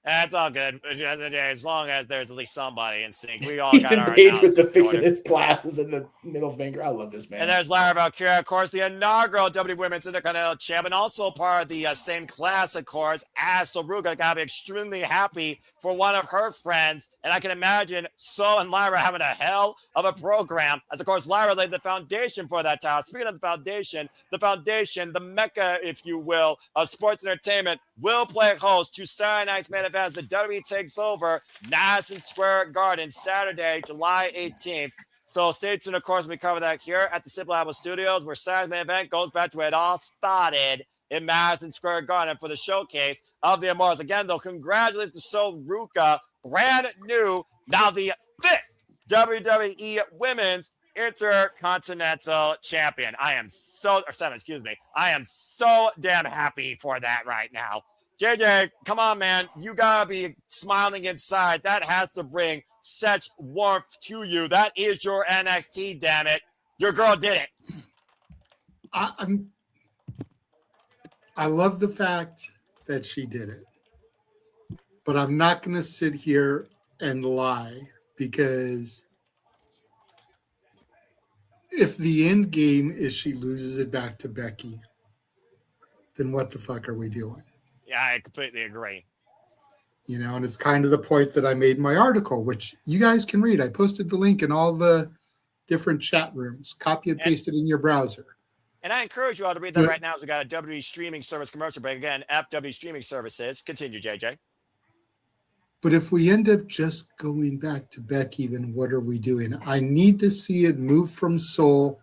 That's all good. At the end of the day, as long as there's at least somebody in sync, we all got our Page with the analysis fixing going. his glasses and the middle finger. I love this man. And there's Lara Valkyria, of course, the inaugural WWE Women's Intercontinental Champion, also part of the same class, of course, as Ruca. Gotta be extremely happy for one of her friends. And I can imagine So and Lyra having a hell of a program, as, of course, Lyra laid the foundation for that title. Speaking of the foundation, the mecca, if you will, of sports entertainment, will play host to Saturday night's main event as the WWE takes over Madison Square Garden Saturday, July 18th. So stay tuned, of course, we cover that here at the Simple Apple Studios, where Saturday's main event goes back to where it all started in Madison Square Garden for the showcase of the Immortals. Again, though, congratulations to So Ruca, brand new, now the 5th WWE Women's Intercontinental Champion. I am so damn happy for that right now. JJ, come on, man. You gotta be smiling inside. That has to bring such warmth to you. That is your NXT, damn it. Your girl did it. I love the fact that she did it. But I'm not going to sit here and lie, because if the end game is she loses it back to Becky, then what the fuck are we doing? Yeah, I completely agree. You know, and it's kind of the point that I made in my article, which you guys can read. I posted the link in all the different chat rooms. Copy and paste it in your browser. And I encourage you all to read that right now, as we got a WWE streaming service commercial break. Again, FW streaming services. Continue, JJ. But if we end up just going back to Becky, then what are we doing? I need to see it move from Soul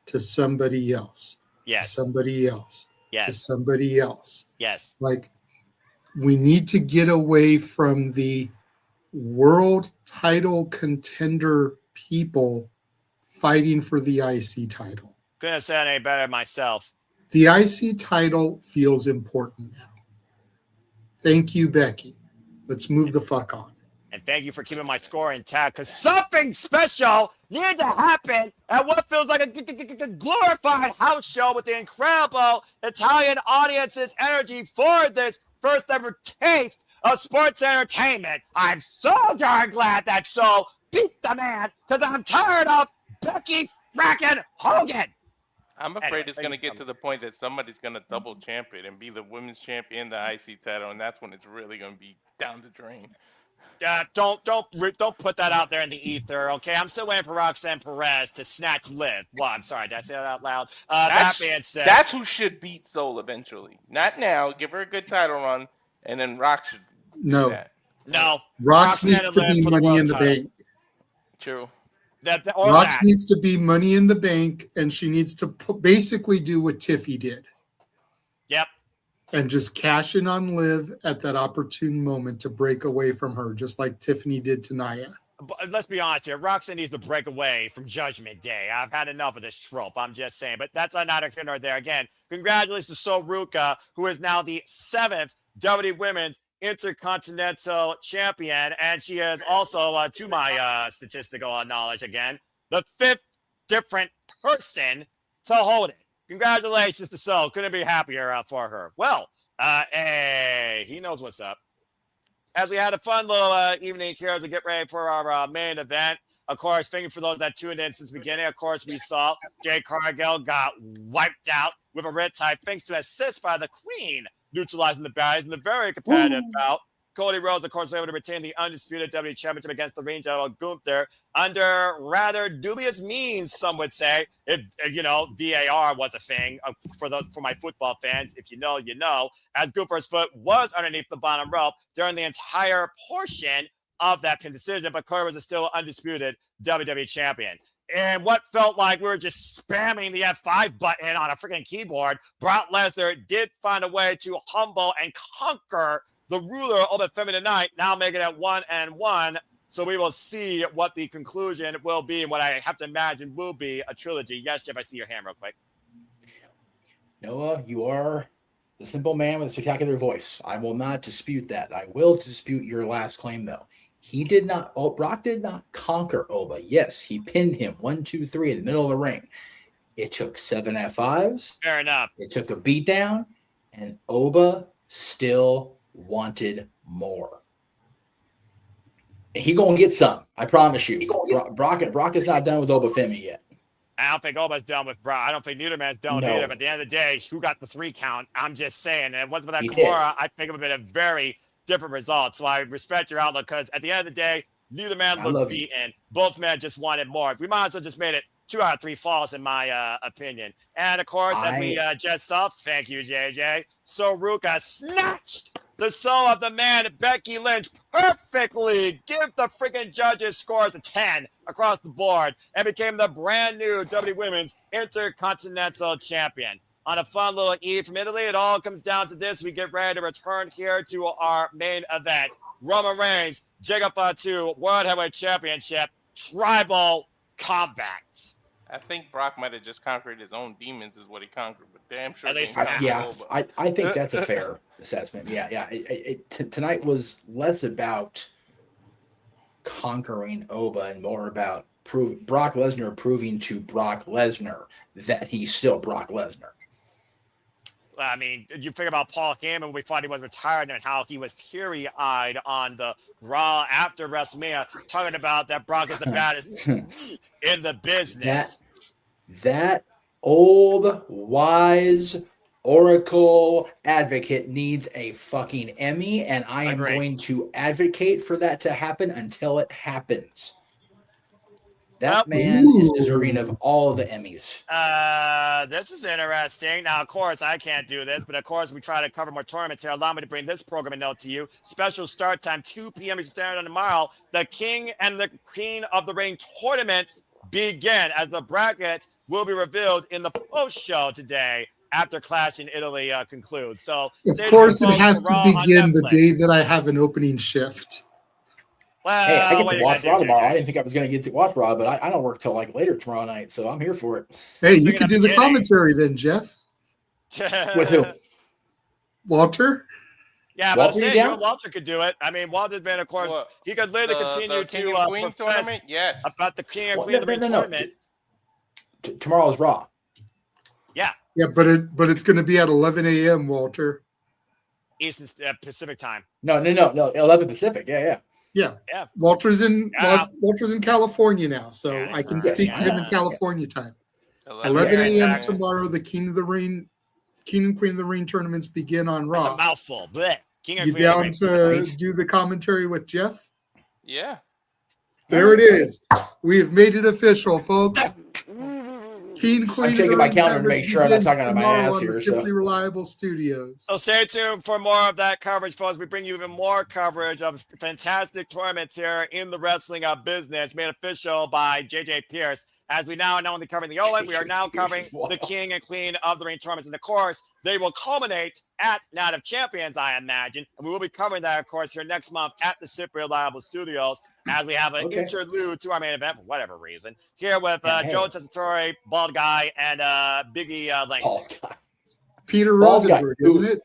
to somebody else. Yes. To somebody else. Yes. To somebody else. Yes. Like, we need to get away from the world title contender people fighting for the IC title. Couldn't have said any better myself. The IC title feels important now. Thank you, Becky. Let's move the fuck on. And thank you for keeping my score intact, because something special needed to happen at what feels like a glorified house show with the incredible Italian audience's energy for this first ever taste of sports entertainment. I'm so darn glad that So beat the man, because I'm tired of Becky frackin' Hogan. I'm afraid it's going to get to the point that somebody's going to double champion and be the women's champion, the IC title, and that's when it's really going to be down the drain. Don't put that out there in the ether, okay? I'm still waiting for Roxanne Perez to snatch Liv. Well, I'm sorry, did I say that out loud? That being said, that's who should beat Soul eventually. Not now. Give her a good title run, and then Rock should do that. No. Rox needs to be Money in the Bank. True. Rox needs to be Money in the Bank, and she needs to basically do what Tiffy did. Yep. and just cash in on Liv at that opportune moment to break away from her, just like Tiffany did to Nia. But let's be honest here. Roxanne needs to break away from Judgment Day. I've had enough of this trope. I'm just saying. But that's neither here nor there. Again, congratulations to Sol Ruca, who is now the 7th WWE Women's Intercontinental Champion. And she is also, to my statistical knowledge again, the 5th different person to hold it. Congratulations to Sol. Couldn't be happier for her. Well, hey, he knows what's up. As we had a fun little evening here as we get ready for our main event. Of course, thank you for those that tuned in since the beginning. Of course, we saw Jade Cargill got wiped out with a red tie thanks to assist by the Queen, neutralizing the barriers in a very competitive bout. Cody Rhodes, of course, was able to retain the undisputed WWE Championship against the Ring General Gunther under rather dubious means, some would say. If VAR was a thing for my football fans, if you know, you know, as Gunther's foot was underneath the bottom rope during the entire portion of that decision, but Cody was still undisputed WWE Champion. And what felt like we were just spamming the F5 button on a freaking keyboard, Brock Lesnar did find a way to humble and conquer the ruler of the Femi tonight, now making it 1-1. So we will see what the conclusion will be and what I have to imagine will be a trilogy. Yes, Jeff, I see your hand real quick. Noah, you are the simple man with a spectacular voice. I will not dispute that. I will dispute your last claim, though. Brock did not conquer Oba. Yes, he pinned him 1, 2, 3 in the middle of the ring. It took 7 F5s. Fair enough. It took a beatdown, and Oba still wanted more. And he gonna get some. I promise you. Brock is not done with Oba Femi yet. I don't think Oba's done with Brock. I don't think neither man's done with either. But at the end of the day, who got the 3 count? I'm just saying. And it wasn't for that Kimura. I think it would have been a very different result. So I respect your outlook because at the end of the day, neither man looked beaten. Both men just wanted more. We might as well just made it 2 out of 3 falls, in my opinion. And of course, as we just saw, thank you, JJ. So Ruca snatched the soul of the man, Becky Lynch, perfectly. Give the freaking judges scores a 10 across the board and became the brand new WWE Women's Intercontinental Champion. On a fun little eve from Italy, it all comes down to this. We get ready to return here to our main event. Roman Reigns, Fatu World Heavyweight Championship, Tribal Combat. I think Brock might have just conquered his own demons, is what he conquered. But damn sure. I think that's a fair assessment. Yeah. Tonight was less about conquering Oba and more about Brock Lesnar proving to Brock Lesnar that he's still Brock Lesnar. I mean, you think about Paul Heyman when we thought he was retired and how he was teary-eyed on the Raw after WrestleMania, talking about that Brock is the baddest in the business. That old, wise Oracle advocate needs a fucking Emmy, and I am going to advocate for that to happen until it happens. That man is deserving of all the Emmys. This is interesting. Now, of course, I can't do this, but of course, we try to cover more tournaments here. Allow me to bring this programming note to you. Special start time, 2 p.m. Eastern Standard Time tomorrow. The King and the Queen of the Ring tournaments begin as the brackets will be revealed in the post-show today after Clash in Italy concludes. So, of course, it has to begin the day that I have an opening shift. Well, hey, I get to watch Raw tomorrow. I didn't think I was going to get to watch Raw, but I don't work till like later tomorrow night, so I'm here for it. Hey, you can do the commentary then, Jeff. With who? Walter? Yeah, but Walter could do it. I mean, Walter's been, of course, he could literally continue to profess about the King and Queen of the Ring tournament. Tomorrow's Raw. Yeah. Yeah, but it's going to be at 11 a.m., Walter. Eastern Pacific time. No, 11 Pacific. Yeah. Walter's in California now, so I can speak to him in California time. 11 a.m. tomorrow. The King and Queen of the Ring tournaments begin on Raw. That's a mouthful. Blech. You down to do the commentary with Jeff? Yeah. There it is. We have made it official, folks. King, Queen, I'm checking my calendar to make sure I'm not talking out of my ass here. Simply Reliable Studios. So stay tuned for more of that coverage, folks. We bring you even more coverage of fantastic tournaments here in the wrestling business, made official by JJ Pierce As we now are not only covering the Olymp, we are now covering the king and queen of the ring tournaments. And of course, they will culminate at Night of Champions, I imagine. And we will be covering that, of course, here next month at the Super Reliable Studios as we have an interlude to our main event for whatever reason. Here with Joe Tessitore, Bald Guy, and Biggie Langston. Peter Rosenberg, isn't it?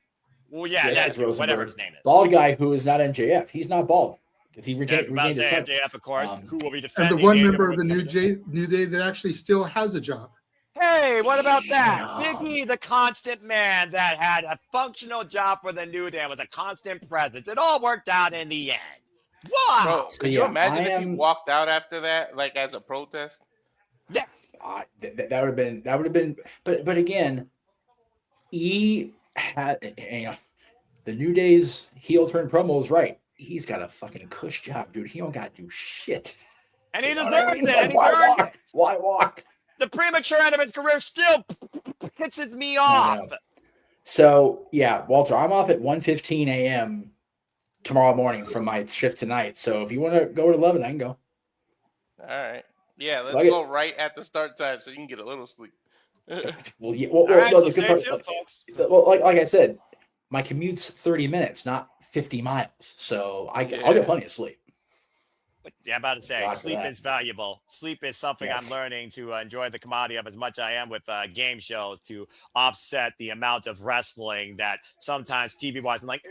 Well, yeah, that's whatever his name is. Bald Guy who is not MJF. He's not bald. He regained his title. MJF, of course, who will be defending. And the one member of the New Day that actually still has a job. Hey, what about that? Biggie, the constant man that had a functional job for the New Day, was a constant presence. It all worked out in the end. Wow. Bro, can you imagine if he walked out after that, like as a protest? Yeah. That would have been. But again, he had the New Day's heel turn promo is right. He's got a fucking cush job, dude. He don't got to do shit. And he deserves it. And Why walk? The premature end of his career still pisses me off. So, yeah, Walter, I'm off at 1:15 a.m. tomorrow morning from my shift tonight. So if you want to go to 11, I can go. All right. Yeah, let's go right at the start time so you can get a little sleep. Well, like I said, my commute's 30 minutes, not 50 miles. So I'll get plenty of sleep. Yeah, I'm about to say, sleep is valuable. Sleep is something I'm learning to enjoy the commodity of as much as I am with game shows to offset the amount of wrestling that sometimes TV-wise I'm like,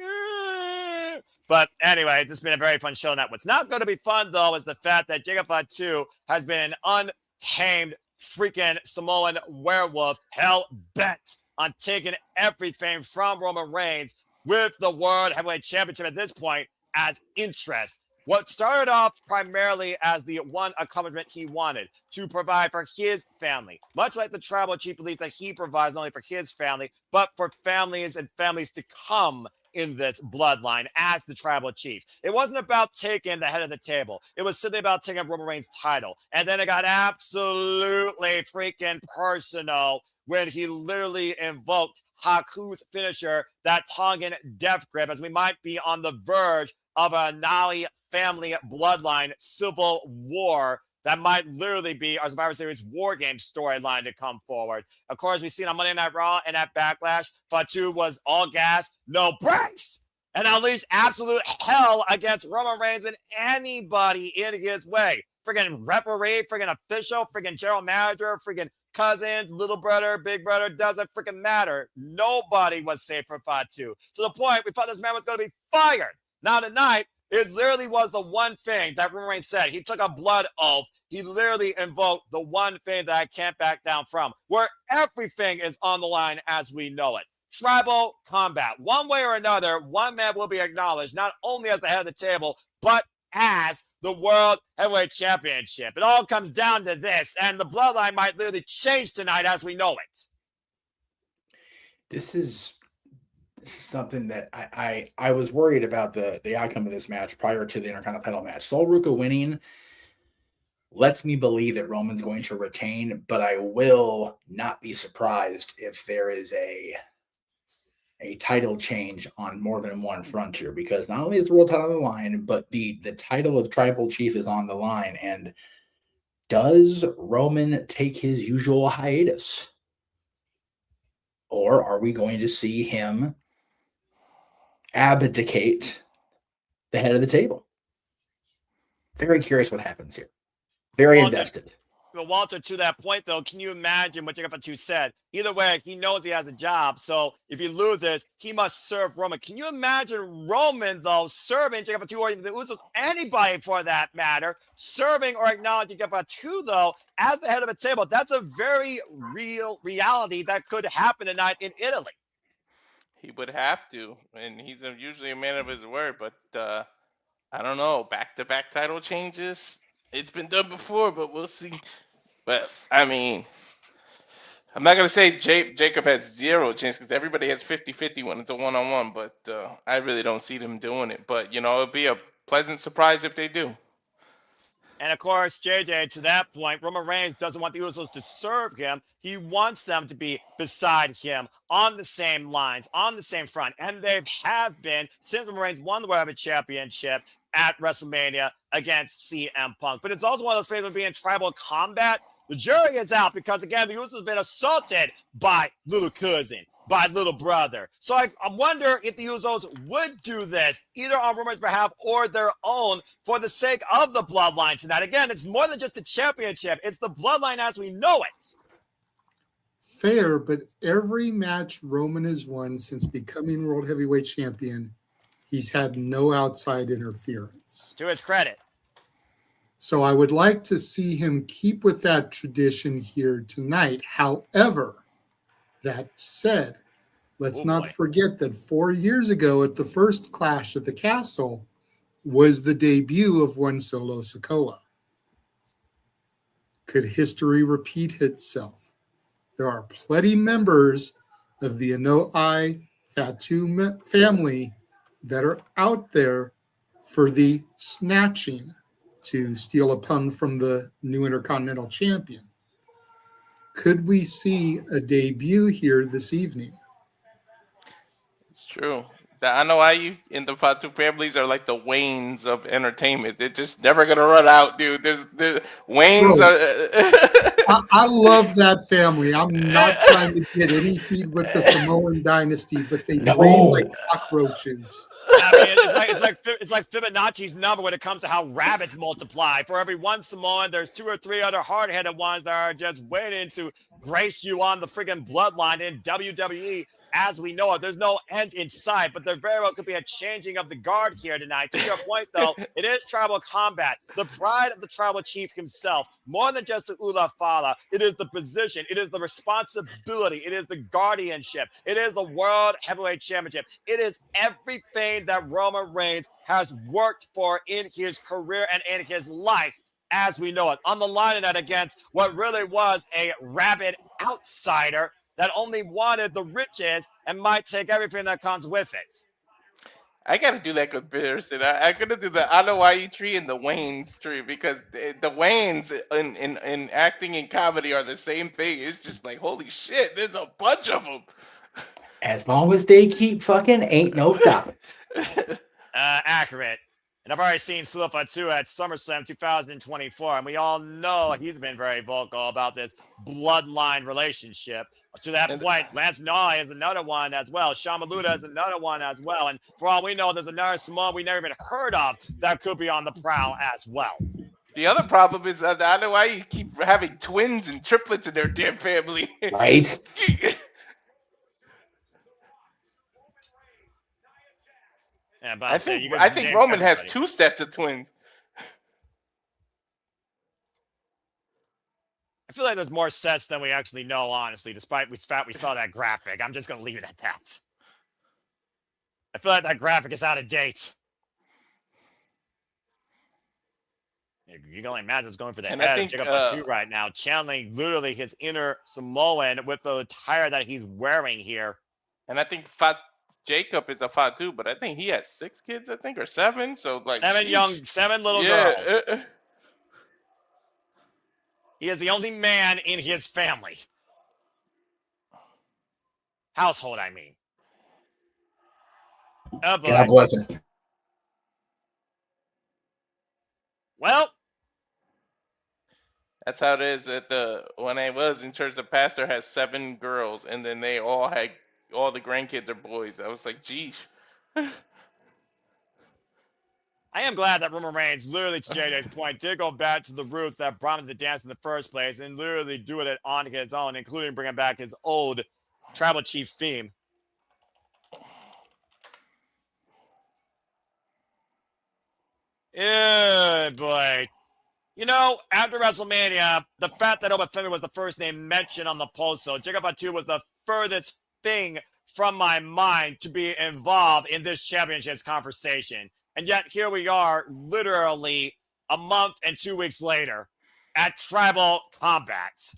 But anyway, this has been a very fun show tonight. What's not going to be fun, though, is the fact that Jacob Fatu has been an untamed freaking Samoan werewolf, hell-bent on taking everything from Roman Reigns with the World Heavyweight Championship at this point as interest. What started off primarily as the one accomplishment he wanted, to provide for his family, much like the tribal chief believes that he provides not only for his family, but for families and families to come in this bloodline as the tribal chief. It wasn't about taking the head of the table. It was simply about taking Roman Reigns' title. And then it got absolutely freaking personal when he literally invoked Haku's finisher, that Tongan death grip, as we might be on the verge of a Nali family bloodline civil war that might literally be our Survivor Series War Game storyline to come forward. Of course, we've seen on Monday Night Raw and at Backlash, Fatu was all gas, no brakes, and unleashed absolute hell against Roman Reigns and anybody in his way. Friggin' referee, friggin' official, friggin' general manager, friggin' cousins, little brother, big brother, doesn't freaking matter. Nobody was safe for Fatu. To the point we thought this man was going to be fired. Now tonight, it literally was the one thing that Roman Reigns said. He took a blood oath. He literally invoked the one thing that I can't back down from, where everything is on the line as we know it. Tribal combat. One way or another, one man will be acknowledged, not only as the head of the table, but as the World Heavyweight Championship. It all comes down to this, and the bloodline might literally change tonight as we know it. This is something that I was worried about the outcome of this match prior to the Intercontinental match. Sol Ruca winning lets me believe that Roman's going to retain, but I will not be surprised if there is a title change on more than one front here, because not only is the world title on the line, but the title of tribal chief is on the line. And does Roman take his usual hiatus? Or are we going to see him abdicate the head of the table? Very curious what happens here. Very invested. Well, Walter, to that point, though, can you imagine what Jacob Fatu said? Either way, he knows he has a job, so if he loses, he must serve Roman. Can you imagine Roman, though, serving Jacob Fatu, or the Usos, anybody for that matter, serving or acknowledging Jacob Fatu, though, as the head of a table? That's a very real reality that could happen tonight in Italy. He would have to, and he's usually a man of his word, but I don't know, back-to-back title changes? It's been done before, but we'll see. But, I mean, I'm not going to say Jacob has zero chance, because everybody has 50-50 when it's a one-on-one, but I really don't see them doing it. But, you know, it'll be a pleasant surprise if they do. And, of course, JJ, to that point, Roman Reigns doesn't want the Usos to serve him. He wants them to be beside him on the same lines, on the same front. And they have been since Roman Reigns won the World Heavyweight Championship at WrestleMania against CM Punk. But it's also one of those things of being tribal combat. The jury is out because, again, the Usos have been assaulted by little cousin, by little brother. So I wonder if the Usos would do this, either on Roman's behalf or their own, for the sake of the bloodline tonight. Again, it's more than just the championship. It's the bloodline as we know it. Fair, but every match Roman has won since becoming World Heavyweight Champion, he's had no outside interference. To his credit. So I would like to see him keep with that tradition here tonight. However, that said, let's not forget that 4 years ago at the first Clash at the Castle was the debut of one Solo Sikoa. Could history repeat itself? There are plenty members of the Inalpi Fatu family that are out there for the snatching, to steal a pun from the new Intercontinental Champion. Could we see a debut here this evening? It's true. The Anoa'i and the Fatu families are like the Waynes of entertainment. They're just never gonna run out, dude. There's Waynes Bro, are. I love that family. I'm not trying to get any heat with the Samoan dynasty, but they breed like cockroaches. I mean, it's like Fibonacci's number when it comes to how rabbits multiply. For every one Samoan, there's 2 or 3 other hard-headed ones that are just waiting to grace you on the friggin' bloodline in WWE. As we know it, there's no end in sight, but there very well could be a changing of the guard here tonight. To your point, though, it is tribal combat. The pride of the tribal chief himself, more than just the Ula Fala, it is the position, it is the responsibility, it is the guardianship, it is the World Heavyweight Championship. It is everything that Roman Reigns has worked for in his career and in his life, as we know it. On the line tonight against what really was a rabid outsider that only wanted the riches and might take everything that comes with it. I gotta do that comparison. I'm gonna do the Anoa'i tree and the Waynes tree, because the Waynes in acting and comedy are the same thing. It's just like, holy shit, there's a bunch of them. As long as they keep fucking, ain't no stopping. Accurate. And I've already seen Fatu too at SummerSlam 2024, and we all know he's been very vocal about this bloodline relationship. To that point, Lance Noy is another one as well. Shamaluda is another one as well. And for all we know, there's another Samoan we never even heard of that could be on the prowl as well. The other problem is I don't know why you keep having twins and triplets in their damn family. Right? Yeah, but I think Roman has 2 sets of twins. I feel like there's more sets than we actually know, honestly, despite the fact we saw that graphic. I'm just going to leave it at that. I feel like that graphic is out of date. You can only imagine what's going for the And head I of think, Jacob Fatu right now, channeling literally his inner Samoan with the attire that he's wearing here. And I think Jacob is a Fatu, but I think he has 6 kids, I think, or 7. So like 7 little girls. He is the only man in his family. Household, I mean. Oh, boy. God bless him. Well, that's how it is when I was in church. The pastor has 7 girls, and then they all the grandkids are boys. I was like, geez. I am glad that Roman Reigns, literally to JJ's point, did go back to the roots that brought him to dance in the first place and literally do it on his own, including bringing back his old tribal chief theme. Yeah, boy. You know, after WrestleMania, the fact that Femi was the first name mentioned on the post, so Jacob Fatu was the furthest thing from my mind to be involved in this championships conversation. And yet here we are, literally a month and 2 weeks later at Tribal Combat.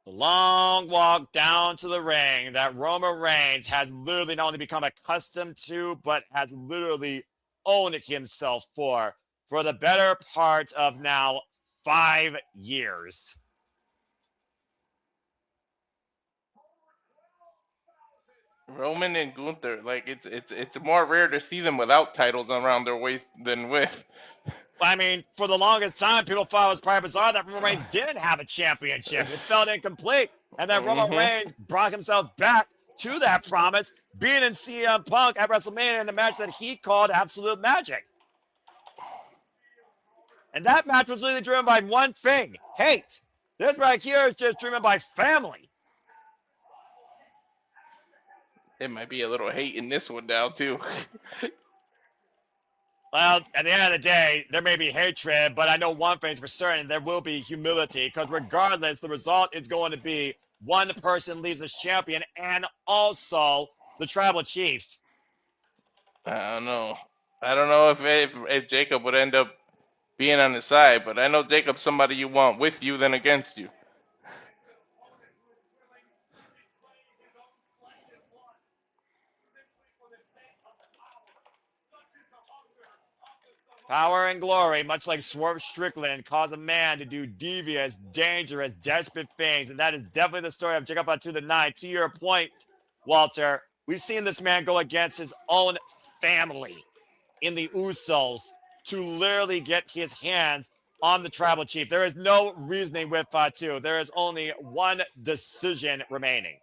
The long walk down to the ring that Roman Reigns has literally not only become accustomed to, but has literally owned himself for the better part of now 5 years. Roman and Gunther, like it's more rare to see them without titles around their waist than with. I mean, for the longest time, people thought it was probably bizarre that Roman Reigns didn't have a championship. It felt incomplete. And then Roman Reigns brought himself back to that promise, being in CM Punk at WrestleMania in a match that he called Absolute Magic. And that match was really driven by one thing: hate. This right here is just driven by family. It might be a little hate in this one now too. Well, at the end of the day, there may be hatred, but I know one thing's for certain: there will be humility, because regardless, the result is going to be one person leaves as champion and also the tribal chief. I don't know. I don't know if Jacob would end up being on his side, but I know Jacob's somebody you want with you than against you. Power and glory, much like Swerve Strickland, cause a man to do devious, dangerous, desperate things. And that is definitely the story of Jacob Fatu the Ninth. To your point, Walter, we've seen this man go against his own family in the Usos to literally get his hands on the tribal chief. There is no reasoning with Fatu. There is only one decision remaining.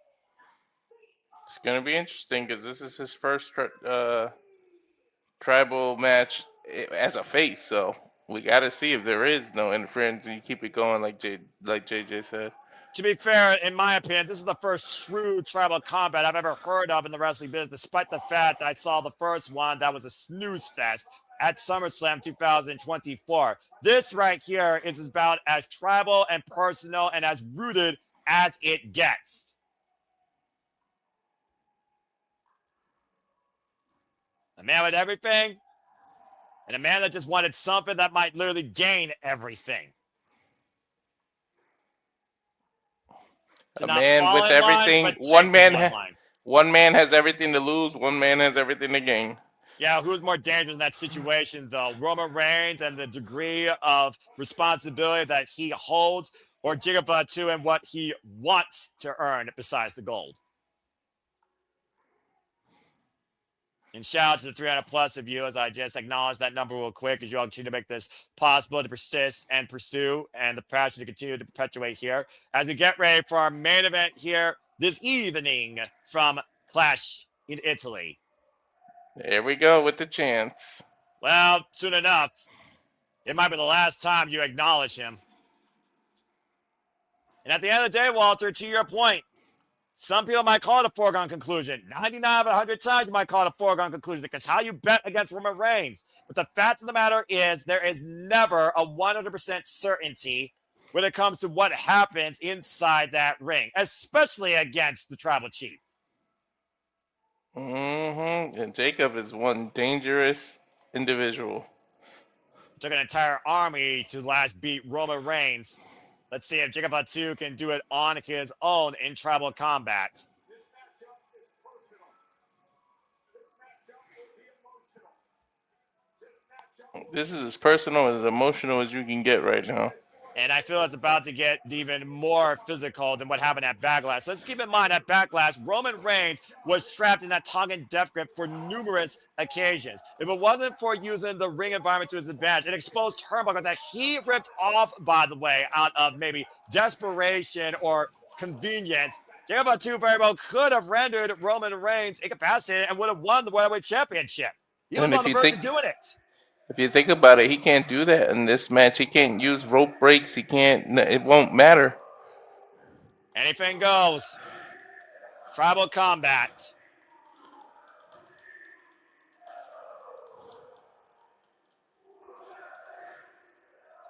It's going to be interesting because this is his first tribal match as a face, so we got to see if there is no interference and you keep it going like JJ said. To be fair, in my opinion, this is the first true tribal combat I've ever heard of in the wrestling business, despite the fact I saw the first one that was a snooze fest at SummerSlam 2024. This right here is about as tribal and personal and as rooted as it gets. A man with everything, and a man that just wanted something that might literally gain everything. A man with everything. One man has everything to lose. One man has everything to gain. Yeah, who's more dangerous in that situation, though? Roman Reigns and the degree of responsibility that he holds, or Jacob Fatu and what he wants to earn besides the gold? And shout out to the 300 plus of you as I just acknowledge that number real quick as you all continue to make this possible to persist and pursue and the passion to continue to perpetuate here as we get ready for our main event here this evening from Clash in Italy. There we go with the chance. Well, soon enough, it might be the last time you acknowledge him. And at the end of the day, Walter, to your point, some people might call it a foregone conclusion. 99 out of 100 times you might call it a foregone conclusion because how you bet against Roman Reigns. But the fact of the matter is there is never a 100% certainty when it comes to what happens inside that ring, especially against the tribal chief. And Jacob is one dangerous individual. Took an entire army to last beat Roman Reigns. Let's see if Jacob Fatu can do it on his own in tribal combat. This is as personal, as emotional as you can get right now. And I feel it's about to get even more physical than what happened at Backlash. Let's keep in mind at Backlash, Roman Reigns was trapped in that tongue and death grip for numerous occasions. If it wasn't for using the ring environment to his advantage, it exposed turnbuckle that he ripped off, by the way, out of maybe desperation or convenience. Jacob Fatu very well could have rendered Roman Reigns incapacitated and would have won the World Championship. He was on the verge of doing it. If you think about it, he can't do that in this match. He can't use rope breaks. He can't. It won't matter. Anything goes. Tribal combat.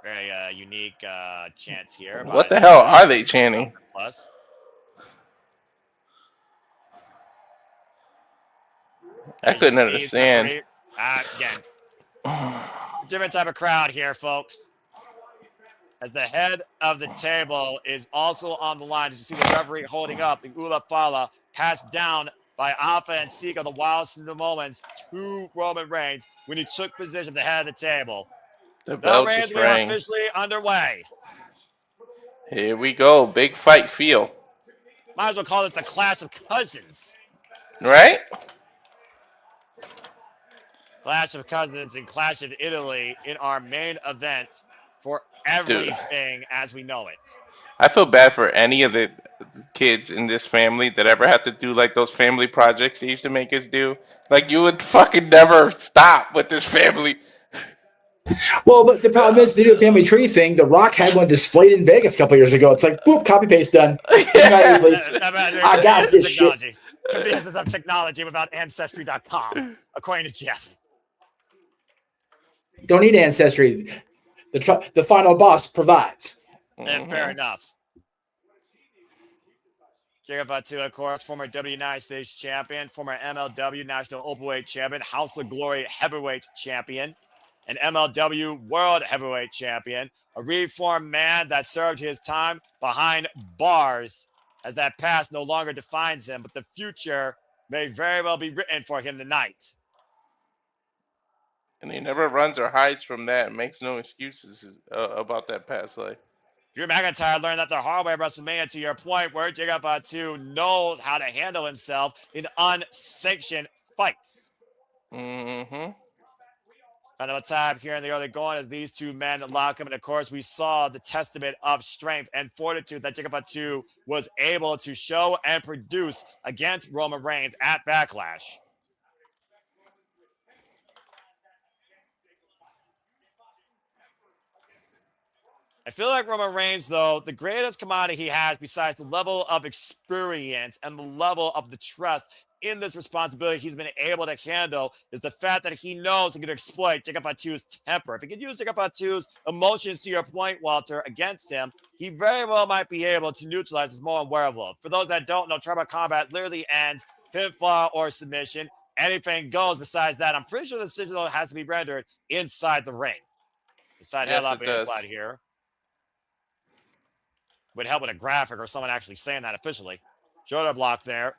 Very unique chants here. What the hell are they chanting? Plus. I couldn't understand. Again. Different type of crowd here, folks. As the head of the table is also on the line. As you see the referee holding up the Ula Fala passed down by Alpha and Sika, the wildest in the moments, to Roman Reigns when he took position at the head of the table. The bell Reigns just rang. Officially underway. Here we go. Big fight feel. Might as well call it the Clash of Cousins. Right? Clash of Cousins and Clash of Italy in our main event for Dude, everything as we know it. I feel bad for any of the kids in this family that ever had to do like those family projects they used to make us do. Like you would fucking never stop with this family. Well, but the problem is the family tree thing. The Rock had one displayed in Vegas a couple years ago. It's like, boop, copy paste done. I got this technology. shit. Conveniences of technology without Ancestry.com, according to Jeff. Don't need ancestry. The final boss provides. And fair enough. Jacob Fatu, of course, former W United States champion, former MLW National Openweight champion, House of Glory Heavyweight champion, an MLW World Heavyweight champion, a reformed man that served his time behind bars, as that past no longer defines him, but the future may very well be written for him tonight. And he never runs or hides from that and makes no excuses about that past life. Drew McIntyre learned that the hard way at WrestleMania, to your point, where Jacob Fatu knows how to handle himself in unsanctioned fights. Mm-hmm. Another time here in the early going as these two men lock him. And of course, we saw the testament of strength and fortitude that Jacob Fatu was able to show and produce against Roman Reigns at Backlash. I feel like Roman Reigns, though, the greatest commodity he has, besides the level of experience and the level of the trust in this responsibility he's been able to handle, is the fact that he knows he can exploit Jacob Fatu's temper. If he can use Jacob Fatu's emotions, to your point, Walter, against him, he very well might be able to neutralize his Moan werewolf. For those that don't know, tribal combat literally ends pinfall or submission. Anything goes besides that. I'm pretty sure the decision has to be rendered inside the ring. Inside headlock being applied here. Would help with a graphic or someone actually saying that officially. Shoulder block there.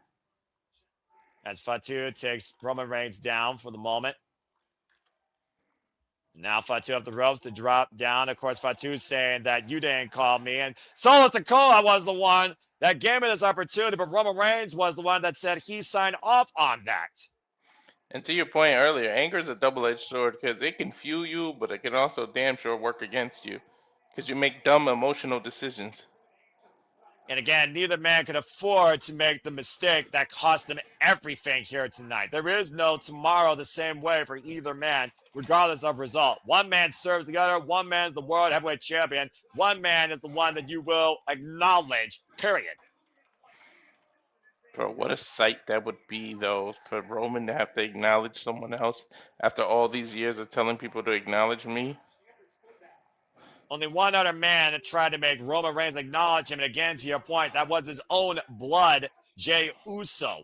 As Fatu takes Roman Reigns down for the moment. Now Fatu up the ropes to drop down. Of course, Fatu saying that you didn't call me. And Solo Sikoa was the one that gave me this opportunity, but Roman Reigns was the one that said he signed off on that. And to your point earlier, anger is a double-edged sword because it can fuel you, but it can also damn sure work against you because you make dumb emotional decisions. And again, neither man could afford to make the mistake that cost them everything here tonight. There is no tomorrow the same way for either man, regardless of result. One man serves the other. One man is the world heavyweight champion. One man is the one that you will acknowledge, period. Bro, what a sight that would be, though, for Roman to have to acknowledge someone else after all these years of telling people to acknowledge me. Only one other man that tried to make Roman Reigns acknowledge him. And again, to your point, that was his own blood, Jey Uso.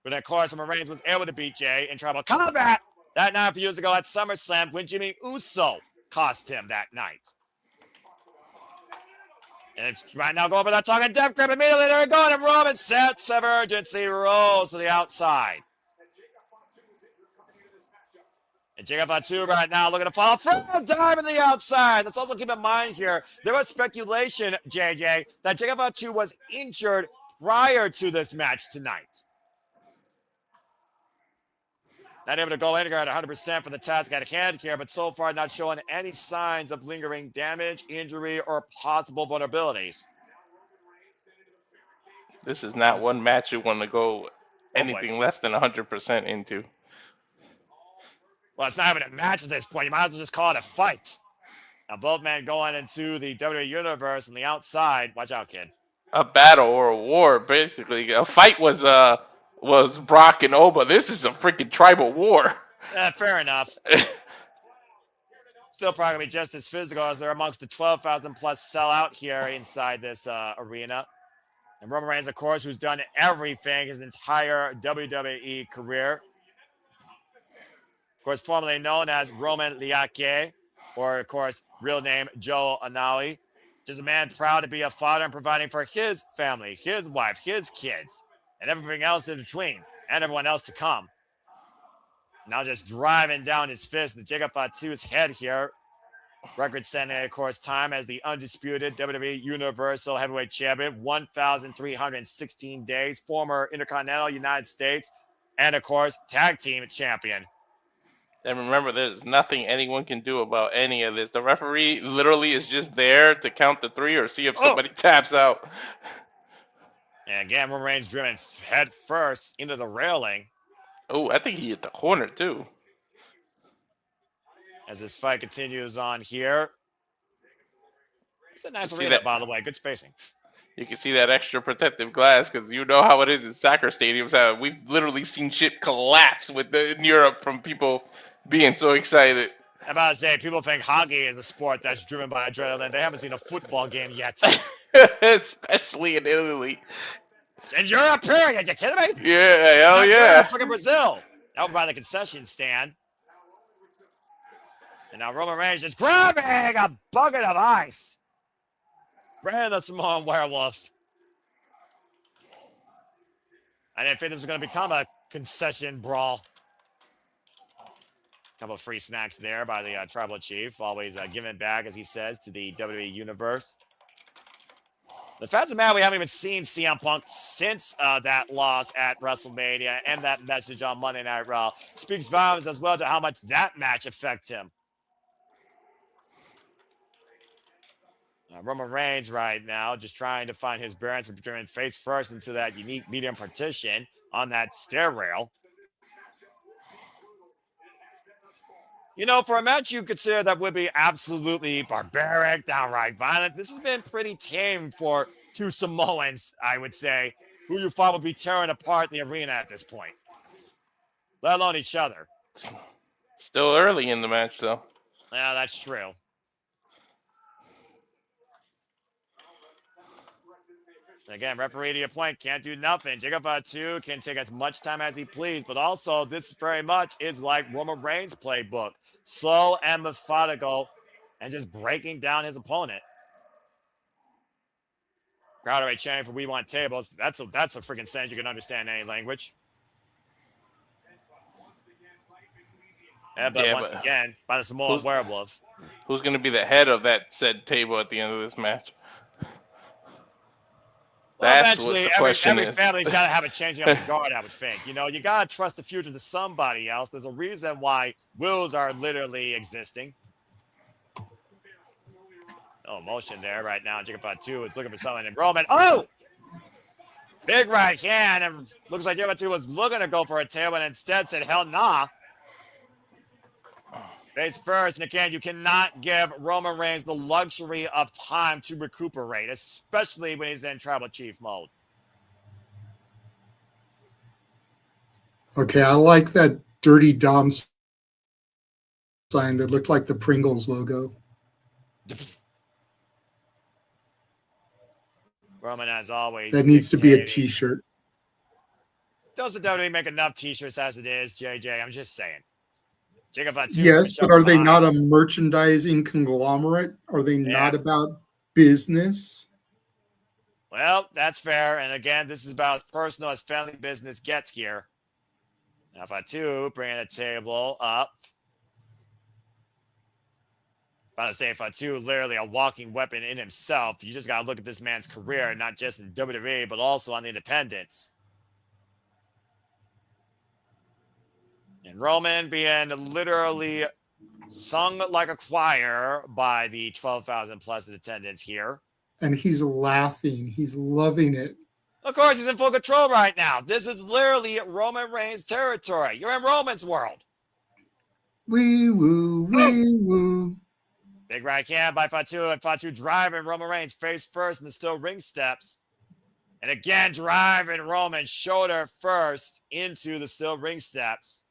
But of course, Roman Reigns was able to beat Jey in tribal combat that night a few years ago at SummerSlam when Jimmy Uso cost him that night. And it's right now going for that talking death grip. Immediately they're going, and Roman sense of urgency rolls to the outside. And Jacob Fatu right now looking to follow through, dive in the outside. Let's also keep in mind here, there was speculation, JJ, that Jacob Fatu was injured prior to this match tonight. Not able to go in at 100% for the task at hand here, but so far not showing any signs of lingering damage, injury, or possible vulnerabilities. This is not one match you want to go anything less than 100% into. Well, it's not even a match at this point. You might as well just call it a fight. Now, both men going into the WWE Universe on the outside. Watch out, kid. A battle or a war, basically. A fight was Brock and Oba. This is a freaking tribal war. Fair enough. Still probably going to be just as physical as they're amongst the 12,000 plus sellout here inside this arena. And Roman Reigns, of course, who's done everything his entire WWE career. Of course, formerly known as Roman Liake, or, of course, real name Joe Anali. Just a man proud to be a father and providing for his family, his wife, his kids, and everything else in between, and everyone else to come. Now just driving down his fist to Jacob Fatu's head here. Record-setting, of course, time as the undisputed WWE Universal Heavyweight Champion, 1,316 days, former Intercontinental United States, and, of course, Tag Team Champion. And remember, there's nothing anyone can do about any of this. The referee literally is just there to count the 3 or see if somebody taps out. And again, Roman Reigns driven head first into the railing. Oh, I think he hit the corner too. As this fight continues on here. It's a nice See arena, that? by the way. Good spacing. You can see that extra protective glass because you know how it is in soccer stadiums. We've literally seen shit collapse in Europe from people being so excited. I'm about to say, people think hockey is a sport that's driven by adrenaline. They haven't seen a football game yet. Especially in Italy. In Europe, period. You kidding me? Yeah, hell yeah. Fucking Brazil. Over by the concession stand. And now Roman Reigns is grabbing a bucket of ice. Brandon the Samoan Werewolf. I didn't think this was going to become a concession brawl. Couple of free snacks there by the Tribal Chief. Always giving back, as he says, to the WWE Universe. The fact of the matter, we haven't even seen CM Punk since that loss at WrestleMania and that message on Monday Night Raw. Speaks volumes as well to how much that match affects him. Roman Reigns right now just trying to find his bearings and turning face first into that unique medium partition on that stair rail. You know, for a match you consider that would be absolutely barbaric, downright violent, this has been pretty tame for two Samoans, I would say, who you thought would be tearing apart the arena at this point, let alone each other. Still early in the match, though. Yeah, that's true. Again, referee to your point, can't do nothing. Jacob Fatu can take as much time as he please, but also this very much is like Roman Reigns' playbook. Slow and methodical and just breaking down his opponent. Crowd already chanting for "We Want Tables." That's a freaking sentence you can understand in any language. Yeah, but once again, by the Samoan Werewolf. Who's going to be the head of that said table at the end of this match? Well, That's eventually, what the question every is. family's got to have a changing of the guard, I would think. You know, you got to trust the future to somebody else. There's a reason why wills are literally existing. Oh, motion there right now. Jacob Fatu is looking for someone in Roman. Oh! Big right hand. And looks like Jacob Fatu was looking to go for a tail, but instead said, hell nah. Face first, and again, you cannot give Roman Reigns the luxury of time to recuperate, especially when he's in Tribal Chief mode. Okay, I like that Dirty Dom sign that looked like the Pringles logo. Roman, as always, That needs to be a T-shirt. Doesn't WWE make enough T-shirts as it is, JJ? I'm just saying. Yes, but are they not a merchandising conglomerate? Are they not about business? Well, that's fair. And again, this is about as personal as family business gets here. Now, Fatu bringing a table up. About to say, Fatu literally a walking weapon in himself. You just got to look at this man's career, not just in WWE, but also on the independents. And Roman being literally sung like a choir by the 12,000 plus in attendance here. And he's laughing. He's loving it. Of course, he's in full control right now. This is literally Roman Reigns' territory. You're in Roman's world. Wee woo, wee woo. Big right hand by Fatu, and Fatu driving Roman Reigns face first in the steel ring steps. And again, driving Roman shoulder first into the steel ring steps.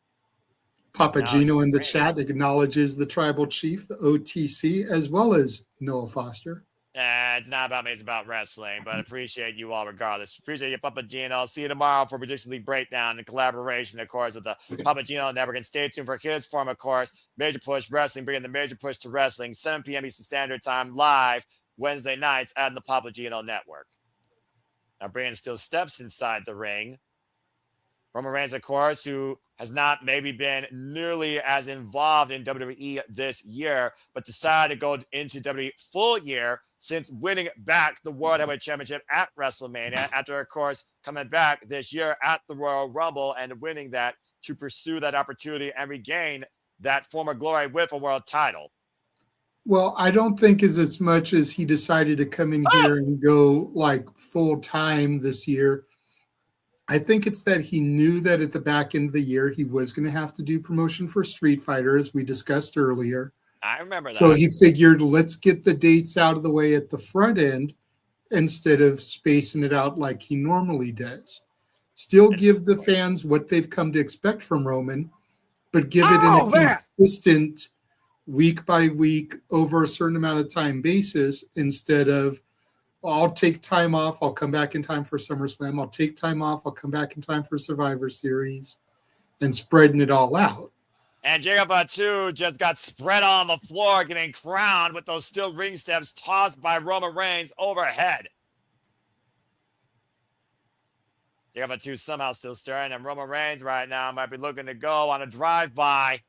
Papa Gino in the chat acknowledges the Tribal Chief, the OTC, as well as Noah Foster. It's not about me, it's about wrestling, but I appreciate you all regardless. Appreciate you, Papa Gino. I'll see you tomorrow for Prediction League Breakdown in collaboration, of course, with the Papa Gino Network. And stay tuned for his form, of course, Major Push Wrestling, bringing the Major Push to Wrestling, 7 p.m. Eastern Standard Time, live Wednesday nights at the Papa Gino Network. Now, bringing still steps inside the ring. Roman Reigns, of course, who has not maybe been nearly as involved in WWE this year, but decided to go into WWE full year since winning back the World Heavyweight Championship at WrestleMania after, of course, coming back this year at the Royal Rumble and winning that to pursue that opportunity and regain that former Glory with a world title. Well, I don't think it's as much as he decided to come in here and go like full time this year. I think it's that he knew that at the back end of the year he was going to have to do promotion for Street Fighter, as we discussed earlier. I remember that. So he figured, let's get the dates out of the way at the front end instead of spacing it out like he normally does. Still give the fans what they've come to expect from Roman, but give it in a consistent week by week over a certain amount of time basis instead of, I'll take time off, I'll come back in time for SummerSlam, I'll take time off, I'll come back in time for Survivor Series, and spreading it all out. And Jacob Fatu just got spread on the floor, getting crowned with those steel ring steps tossed by Roman Reigns overhead. Jacob Fatu somehow still stirring, and Roman Reigns right now might be looking to go on a drive-by.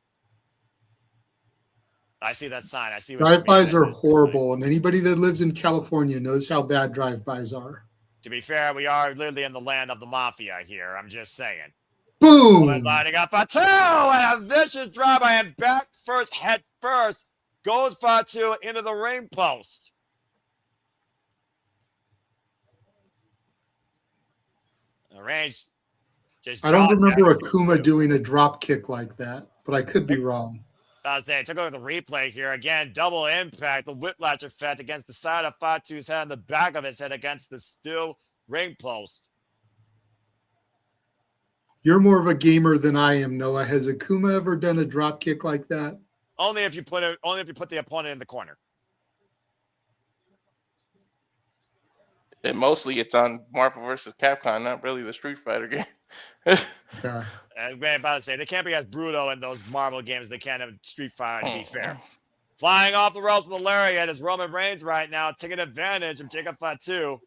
I see that sign. I see what drive-bys are horrible, and anybody that lives in California knows how bad drive-bys are. To be fair, we are literally in the land of the mafia here. I'm just saying. Boom! Lining up Fatu, and a vicious drive-by, and back first, head first, goes Fatu into the ring post. Range. I don't remember Akuma doing a drop kick like that, but I could be wrong. I was saying, took over the replay here again. Double impact, the whiplash effect against the side of Fatu's head and the back of his head against the steel ring post. You're more of a gamer than I am, Noah. Has Akuma ever done a drop kick like that? Only if you put the opponent in the corner. And mostly it's on Marvel vs. Capcom, not really the Street Fighter game. Okay. I'm about to say, they can't be as brutal in those Marvel games. They can't have Street Fighter, to be fair. Flying off the ropes with the lariat is Roman Reigns right now, taking advantage of Jacob Fatu,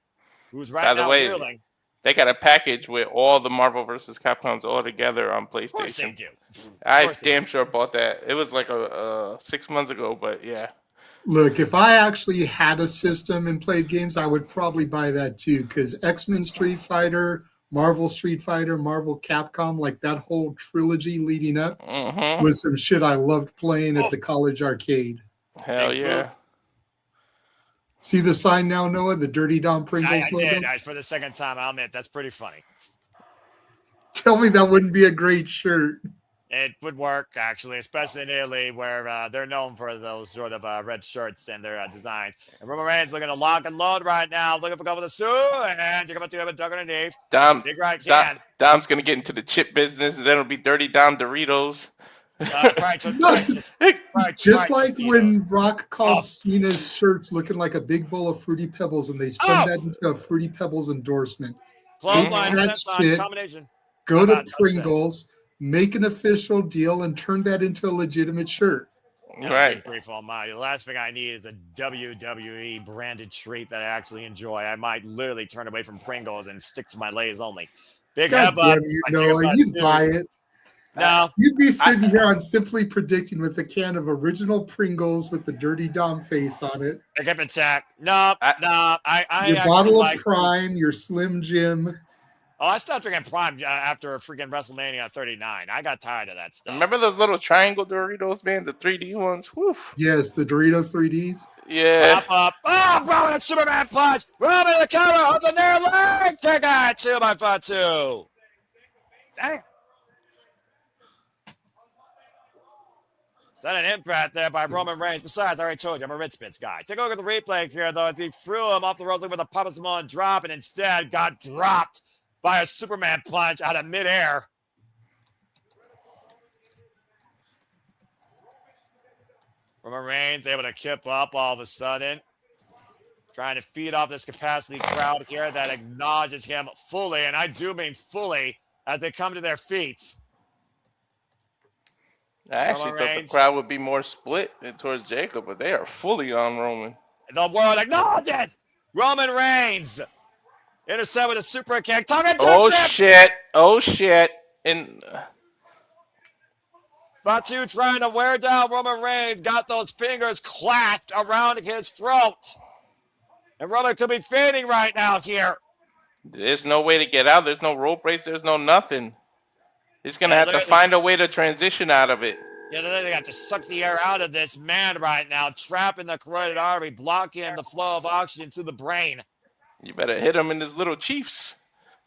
who's right now reeling. They got a package with all the Marvel vs. Capcoms all together on PlayStation. Of course they do. I damn sure bought that. It was like 6 months ago, but yeah. Look, if I actually had a system and played games, I would probably buy that too, because X-Men Street Fighter, Marvel Street Fighter, Marvel Capcom, like that whole trilogy leading up was some shit I loved playing at the college arcade. Hell yeah. See the sign now, Noah? The Dirty Dom Pringles I logo? did. For the second time, I'll admit, that's pretty funny. Tell me that wouldn't be a great shirt. It would work, actually, especially in Italy, where they're known for those sort of red shirts and their designs. And Roman Reigns looking to lock and load right now, looking for cover the suit, and you're about to have a duck underneath. Big right hand. Dom's going to get into the chip business, and then it'll be Dirty Dom Doritos. Just like when Rock called Cena's shirts looking like a big bowl of Fruity Pebbles, and they spun that into a Fruity Pebbles endorsement. Clothesline sense on combination. Go to Pringles, make an official deal, and turn that into a legitimate shirt. Right. Grief almighty. The last thing I need is a WWE branded treat that I actually enjoy. I might literally turn away from Pringles and stick to my Lay's only. Big headbutt. You'd buy it. No. You'd be sitting here on Simply Predicting with a can of original Pringles with the Dirty Dom face on it. I kept attack. No. Your bottle of Prime, your Slim Jim. Oh, I stopped drinking Prime after freaking WrestleMania 39. I got tired of that stuff. Remember those little triangle Doritos, man? The 3D ones? Woo. Yes, the Doritos 3Ds. Yeah. Up. Oh, bro, a Superman punch. Roman the cover of the near leg. Take it to my Fatu. Dang. Sudden impact there by Roman Reigns. Besides, I already told you, I'm a Ritz Bits guy. Take a look at the replay here, though, as he threw him off the rope with a Papa Samoan drop and instead got dropped by a Superman punch out of midair. Roman Reigns able to kip up all of a sudden. Trying to feed off this capacity crowd here that acknowledges him fully, and I do mean fully, as they come to their feet. I actually thought the crowd would be more split towards Jacob, but they are fully on Roman. The world acknowledges Roman Reigns. Intercept with a super kick. Oh, shit. And Fatu trying to wear down Roman Reigns. Got those fingers clasped around his throat. And Roman could be fading right now here. There's no way to get out. There's no rope race. There's no nothing. He's going to have to find a way to transition out of it. Yeah, they got to suck the air out of this man right now, trapping the carotid artery, blocking the flow of oxygen to the brain. You better hit him in his little chiefs.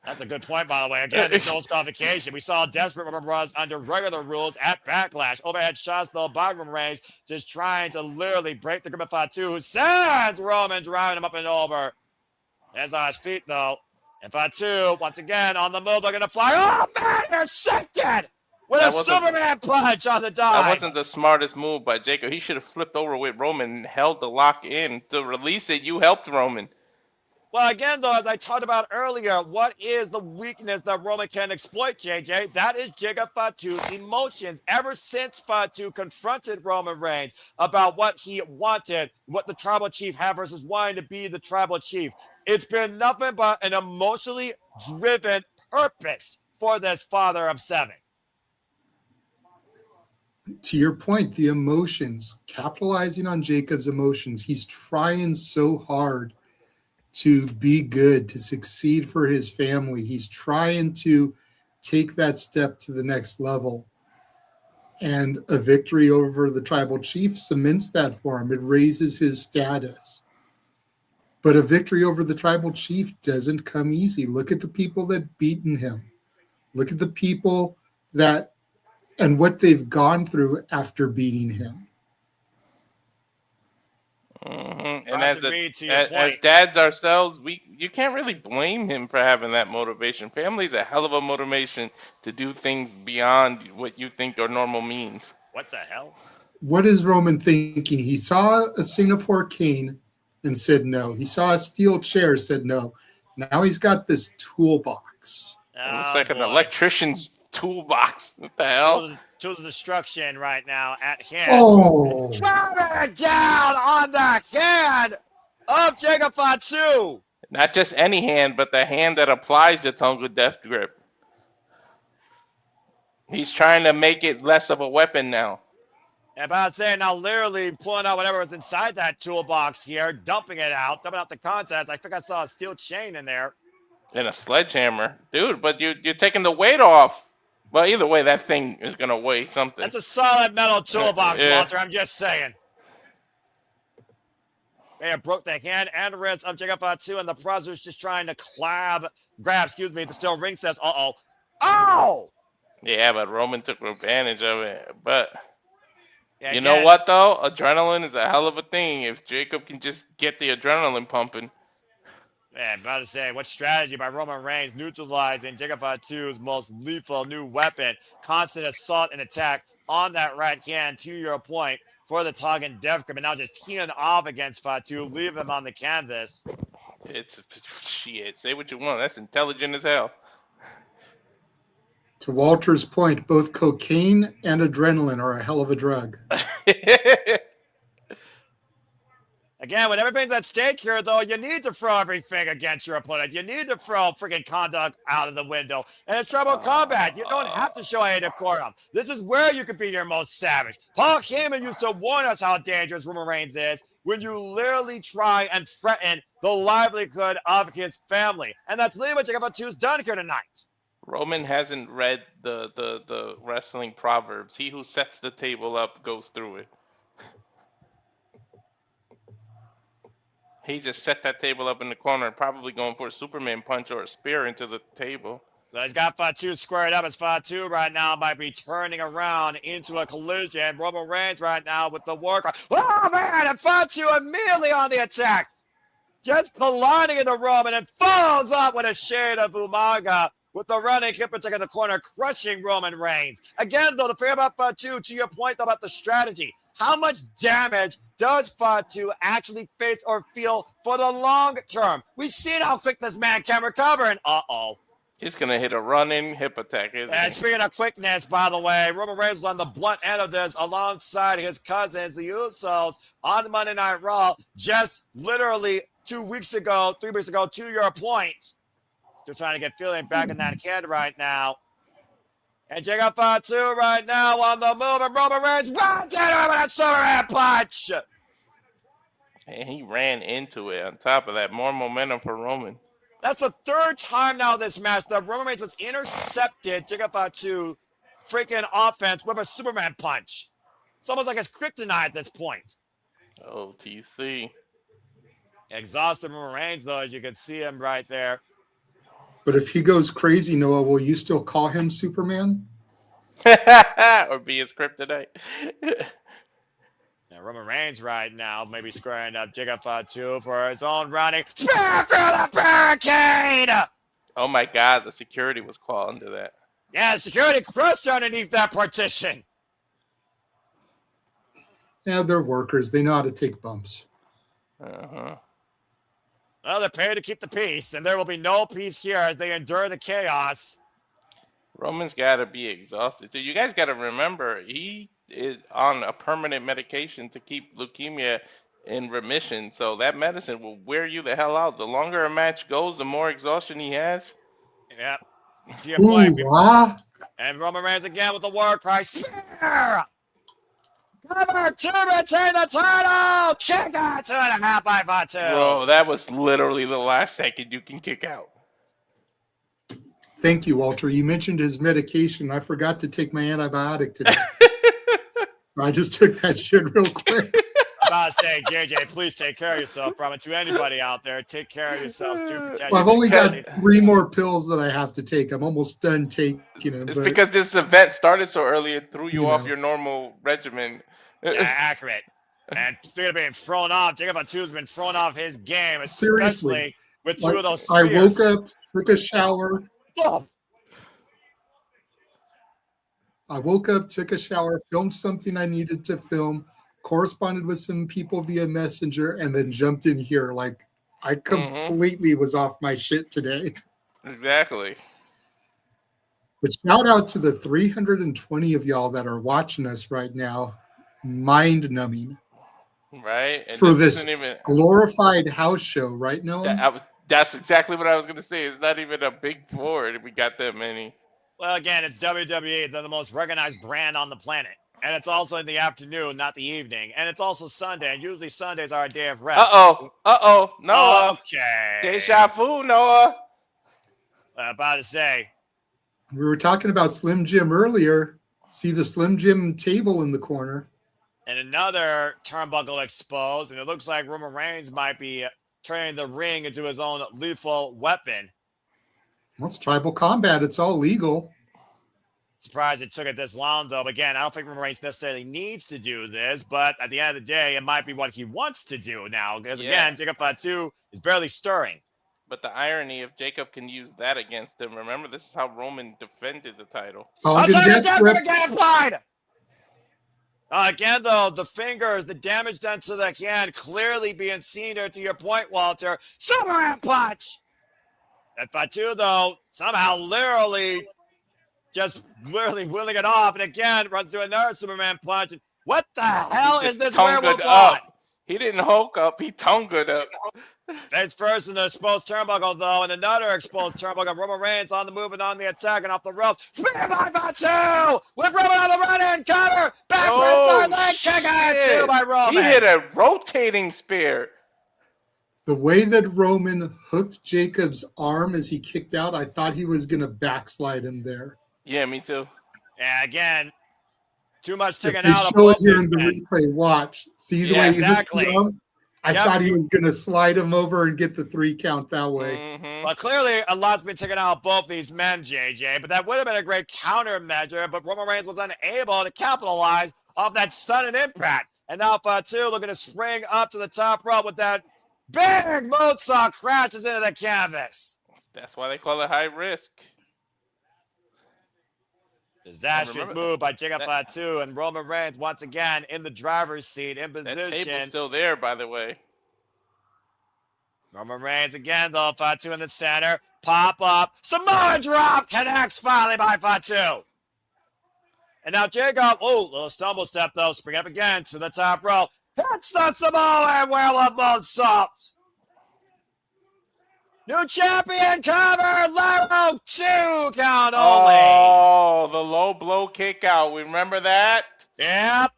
That's a good point, by the way. Again, there's no disqualification. We saw desperate Roman Bros under regular rules at Backlash. Overhead shots, though, by Roman Reigns, just trying to literally break the grip of Fatu, who sends Roman, driving him up and over. There's on his feet, though. And Fatu, once again, on the move, looking to fly. Oh, man, they're second! With a Superman punch on the dive. That wasn't the smartest move by Jacob. He should have flipped over with Roman and held the lock in. To release it, you helped Roman. Well, again, though, as I talked about earlier, what is the weakness that Roman can exploit, JJ? That is Jacob Fatu's emotions. Ever since Fatu confronted Roman Reigns about what he wanted, what the tribal chief had versus wanting to be the tribal chief, it's been nothing but an emotionally driven purpose for this father of seven. To your point, the emotions, capitalizing on Jacob's emotions, he's trying so hard to be good, to succeed for his family. He's trying to take that step to the next level. And a victory over the tribal chief cements that for him. It raises his status. But a victory over the tribal chief doesn't come easy. Look at the people that beaten him. Look at the people that and what they've gone through after beating him. Mm-hmm. And as dads ourselves, you can't really blame him for having that motivation. Family's a hell of a motivation to do things beyond what you think are normal means. What the hell? What is Roman thinking? He saw a Singapore cane and said no. He saw a steel chair, said no. Now he's got this toolbox. It's like an electrician's toolbox. What the hell? Tools of destruction right now at hand. Oh. Driving down on the hand of Jacob Fatu. Not just any hand, but the hand that applies the tongue of death grip. He's trying to make it less of a weapon now. And about saying now, literally pulling out whatever was inside that toolbox here, dumping out the contents. I think I saw a steel chain in there. And a sledgehammer. Dude, but you're taking the weight off. Well, either way, that thing is going to weigh something. That's a solid metal toolbox, Yeah. Walter. I'm just saying. They have broke the hand and wrist of Jacob Fatu, and the brothers just trying to grab, the steel ring steps. Uh-oh. Oh! Yeah, but Roman took advantage of it. But Yeah, you know what, though? Adrenaline is a hell of a thing if Jacob can just get the adrenaline pumping. Man, about to say, what strategy by Roman Reigns neutralizing Jacob Fatu's most lethal new weapon, constant assault and attack on that right hand, to your point, for the tongue and death grip, and now just teeing off against Fatu, leave him on the canvas. It's shit. Say what you want. That's intelligent as hell. To Walter's point, both cocaine and adrenaline are a hell of a drug. Again, when everything's at stake here, though, you need to throw everything against your opponent. You need to throw freaking conduct out of the window. And it's tribal combat. You don't have to show any decorum. This is where you can be your most savage. Paul Heyman used to warn us how dangerous Roman Reigns is when you literally try and threaten the livelihood of his family. And that's literally what Jacob Fatu's done here tonight. Roman hasn't read the wrestling proverbs. He who sets the table up goes through it. He just set that table up in the corner, probably going for a Superman punch or a spear into the table. Well, he's got Fatu squared up as Fatu right now might be turning around into a collision. Roman Reigns right now with the work. Oh, man, and Fatu immediately on the attack. Just colliding into Roman and follows up with a shade of Umaga with the running hip attack in the corner, crushing Roman Reigns. Again, though, the thing about Fatu, to your point about the strategy, how much damage does Fatu actually face or feel for the long term? We've seen how quick this man can recover, and uh-oh. He's going to hit a running hip attack, isn't And he? speaking of quickness, by the way, Roman Reigns was on the blunt end of this alongside his cousins, the Usos, on the Monday Night Raw, just literally 2 weeks ago, 3 weeks ago, to your point. Still trying to get feeling back in that kid right now. And Jacob Fatu right now on the move, and Roman Reigns runs into him with a Superman punch. And he ran into it. On top of that, more momentum for Roman. That's the third time now this match that Roman Reigns has intercepted Jacob Fatu freaking offense with a Superman punch. It's almost like it's kryptonite at this point. Oh, TC. Exhausted Roman Reigns, though, as you can see him right there. But if he goes crazy, Noah, will you still call him Superman? Or be his kryptonite? Now, Roman Reigns right now maybe squaring up Jacob Fatu for his own running. Spear through the barricade! Oh my God, the security was calling to that. Yeah, security crushed underneath that partition. Yeah, they're workers. They know how to take bumps. Uh-huh. Well, they're paid to keep the peace, and there will be no peace here as they endure the chaos. Roman's got to be exhausted. So you guys got to remember, he is on a permanent medication to keep leukemia in remission. So that medicine will wear you the hell out. The longer a match goes, the more exhaustion he has. Yep. Ooh, and Roman Reigns again with the war cry. Spear! Cover to retain the title! Kick out 2.5 by Fatu. Bro, that was literally the last second you can kick out. Thank you, Walter. You mentioned his medication. I forgot to take my antibiotic today. So I just took that shit real quick. I'm about to say, JJ, please take care of yourself from it. To anybody out there, take care of yourselves to protect. Well, I've only got 3 more pills that I have to take. I'm almost done taking them. It's because this event started so early it threw you off your normal regimen. Yeah, accurate. And speaking of being thrown off, Jacob Fatu's been thrown off his game, Seriously, especially with 2 of those I spears. woke up, took a shower. Oh. I woke up, took a shower, filmed something I needed to film, corresponded with some people via Messenger, and then jumped in here. Like, I completely was off my shit today. Exactly. But shout out to the 320 of y'all that are watching us right now. Mind numbing. Right? And For this isn't even glorified house show, right, Noah? That's exactly what I was going to say. It's not even a big board. We got that many. Well, again, it's WWE. They're the most recognized brand on the planet. And it's also in the afternoon, not the evening. And it's also Sunday. And usually Sundays are a day of rest. Uh-oh. Noah. Okay. Deja vu, Noah. About to say. We were talking about Slim Jim earlier. See the Slim Jim table in the corner. And another turnbuckle exposed. And it looks like Roman Reigns might be turning the ring into his own lethal weapon. Well, it's tribal combat. It's all legal. Surprised it took it this long, though. But again, I don't think Roman Reigns necessarily needs to do this. But at the end of the day, it might be what he wants to do now. Because, again, Jacob Fatu is barely stirring. But the irony, if Jacob can use that against him, remember, this is how Roman defended the title. I'll tell you that again applied. Again, though, the fingers, the damage done to the hand, clearly being seen here, to your point, Walter. Superman punch! And Fatu, though, somehow literally willing it off. And again, runs to another Superman punch. And what the hell is this werewolf on? He didn't hulk up. He tongued up. Face first in the exposed turnbuckle, though, and another exposed turnbuckle. Roman Reigns on the move and on the attack and off the ropes. Spear by Fatu! With Roman on the run-in, cover! Backwards leg kick out 2 by Roman. He hit a rotating spear. The way that Roman hooked Jacob's arm as he kicked out, I thought he was going to backslide him there. Yeah, me too. Yeah, again, too much taken If they out of show both it here these in the men. replay, watch. See the way he hooked the arm? I thought he was going to slide him over and get the 3 count that way. Well, clearly a lot's been taken out of both these men, JJ, but that would have been a great countermeasure, but Roman Reigns was unable to capitalize off that sudden impact. And now Fatu looking to spring up to the top rope with that big moonsault crashes into the canvas. That's why they call it high risk. Disastrous move by Jacob Fatu, and Roman Reigns once again in the driver's seat in position. That table's still there, by the way. Roman Reigns again, though. Fatu in the center. Pop up. Samoa drop connects finally by Fatu. And now Jacob, little stumble step, though. Spring up again to the top rope. Hits the Samoa and werewolf moonsault. New champion cover, level 2 count only. Oh, the low blow kick out. We remember that? Yep.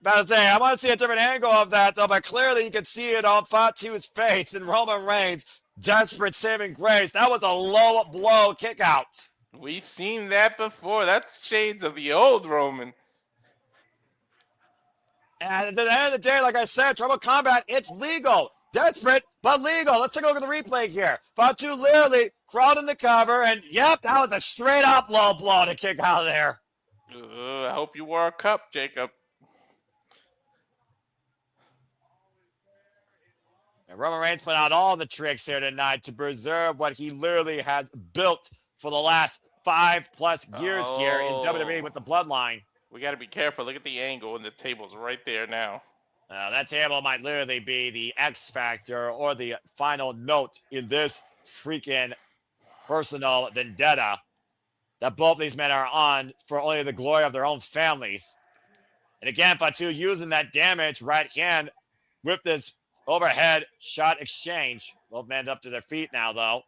About to say, I want to see a different angle of that, though, but clearly you can see it on Fatu's face and Roman Reigns' desperate saving grace. That was a low blow kick out. We've seen that before. That's shades of the old Roman. And at the end of the day, like I said, Tribal Combat, it's legal. Desperate, but legal. Let's take a look at the replay here. Fatu literally crawled in the cover, and yep, that was a straight up low blow to kick out of there. I hope you wore a cup, Jacob. And Roman Reigns put out all the tricks here tonight to preserve what he literally has built for the last 5+ years here in WWE with the Bloodline. We got to be careful. Look at the angle, and the table's right there now. That table might literally be the X factor or the final note in this freaking personal vendetta that both these men are on for only the glory of their own families. And again, Fatu using that damage right hand with this overhead shot exchange. Both men up to their feet now, though.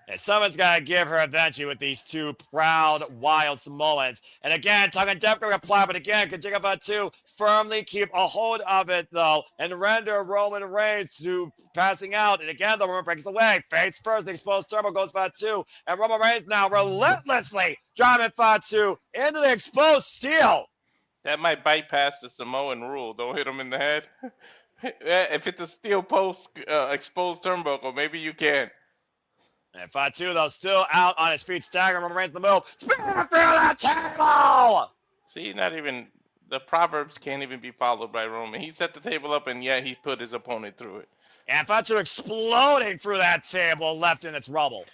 And someone's got to give her eventually with these two proud, wild Samoans. And again, Tongue and Death going to apply, but again, can Jacob Fatu firmly keep a hold of it, though, and render Roman Reigns to passing out. And again, the Roman breaks away. Face first, the exposed turbo goes Fatu. And Roman Reigns now relentlessly driving Fatu into the exposed steel. That might bypass the Samoan rule. Don't hit him in the head. If it's a steel post exposed turnbuckle, maybe you can. And Fatu, though, still out on his feet, staggering. Roman Reigns in the middle. Spear through the table! See, not even the proverbs can't even be followed by Roman. He set the table up, and yet he put his opponent through it. And Fatu exploding through that table, left in its rubble.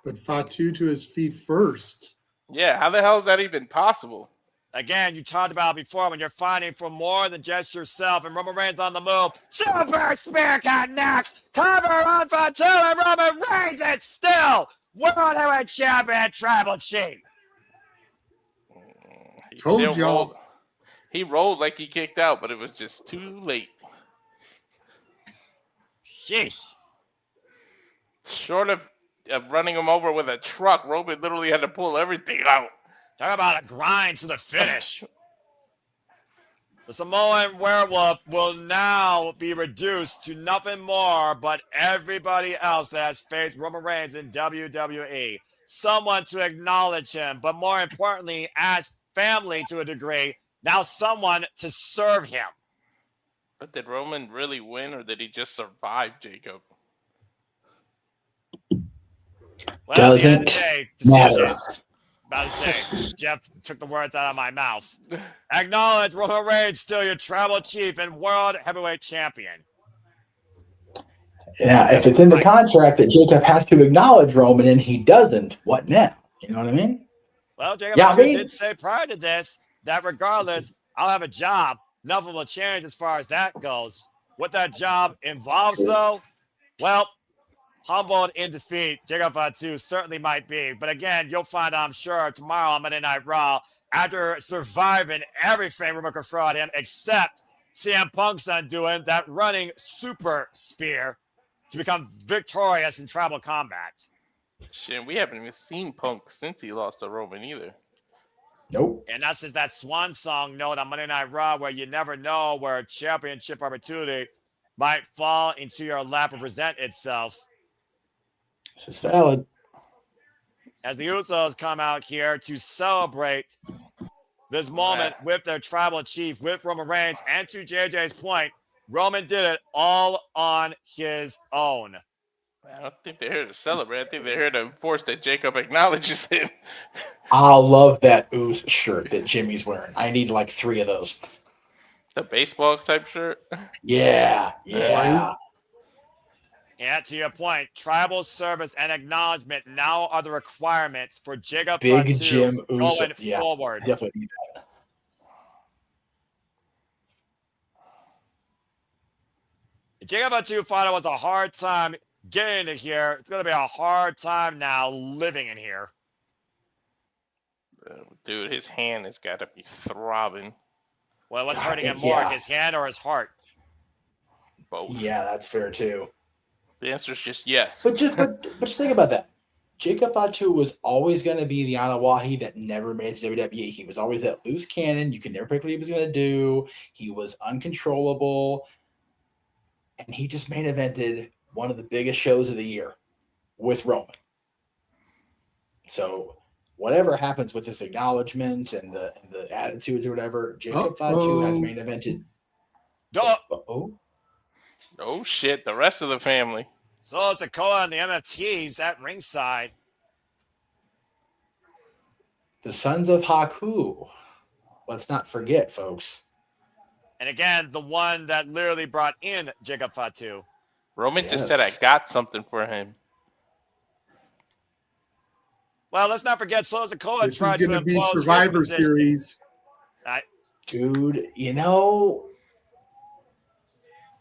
But Fatu to his feet first. Yeah, how the hell is that even possible? Again, you talked about before when you're fighting for more than just yourself, and Roman Reigns on the move. Super Spear connects. Cover on Fatu, and Roman Reigns is still World Heavyweight Champion Tribal Chief. Told y'all. He rolled like he kicked out, but it was just too late. Jeez. Short of running him over with a truck, Roman literally had to pull everything out. Talk about a grind to the finish. The Samoan werewolf will now be reduced to nothing more but everybody else that has faced Roman Reigns in WWE. Someone to acknowledge him, but more importantly, as family to a degree, now someone to serve him. But did Roman really win, or did he just survive, Jacob? Well, at the end of the day, decisions. About to say, Jeff took the words out of my mouth. Acknowledge Roman Reigns, still your tribal chief and world heavyweight champion. Yeah, if it's in the contract that Jacob has to acknowledge Roman and he doesn't, what now? You know what I mean? Well, Jacob did say prior to this that regardless, I'll have a job. Nothing will change as far as that goes. What that job involves, though, well, humbled in defeat, Jacob Fatu certainly might be. But again, you'll find, I'm sure, tomorrow on Monday Night Raw, after surviving everything Ruca could throw at him, except CM Punk's undoing that running super spear to become victorious in tribal combat. Shit, we haven't even seen Punk since he lost to Roman either. Nope. And that's just that swan song note on Monday Night Raw where you never know where a championship opportunity might fall into your lap and present itself. This is valid. As the Usos come out here to celebrate this moment with their tribal chief, with Roman Reigns, and to JJ's point, Roman did it all on his own. I don't think they're here to celebrate. I think they're here to enforce that Jacob acknowledges him. I love that Ooze shirt that Jimmy's wearing. I need like 3 of those. The baseball type shirt? Yeah, yeah. Yeah, to your point, tribal service and acknowledgement now are the requirements for Jacob Big Fatu Jim Uso. going Yeah, forward. definitely need that. Jacob Fatu thought it was a hard time getting into here. It's going to be a hard time now living in here. Dude, his hand has got to be throbbing. Well, what's hurting him more, his hand or his heart? Both. Yeah, that's fair too. The answer is just yes. But just think about that. Jacob Fatu was always going to be the Anawahi that never made it to WWE. He was always that loose cannon. You could never predict what he was going to do. He was uncontrollable. And he just main evented one of the biggest shows of the year with Roman. So whatever happens with this acknowledgement and the attitudes or whatever, Jacob Fatu has main evented. Oh shit! The rest of the family. So it's Sikoa and the MFTs at ringside. The Sons of Haku. Let's not forget, folks. And again, the one that literally brought in Jacob Fatu. Roman just said, I got something for him. Well, let's not forget, Solo Sikoa This tried is to going to be impose his Survivor position. Series. Dude, you know,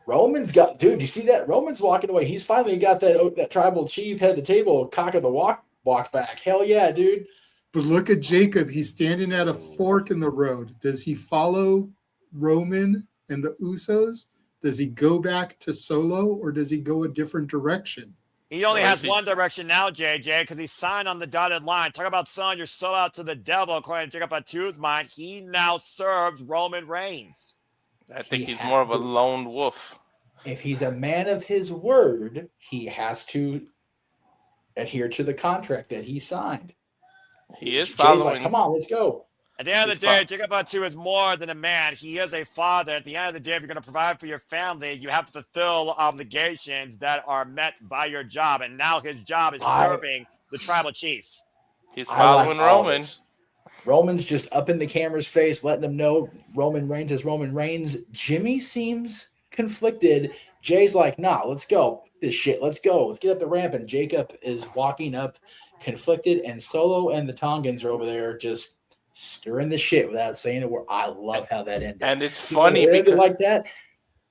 Roman's got, dude, you see that? Roman's walking away. He's finally got that tribal chief head of the table, cock of the walk back. Hell yeah, dude. But look at Jacob. He's standing at a fork in the road. Does he follow Roman and the Usos? Does he go back to Solo, or does he go a different direction? He only has one direction now, JJ, because he's signed on the dotted line. Talk about selling your soul out to the devil, according to Jacob Fatu's mind. He now serves Roman Reigns. I think he's more of a lone wolf. If he's a man of his word, he has to adhere to the contract that he signed. He is Jay's following. like, come on, let's go. At the end of the day, Jacob Fatu is more than a man. He is a father. At the end of the day, if you're going to provide for your family, you have to fulfill obligations that are met by your job. And now his job is serving the tribal chief. He's following Roman. Roman's just up in the camera's face, letting them know Roman Reigns is Roman Reigns. Jimmy seems conflicted. Jay's like, nah, let's go. This shit, let's go. Let's get up the ramp. And Jacob is walking up conflicted, and Solo and the Tongans are over there just stirring the shit without saying a word. I love how that ended. And it's funny because like that.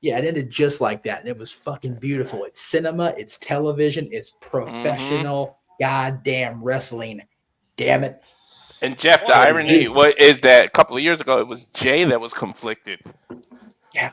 Yeah, it ended just like that. And it was fucking beautiful. It's cinema, it's television, it's professional goddamn wrestling. Damn it. And Jeff, the irony is that a couple of years ago, it was Jay that was conflicted. Yeah.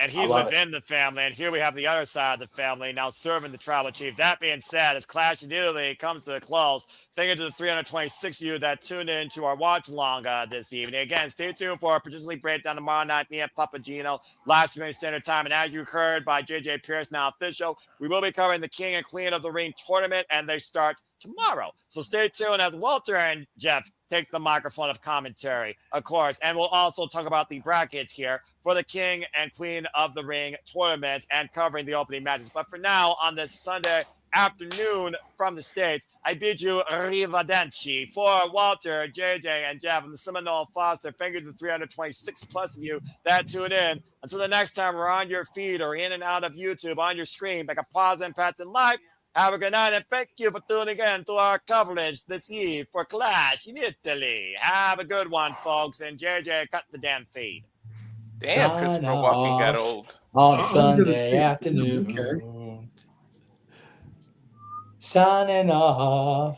And he's within the family. And here we have the other side of the family now serving the tribal chief. That being said, as Clash in Italy comes to a close, thank you to the 326 of you that tuned in to our watch along this evening. Again, stay tuned for our particularly breakdown tomorrow night. Me and Papagino, last minute standard time. And as you heard by JJ Pierce, now official, we will be covering the King and Queen of the Ring tournament, and they start tomorrow. So stay tuned as Walter and Jeff take the microphone of commentary, of course. And we'll also talk about the brackets here for the King and Queen of the Ring tournaments and covering the opening matches. But for now, on this Sunday afternoon from the States, I bid you arrivederci. For Walter, JJ, and Jeff, and the Seminole Foster, thank you to the 326 plus of you that tune in. Until the next time we're on your feed or in and out of YouTube on your screen, make a pause and pat in life. Have a good night, and thank you for tuning in to our coverage this eve for Clash in Italy. Have a good one, folks, and JJ, cut the damn feed. Damn, Christopher Walken got old. On Sunday afternoon. Okay. Signing off.